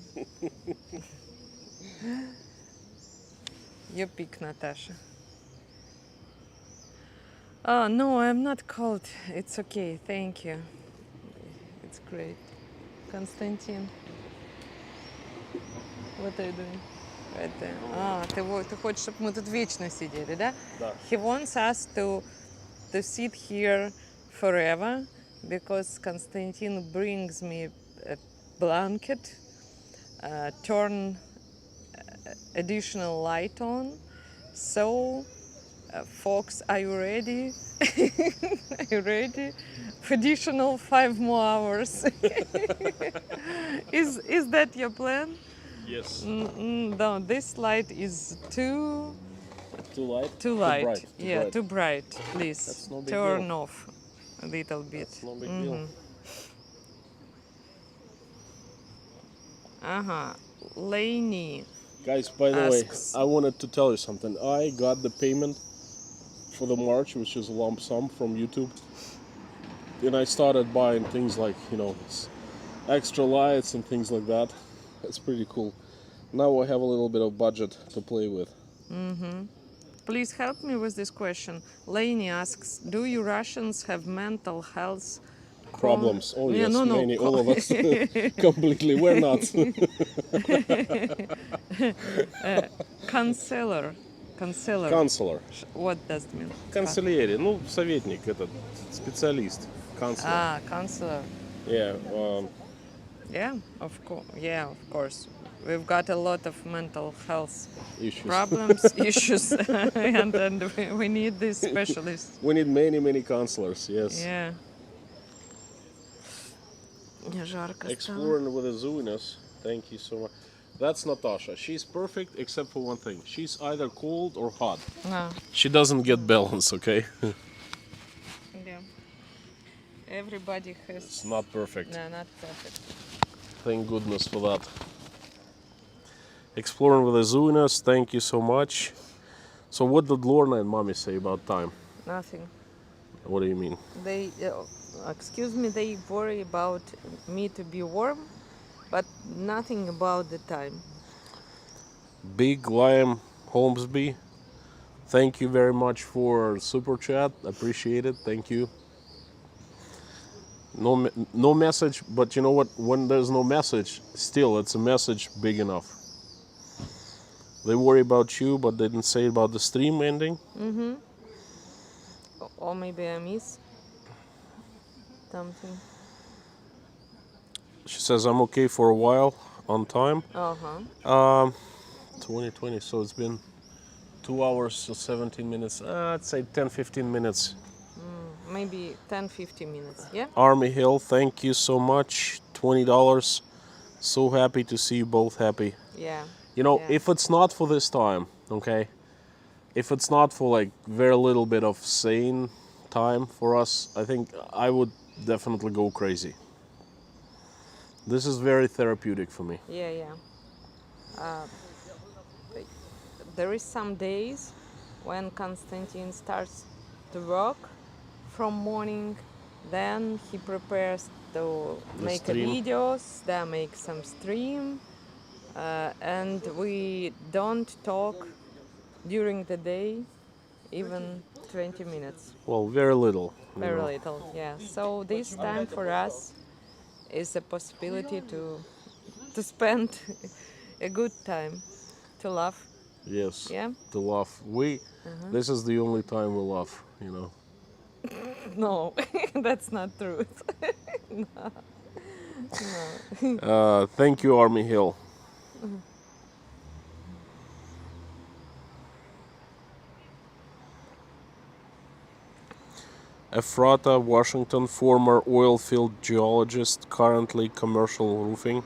Speaker 2: You pick, Natasha. Oh, no, I'm not cold. It's okay, thank you. It's great. Konstantin, what are you doing? Right there. Ты хочешь, чтобы мы тут вечно сидели, да?
Speaker 1: Да.
Speaker 2: He wants us to sit here forever because Konstantin brings me a blanket, turn additional light on. So, folks, are you ready? Are you ready for additional 5 more hours? Is that your plan?
Speaker 1: Yes.
Speaker 2: No, this light is too
Speaker 1: light?
Speaker 2: Too light.
Speaker 1: Bright. Bright.
Speaker 2: Too bright. Please
Speaker 1: That's no big
Speaker 2: turn
Speaker 1: deal.
Speaker 2: off a little bit.
Speaker 1: That's no big deal.
Speaker 2: Lainey.
Speaker 1: Guys, by the way,
Speaker 2: Asks-
Speaker 1: I wanted to tell you something. I got the payment for the March, which is a lump sum from YouTube. And I started buying things like, extra lights and things like that. It's pretty cool. Now I have a little bit of budget to play with.
Speaker 2: Please help me with this question. Lainey asks, do you Russians have mental health
Speaker 1: Problems. Oh
Speaker 2: Yeah,
Speaker 1: yes,
Speaker 2: no,
Speaker 1: many, all of us. Completely. We're not.
Speaker 2: Counselor.
Speaker 1: Counselor.
Speaker 2: What does it mean?
Speaker 1: Канцелярия. Ну, советник, этот, специалист. Counselor.
Speaker 2: Ah, counselor.
Speaker 1: Yeah.
Speaker 2: Yeah, of course. We've got a lot of mental health
Speaker 1: Issues.
Speaker 2: problems, issues, and we need these specialists.
Speaker 1: We need many counselors, yes.
Speaker 2: Yeah. Мне жарко стало.
Speaker 1: Exploring with the Zuinas. Thank you so much. That's Natasha. She's perfect except for one thing. She's either cold or hot.
Speaker 2: No.
Speaker 1: She doesn't get balance, okay?
Speaker 2: Yeah. Everybody has.
Speaker 1: It's not perfect.
Speaker 2: No, not perfect.
Speaker 1: Thank goodness for that. Exploring with the Zuinas. Thank you so much. So what did Lorna and Mommy say about time?
Speaker 2: Nothing.
Speaker 1: What do you mean?
Speaker 2: They, excuse me, they worry about me to be warm, but nothing about the time.
Speaker 1: Big Liam Holmesby. Thank you very much for super chat. Appreciate it. Thank you. No message, but you know what? When there's no message, still it's a message big enough. They worry about you, but they didn't say about the stream ending.
Speaker 2: Or maybe I miss something.
Speaker 1: She says I'm okay for a while on time. 2020, so it's been 2 hours and 17 minutes. I'd say 10-15 minutes.
Speaker 2: Maybe 10-15 minutes, yeah?
Speaker 1: Army Hill, thank you so much. $20. So happy to see you both happy.
Speaker 2: Yeah.
Speaker 1: You know,
Speaker 2: Yeah.
Speaker 1: if it's not for this time, okay? If it's not for like very little bit of sane time for us, I think I would definitely go crazy. This is very therapeutic for me.
Speaker 2: Yeah. There is some days when Konstantin starts to work from morning, then he prepares to make
Speaker 1: stream.
Speaker 2: videos, then make some stream, and we don't talk during the day, even 20 minutes.
Speaker 1: Well, very little. you
Speaker 2: Very
Speaker 1: know.
Speaker 2: little, yeah. So this time for us is a possibility to spend a good time, to laugh.
Speaker 1: Yes.
Speaker 2: Yeah?
Speaker 1: To laugh. This is the only time we laugh, you know.
Speaker 2: No, that's not true.
Speaker 1: Thank you, Army Hill. Ephrata, Washington, former oil field geologist, currently commercial roofing.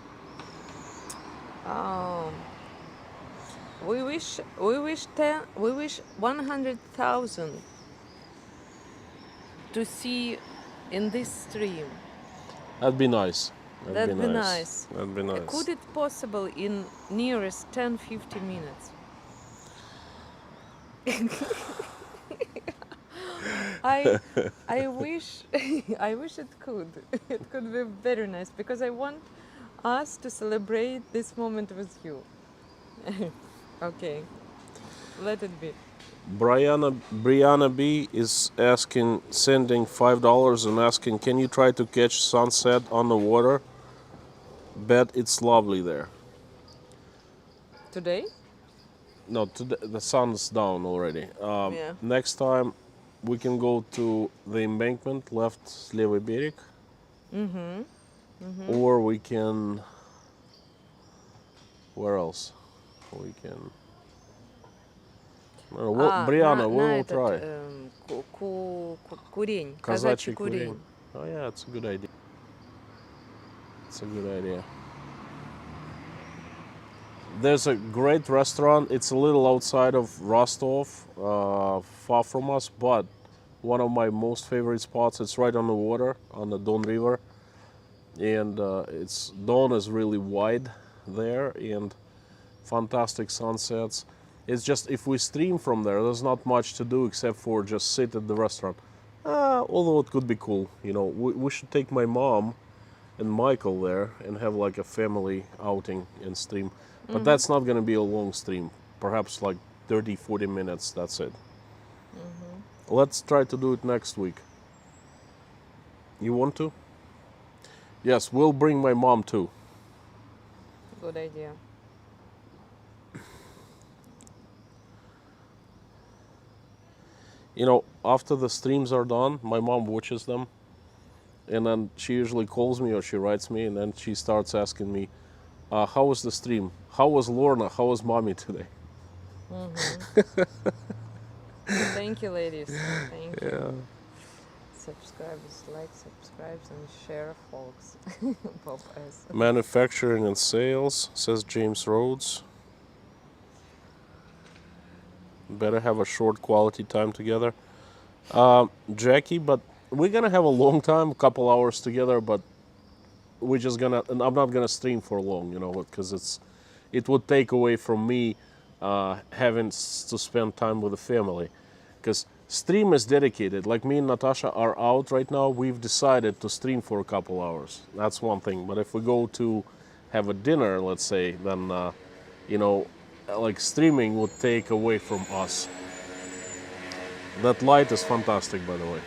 Speaker 2: We wish 100,000 to see in this stream.
Speaker 1: That'd be nice.
Speaker 2: That'd be nice.
Speaker 1: That'd be nice.
Speaker 2: Could it possible in nearest 10-15 minutes? I wish it could. It could be very nice because I want us to celebrate this moment with you. Okay, let it be.
Speaker 1: Brianna B is sending $5 and asking, can you try to catch sunset on the water? Bet it's lovely there.
Speaker 2: Today?
Speaker 1: No, today, the sun's down already.
Speaker 2: Yeah.
Speaker 1: Next time we can go to the embankment, left левый берег. Or we can, where else? We can, Brianna, we will try.
Speaker 2: Курень.
Speaker 1: Казачий курень. Oh yeah, it's a good idea. It's a good idea. There's a great restaurant. It's a little outside of Rostov, far from us, but one of my most favorite spots. It's right on the water, on the Don River, and Don is really wide there, and fantastic sunsets. It's just if we stream from there, there's not much to do except for just sit at the restaurant. Although it could be cool, you know. We should take my mom and Michael there and have like a family outing and stream. But that's not going to be a long stream. Perhaps like 30, 40 minutes, that's it. Let's try to do it next week. You want to? Yes, we'll bring my mom too.
Speaker 2: Good idea.
Speaker 1: You know, after the streams are done, my mom watches them. And then she usually calls me or she writes me, and then she starts asking me, how was the stream? How was Lorna? How was mommy today?
Speaker 2: Thank you, ladies. Thank you.
Speaker 1: Yeah.
Speaker 2: Subscribers, like, subscribes, and share, folks. Bob S.
Speaker 1: Manufacturing and sales, says James Rhodes. Better have a short quality time together. Jackie, but we're gonna have a long time, a couple hours together, but we're just gonna, and I'm not gonna stream for long, you know, because it would take away from me having to spend time with the family. Because stream is dedicated. Like me and Natasha are out right now. We've decided to stream for a couple hours. That's one thing. But if we go to have a dinner, let's say, then, you know, like streaming would take away from us. That light is fantastic, by the way.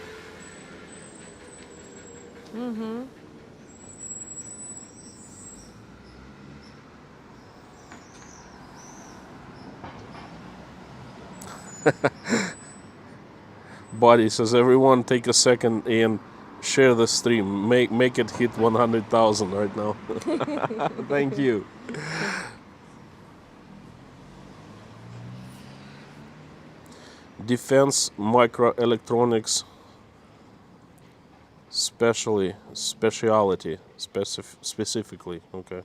Speaker 1: Buddy says, everyone take a second and share the stream. Make it hit 100,000 right now. Thank you. Defense microelectronics specifically. Okay.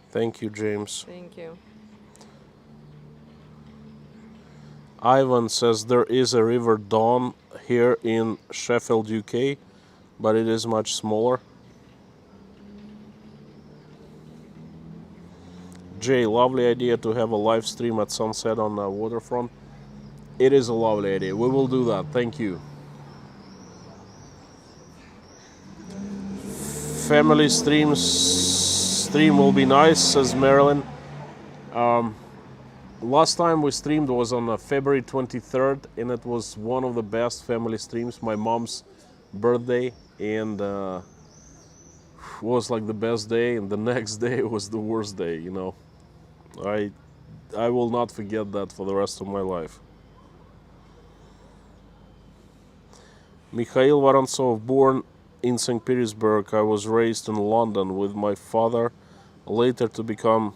Speaker 1: Thank you, James.
Speaker 2: Thank you.
Speaker 1: Ivan says there is a River Don here in Sheffield, UK, but it is much smaller. Jay, lovely idea to have a live stream at sunset on the waterfront. It is a lovely idea. We will do that. Thank you. Family stream will be nice, says Marilyn. Last time we streamed was on February 23rd, and it was one of the best family streams. My mom's birthday, and was like the best day, and the next day was the worst day, you know. I will not forget that for the rest of my life. Mikhail Vorontsov, born in St. Petersburg. I was raised in London with my father, later to become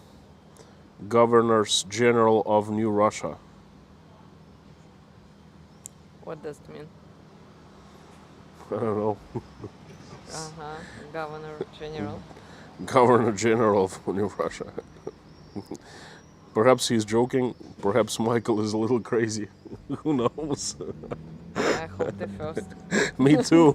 Speaker 1: Governors General of New Russia.
Speaker 2: What does it mean?
Speaker 1: I don't know.
Speaker 2: Governor General.
Speaker 1: Governor General of New Russia. Perhaps he's joking. Perhaps Michael is a little crazy. Who knows?
Speaker 2: I hope the first.
Speaker 1: Me too.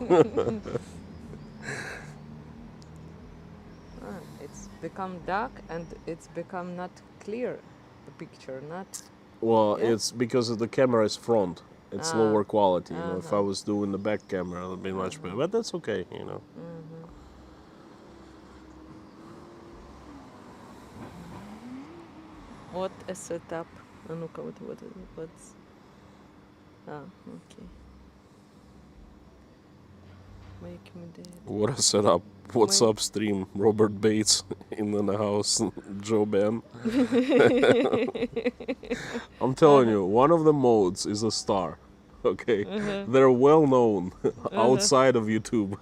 Speaker 2: It's become dark and it's become not clear, the picture, not...
Speaker 1: Well,
Speaker 2: Yeah.
Speaker 1: it's because the camera is front. It's lower quality. You know, if I
Speaker 2: Uh-huh.
Speaker 1: was doing the back camera, it would be much better. But that's okay, you know.
Speaker 2: What a setup. А ну-ка, what's... okay. Make me dead.
Speaker 1: What a setup. What's
Speaker 2: My-
Speaker 1: up, stream? Robert Bates in the house. Joe Ben. I'm telling you, one of the modes is a star. Okay? They're well known outside of YouTube.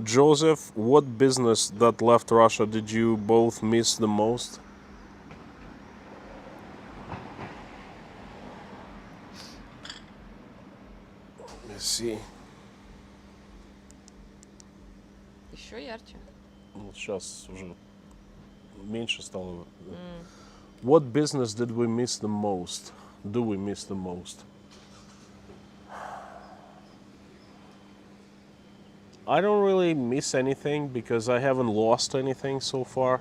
Speaker 1: Joseph, what business that left Russia did you both miss the most? Let's see.
Speaker 2: Еще ярче.
Speaker 1: Сейчас уже меньше стало. What business did we miss the most? Do we miss the most? I don't really miss anything because I haven't lost anything so far.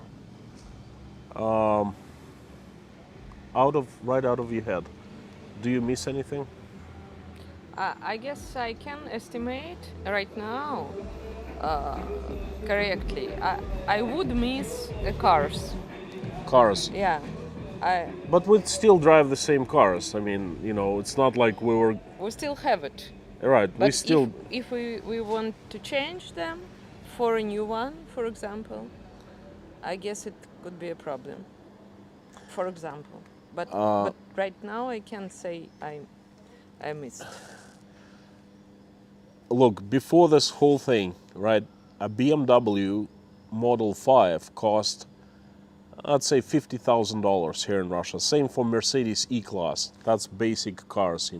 Speaker 1: right out of your head, do you miss anything?
Speaker 2: I guess I can estimate right now uh, correctly. I would miss the cars.
Speaker 1: Cars.
Speaker 2: Yeah, I
Speaker 1: But we'd still drive the same cars. I mean, it's not like we were
Speaker 2: we still have it.
Speaker 1: right. We
Speaker 2: But
Speaker 1: still
Speaker 2: if we want to change them for a new one, for example, I guess it could be a problem. For example, but right now I can say I missed.
Speaker 1: look before this whole thing, right? A BMW Model 5 cost, I'd say $50,000 here in Russia. Same for Mercedes E-Class. That's basic cars,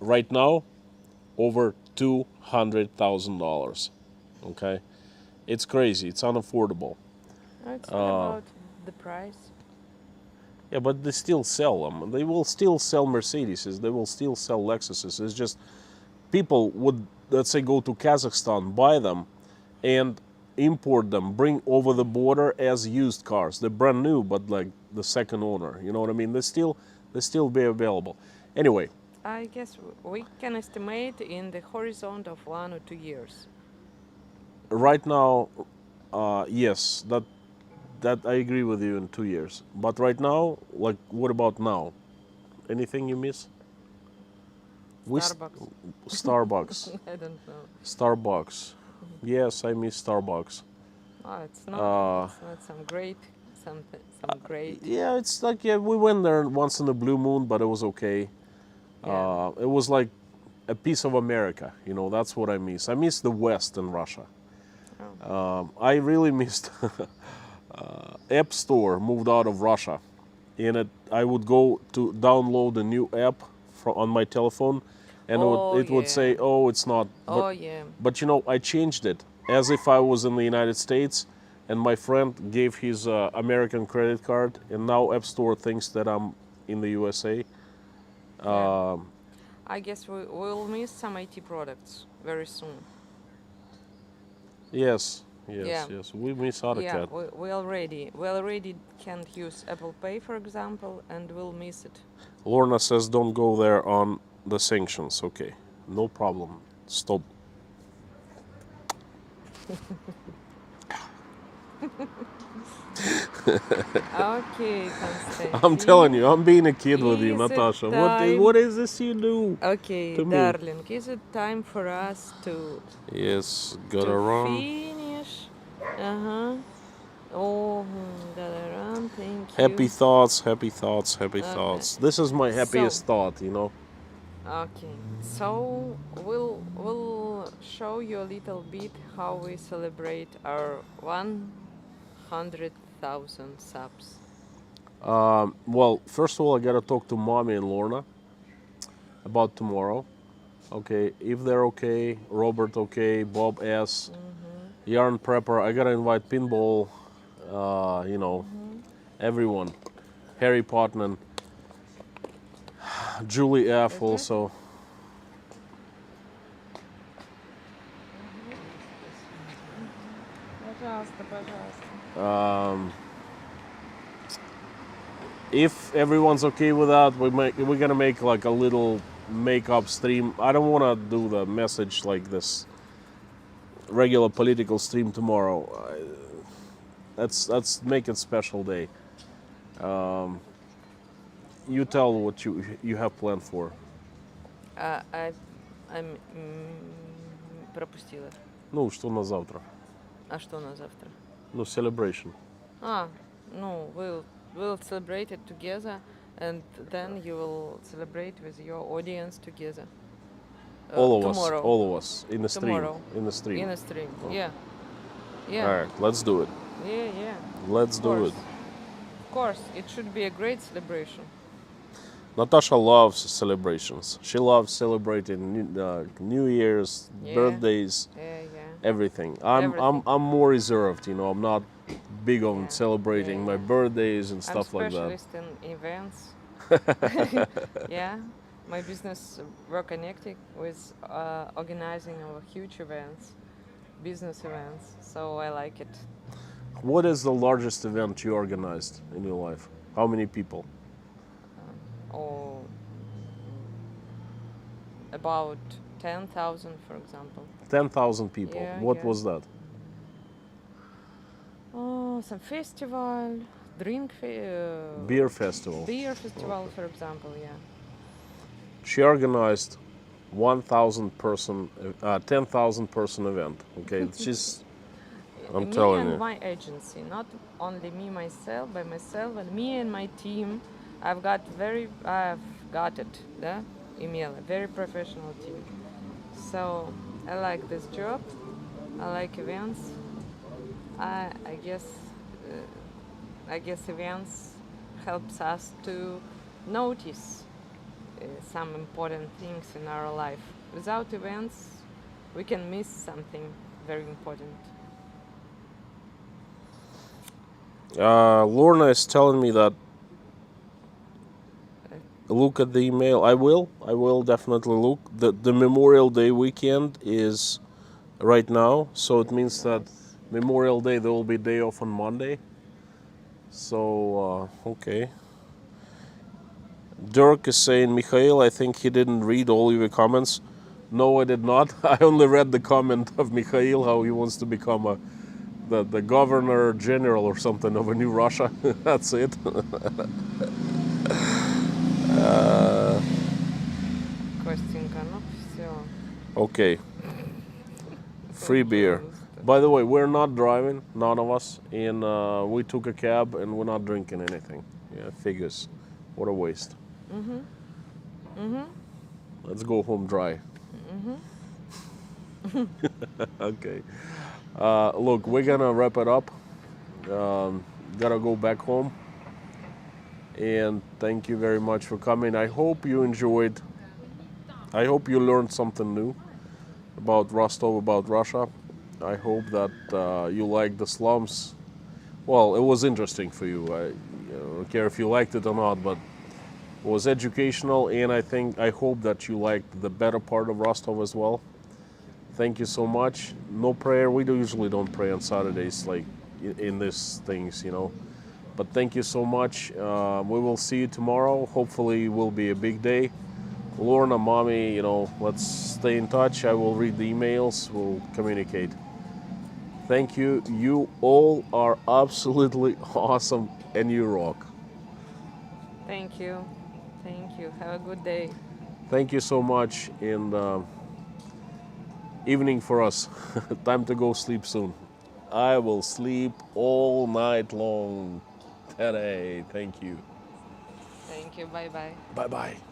Speaker 1: Right now, over $200,000. Okay, it's crazy. It's unaffordable.
Speaker 2: No, it's not about the price.
Speaker 1: Yeah, but they still sell them. They will still sell Mercedeses. They will still sell Lexuses. It's just people would, let's say, go to Kazakhstan, buy them, and import them, bring over the border as used cars. They're brand new, but like the second owner. You know what I mean? They still be available. Anyway,
Speaker 2: I guess we can estimate in the horizon of 1 or 2 years.
Speaker 1: right now, yes, that I agree with you in 2 years. But right now, like, what about now? Anything you miss?
Speaker 2: Starbucks.
Speaker 1: Starbucks.
Speaker 2: I don't know.
Speaker 1: Starbucks. Yes, I miss Starbucks.
Speaker 2: Oh, it's not some great, some great.
Speaker 1: Yeah, it's like, we went there once in a blue moon, but it was okay.
Speaker 2: Yeah.
Speaker 1: It was like a piece of America, that's what I miss. I miss the West in Russia.
Speaker 2: Oh.
Speaker 1: I really missed App Store moved out of Russia. And I would go to download a new app on my telephone, and it would say, oh, it's not.
Speaker 2: Oh yeah.
Speaker 1: But I changed it as if I was in the United States, and my friend gave his American credit card, and now App Store thinks that I'm in the USA.
Speaker 2: Yeah. I guess we'll miss some IT products very soon.
Speaker 1: Yes,
Speaker 2: Yeah.
Speaker 1: yes. We miss AutoCAD.
Speaker 2: Yeah, we already can't use Apple Pay, for example, and we'll miss it.
Speaker 1: Lorna says don't go there on the sanctions. Okay, no problem. Stop.
Speaker 2: Okay, Konstantin.
Speaker 1: I'm telling you, I'm being a kid with you,
Speaker 2: Is it
Speaker 1: Natasha.
Speaker 2: time?
Speaker 1: What is this you do?
Speaker 2: Okay,
Speaker 1: to me?
Speaker 2: darling, is it time for us to
Speaker 1: Yes, gotta run.
Speaker 2: finish? Oh, gotta run. Thank you.
Speaker 1: Happy thoughts, happy thoughts, happy thoughts. This is my happiest thought,
Speaker 2: Okay, so we'll show you a little bit how we celebrate our 100,000 subs.
Speaker 1: Well, first of all, I gotta talk to Mommy and Lorna about tomorrow. Okay, if they're okay, Robert okay, Bob S, Yarn Prepper. I gotta invite Pinball, everyone, Harry Potman, Julie F also. If everyone's okay with that, we're gonna make like a little makeup stream. I don't want to do the message like this regular political stream tomorrow. Let's make it special day. You tell what you have planned for.
Speaker 2: I'm пропустила.
Speaker 1: Ну, что на завтра?
Speaker 2: А что на завтра?
Speaker 1: Ну, celebration.
Speaker 2: No, we'll celebrate it together, and then you will celebrate with your audience together.
Speaker 1: All of us in the stream.
Speaker 2: Tomorrow.
Speaker 1: In the stream.
Speaker 2: In a stream,
Speaker 1: Oh.
Speaker 2: yeah.
Speaker 1: All right, let's do it.
Speaker 2: Yeah.
Speaker 1: Let's do it.
Speaker 2: Of course, it should be a great celebration.
Speaker 1: Natasha loves celebrations. She loves celebrating New Year's, birthdays,
Speaker 2: Yeah.
Speaker 1: everything.
Speaker 2: Everything.
Speaker 1: I'm more reserved. I'm not big on
Speaker 2: Yeah,
Speaker 1: celebrating
Speaker 2: yeah.
Speaker 1: my birthdays and stuff
Speaker 2: I'm
Speaker 1: like that.
Speaker 2: specialist in events. Yeah, my business we're connected with organizing our huge events, business events. So I like it.
Speaker 1: What is the largest event you organized in your life? How many people?
Speaker 2: Or about 10,000, for example.
Speaker 1: 10,000 people.
Speaker 2: Yeah,
Speaker 1: What
Speaker 2: yeah.
Speaker 1: was that?
Speaker 2: Oh, some festival,
Speaker 1: Beer festival.
Speaker 2: beer festival, for example. Yeah.
Speaker 1: She organized 10,000 person event. Okay, she's. I'm
Speaker 2: Me
Speaker 1: telling
Speaker 2: and
Speaker 1: you.
Speaker 2: my agency, not only me myself by myself, and me and my team. I've got it, yeah, email, a very professional team. So I like this job. I like events. I guess events helps us to notice some important things in our life. Without events, we can miss something very important.
Speaker 1: Lorna is telling me that look at the email. I will definitely look. The Memorial Day weekend is right now, so it means that
Speaker 2: Yes.
Speaker 1: Memorial Day there will be day off on Monday. So okay. Dirk is saying, Mikhail, I think he didn't read all your comments. No, I did not. I only read the comment of Mikhail, how he wants to become the governor general or something of a new Russia. That's it.
Speaker 2: Костенька, ну все.
Speaker 1: Okay, free beer.
Speaker 2: Пожалуйста.
Speaker 1: By the way, we're not driving, none of us, and we took a cab and we're not drinking anything. Yeah, figures. What a waste. Let's go home dry. Okay. Look, we're gonna wrap it up. Gotta go back home. And thank you very much for coming. I hope you enjoyed. I hope you learned something new about Rostov, about Russia. I hope that you liked the slums. Well, it was interesting for you. I don't care if you liked it or not, but it was educational, and I hope that you liked the better part of Rostov as well. Thank you so much. No prayer. We usually don't pray on Saturdays, like in these things, you know. But thank you so much. We will see you tomorrow. Hopefully, it will be a big day. Lorna, mommy, you know, let's stay in touch. I will read the emails. We'll communicate. Thank you. You all are absolutely awesome, and you rock.
Speaker 2: Thank you. Thank you. Have a good day.
Speaker 1: Thank you so much. And evening for us. Time to go sleep soon. I will sleep all night long today. Thank you.
Speaker 2: Thank you. Bye bye.
Speaker 1: Bye bye.